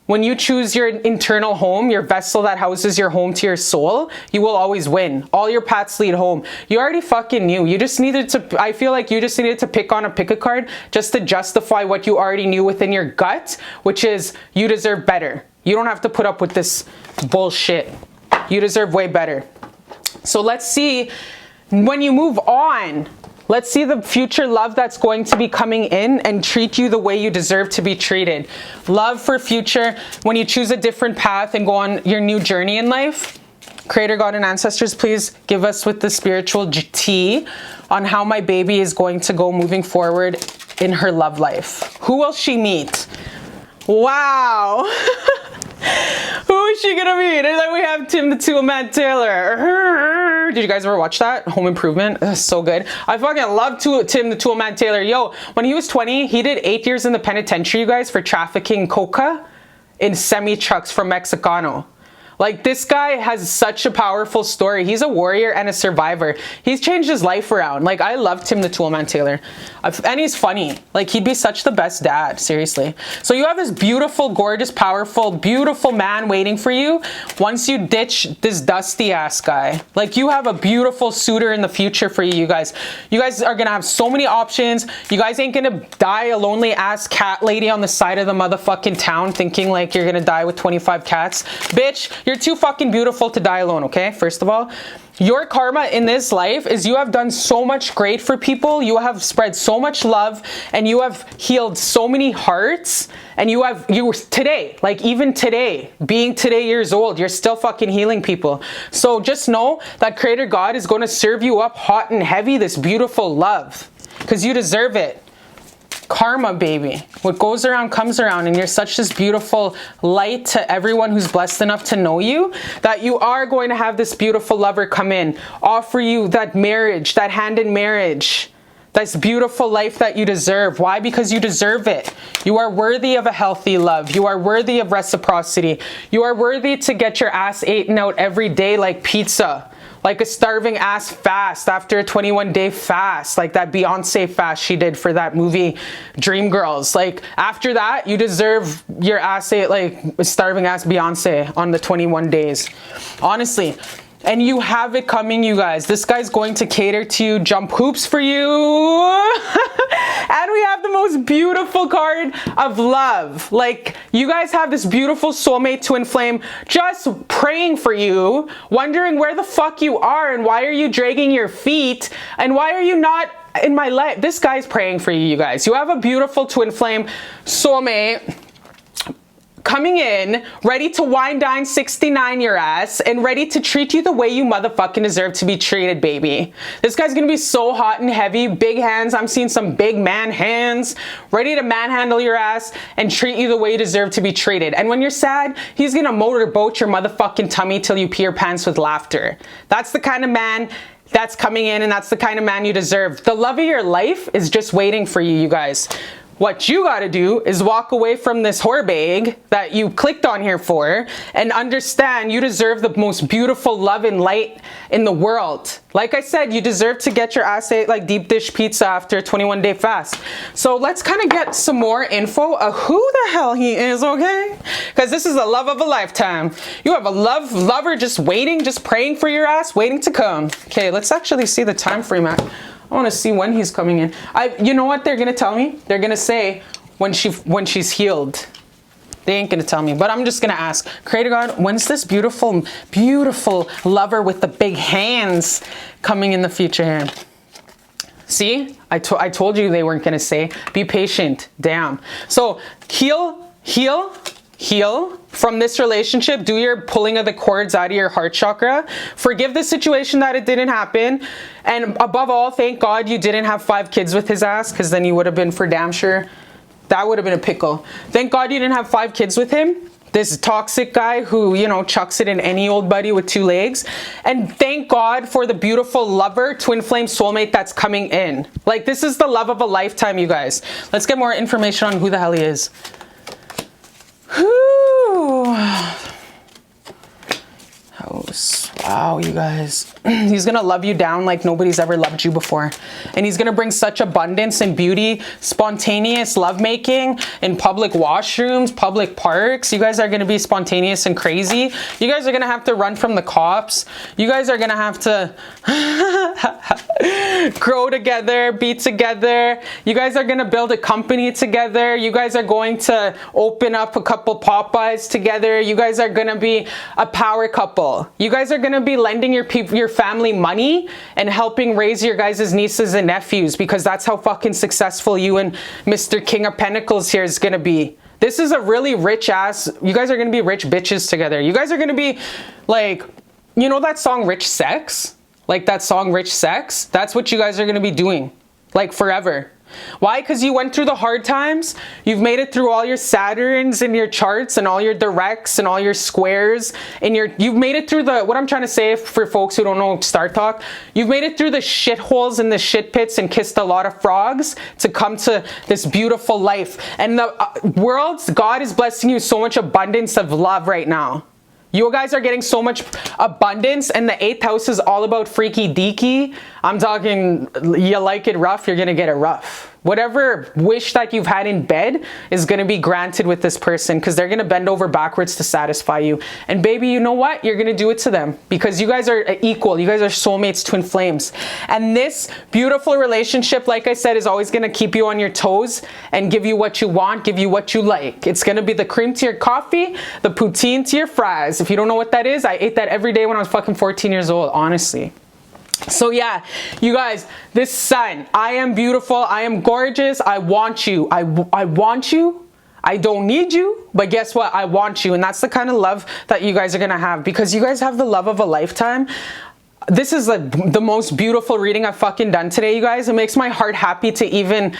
when you choose your internal home, your vessel that houses your home to your soul, you will always win. All your paths lead home. You already fucking knew. You just needed to, I feel like you just needed to pick on a Pickacard just to justify what you already knew within your gut, which is you deserve better. You don't have to put up with this bullshit. You deserve way better. So let's see, when you move on, let's see the future love that's going to be coming in and treat you the way you deserve to be treated. Love for future, when you choose a different path and go on your new journey in life. Creator God and ancestors, please give us with the spiritual tea on how my baby is going to go moving forward in her love life. Who will she meet? Wow. Who is she gonna meet? And then we have Tim the Toolman Taylor. Did you guys ever watch that? Home Improvement? That's so good. I fucking love Tim the Toolman Taylor. Yo, when he was 20, he did 8 years in the penitentiary, you guys, for trafficking coca in semi-trucks from Mexicano. Like, this guy has such a powerful story. He's a warrior and a survivor. He's changed his life around. Like, I love Tim the Toolman Taylor. And he's funny. Like, he'd be such the best dad, seriously. So you have this beautiful, gorgeous, powerful, beautiful man waiting for you once you ditch this dusty ass guy. Like, you have a beautiful suitor in the future for you, you guys. You guys are gonna have so many options. You guys ain't gonna die a lonely ass cat lady on the side of the motherfucking town thinking like you're gonna die with 25 cats. Bitch, you're too fucking beautiful to die alone, okay? First of all, your karma in this life is you have done so much great for people. You have spread so much love and you have healed so many hearts. And you today, like even today, being today years old, you're still fucking healing people. So just know that Creator God is going to serve you up hot and heavy this beautiful love because you deserve it. Karma, baby. What goes around comes around, and you're such this beautiful light to everyone who's blessed enough to know you that you are going to have this beautiful lover come in, offer you that marriage, that hand in marriage, this beautiful life that you deserve. Why? Because you deserve it. You are worthy of a healthy love. You are worthy of reciprocity. You are worthy to get your ass eaten out every day like pizza. like a starving ass fast after a 21-day fast, like that Beyonce fast she did for that movie Dreamgirls. Like after that, you deserve your ass ate like a starving ass Beyonce on the 21 days, honestly. And you have it coming, you guys. This guy's going to cater to you, jump hoops for you. And we have the most beautiful card of love. Like, you guys have this beautiful soulmate twin flame just praying for you, wondering where the fuck you are and why are you dragging your feet and why are you not in my life. This guy's praying for you, you guys. You have a beautiful twin flame soulmate coming in, ready to wine dine 69 your ass and ready to treat you the way you motherfucking deserve to be treated, baby. This guy's gonna be so hot and heavy, big hands. I'm seeing some big man hands, ready to manhandle your ass and treat you the way you deserve to be treated. And when you're sad, he's gonna motorboat your motherfucking tummy till you pee your pants with laughter. That's the kind of man that's coming in, and that's the kind of man you deserve. The love of your life is just waiting for you, you guys. What you gotta do is walk away from this whore bag that you clicked on here for and understand you deserve the most beautiful love and light in the world. Like I said, you deserve to get your ass ate like deep dish pizza after a 21-day fast. So let's kind of get some more info of who the hell he is, okay? Because this is the love of a lifetime. You have a lover just waiting, just praying for your ass, waiting to come. Okay, let's actually see the time frame at. I want to see when he's coming in. You know what they're gonna tell me? They're gonna say when she's healed. They ain't gonna tell me, but I'm just gonna ask. Creator God, when's this beautiful, beautiful lover with the big hands coming in the future here? See, I told you they weren't gonna say. Be patient. Damn. So heal from this relationship. Do your pulling of the cords out of your heart chakra. Forgive the situation that it didn't happen. And above all, thank God you didn't have 5 kids with his ass, because then you would have been for damn sure. That would have been a pickle. Thank God you didn't have 5 kids with him. This toxic guy who, you know, chucks it in any old buddy with 2 legs. And thank God for the beautiful lover, twin flame soulmate that's coming in. Like, this is the love of a lifetime, you guys. Let's get more information on who the hell he is. Whew. Wow, you guys. He's gonna love you down like nobody's ever loved you before. And he's gonna bring such abundance and beauty, spontaneous lovemaking in public washrooms, public parks. You guys are gonna be spontaneous and crazy. You guys are gonna have to run from the cops. You guys are gonna have to grow together, be together. You guys are gonna build a company together. You guys are going to open up a couple Popeyes together. You guys are gonna be a power couple. You guys are gonna be lending your family money and helping raise your guys' nieces and nephews, because that's how fucking successful you and Mr. King of Pentacles here is gonna be. This is a really rich ass, you guys are gonna be rich bitches together. You guys are gonna be like, you know that song Rich Sex? Like that song Rich Sex? That's what you guys are gonna be doing, like forever. Why? Because you went through the hard times. You've made it through all your Saturns and your charts and all your directs and all your squares and you've made it through the, what I'm trying to say for folks who don't know Star Talk, you've made it through the shitholes and the shit pits and kissed a lot of frogs to come to this beautiful life. And the world's God is blessing you so much abundance of love right now. You guys are getting so much abundance, and the 8th house is all about freaky deaky. I'm talking, you like it rough, you're gonna get it rough. Whatever wish that you've had in bed is gonna be granted with this person, because they're gonna bend over backwards to satisfy you. And baby, you know what? You're gonna do it to them, because you guys are equal. You guys are soulmates, twin flames. And this beautiful relationship, like I said, is always gonna keep you on your toes and give you what you want, give you what you like. It's gonna be the cream to your coffee, the poutine to your fries. If you don't know what that is, I ate that every day when I was fucking 14 years old, honestly. So yeah, you guys, this sun, I am beautiful, I am gorgeous, I want you, I want you, I don't need you, but guess what, I want you. And that's the kind of love that you guys are gonna have, because you guys have the love of a lifetime. This is the most beautiful reading I've fucking done today, you guys. It makes my heart happy to even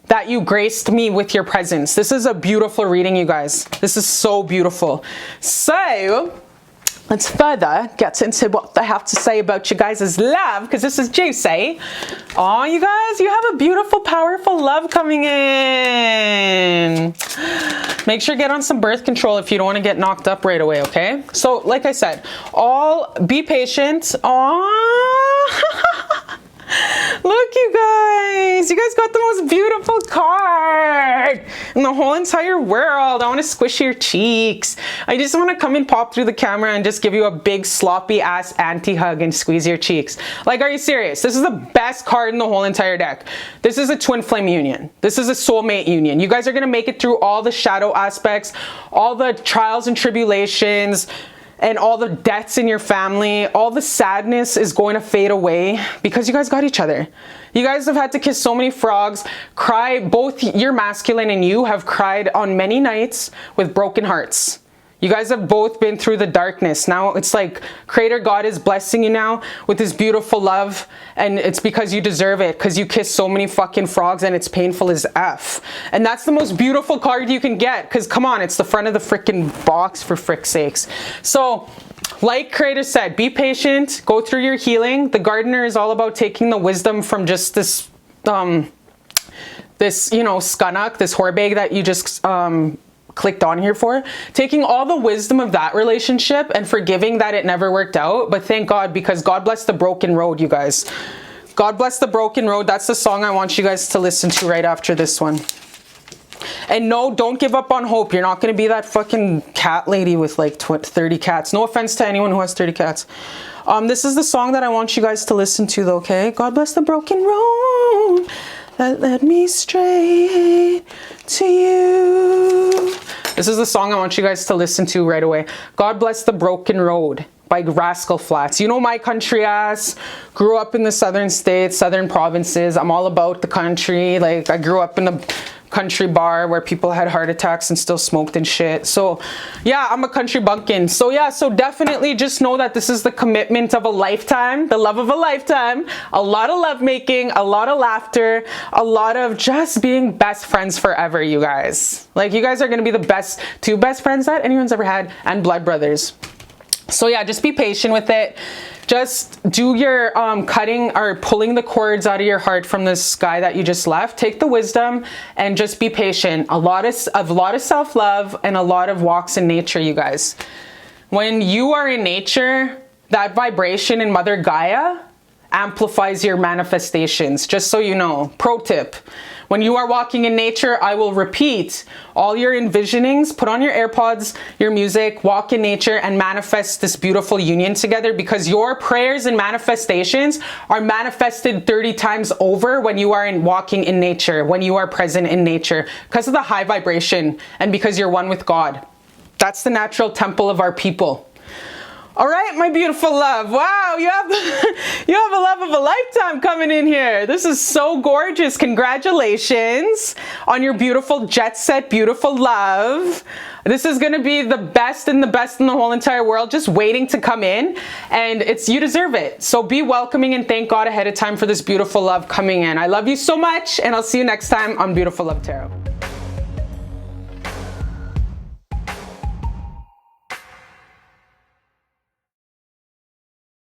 that you graced me with your presence. This is a beautiful reading, you guys. This is so beautiful. So let's further get into what I have to say about you guys' love, because this is juicy. Oh, you guys, you have a beautiful, powerful love coming in. Make sure to get on some birth control if you don't want to get knocked up right away, okay? So, like I said, be patient. Oh, look, you guys got the most beautiful card in the whole entire world. I want to squish your cheeks. I just want to come and pop through the camera and just give you a big sloppy ass anti-hug and squeeze your cheeks. Like, are you serious? This is the best card in the whole entire deck. This is a twin flame union. This is a soulmate union. You guys are going to make it through all the shadow aspects, all the trials and tribulations, and all the deaths in your family. All the sadness is going to fade away because you guys got each other. You guys have had to kiss so many frogs, cry. Both your masculine and you have cried on many nights with broken hearts. You guys have both been through the darkness. Now it's like Creator God is blessing you now with his beautiful love, and it's because you deserve it, because you kissed so many fucking frogs and it's painful as F. And that's the most beautiful card you can get, because come on, it's the front of the freaking box, for frick's sakes. So, like Creator said, be patient, go through your healing. The gardener is all about taking the wisdom from just this, you know, skunnock, this whorebag that you just, clicked on here for, taking all the wisdom of that relationship and forgiving that it never worked out. But thank God, because God bless the broken road, you guys. God bless the broken road. That's the song I want you guys to listen to right after this one. And no, don't give up on hope. You're not going to be that fucking cat lady with like 30 cats. No offense to anyone who has 30 cats. This is the song that I want you guys to listen to though, okay? God bless the broken road that led me straight to you. This is the song I want you guys to listen to right away. God Bless the Broken Road by Rascal Flatts. You know my country ass. Grew up in the southern states, southern provinces. I'm all about the country. Like, I grew up in a country bar where people had heart attacks and still smoked and shit. So yeah, I'm a country bumpkin. So yeah, so definitely just know that this is the commitment of a lifetime, the love of a lifetime, a lot of love making, a lot of laughter, a lot of just being best friends forever, you guys. Like, you guys are gonna be the two best friends that anyone's ever had, and blood brothers. So yeah, just be patient with it. Just do your cutting or pulling the cords out of your heart from this guy that you just left. Take the wisdom and just be patient. A lot of self-love and a lot of walks in nature, you guys. When you are in nature, that vibration in Mother Gaia amplifies your manifestations, just so you know. Pro tip. When you are walking in nature, I will repeat all your envisionings, put on your AirPods, your music, walk in nature, and manifest this beautiful union together, because your prayers and manifestations are manifested 30 times over when you are walking in nature, when you are present in nature, because of the high vibration and because you're one with God. That's the natural temple of our people. All right, my beautiful love. Wow, you have a love of a lifetime coming in here. This is so gorgeous. Congratulations on your beautiful jet set, beautiful love. This is going to be the best in the whole entire world, just waiting to come in, and you deserve it. So be welcoming and thank God ahead of time for this beautiful love coming in. I love you so much, and I'll see you next time on Beautiful Love Tarot.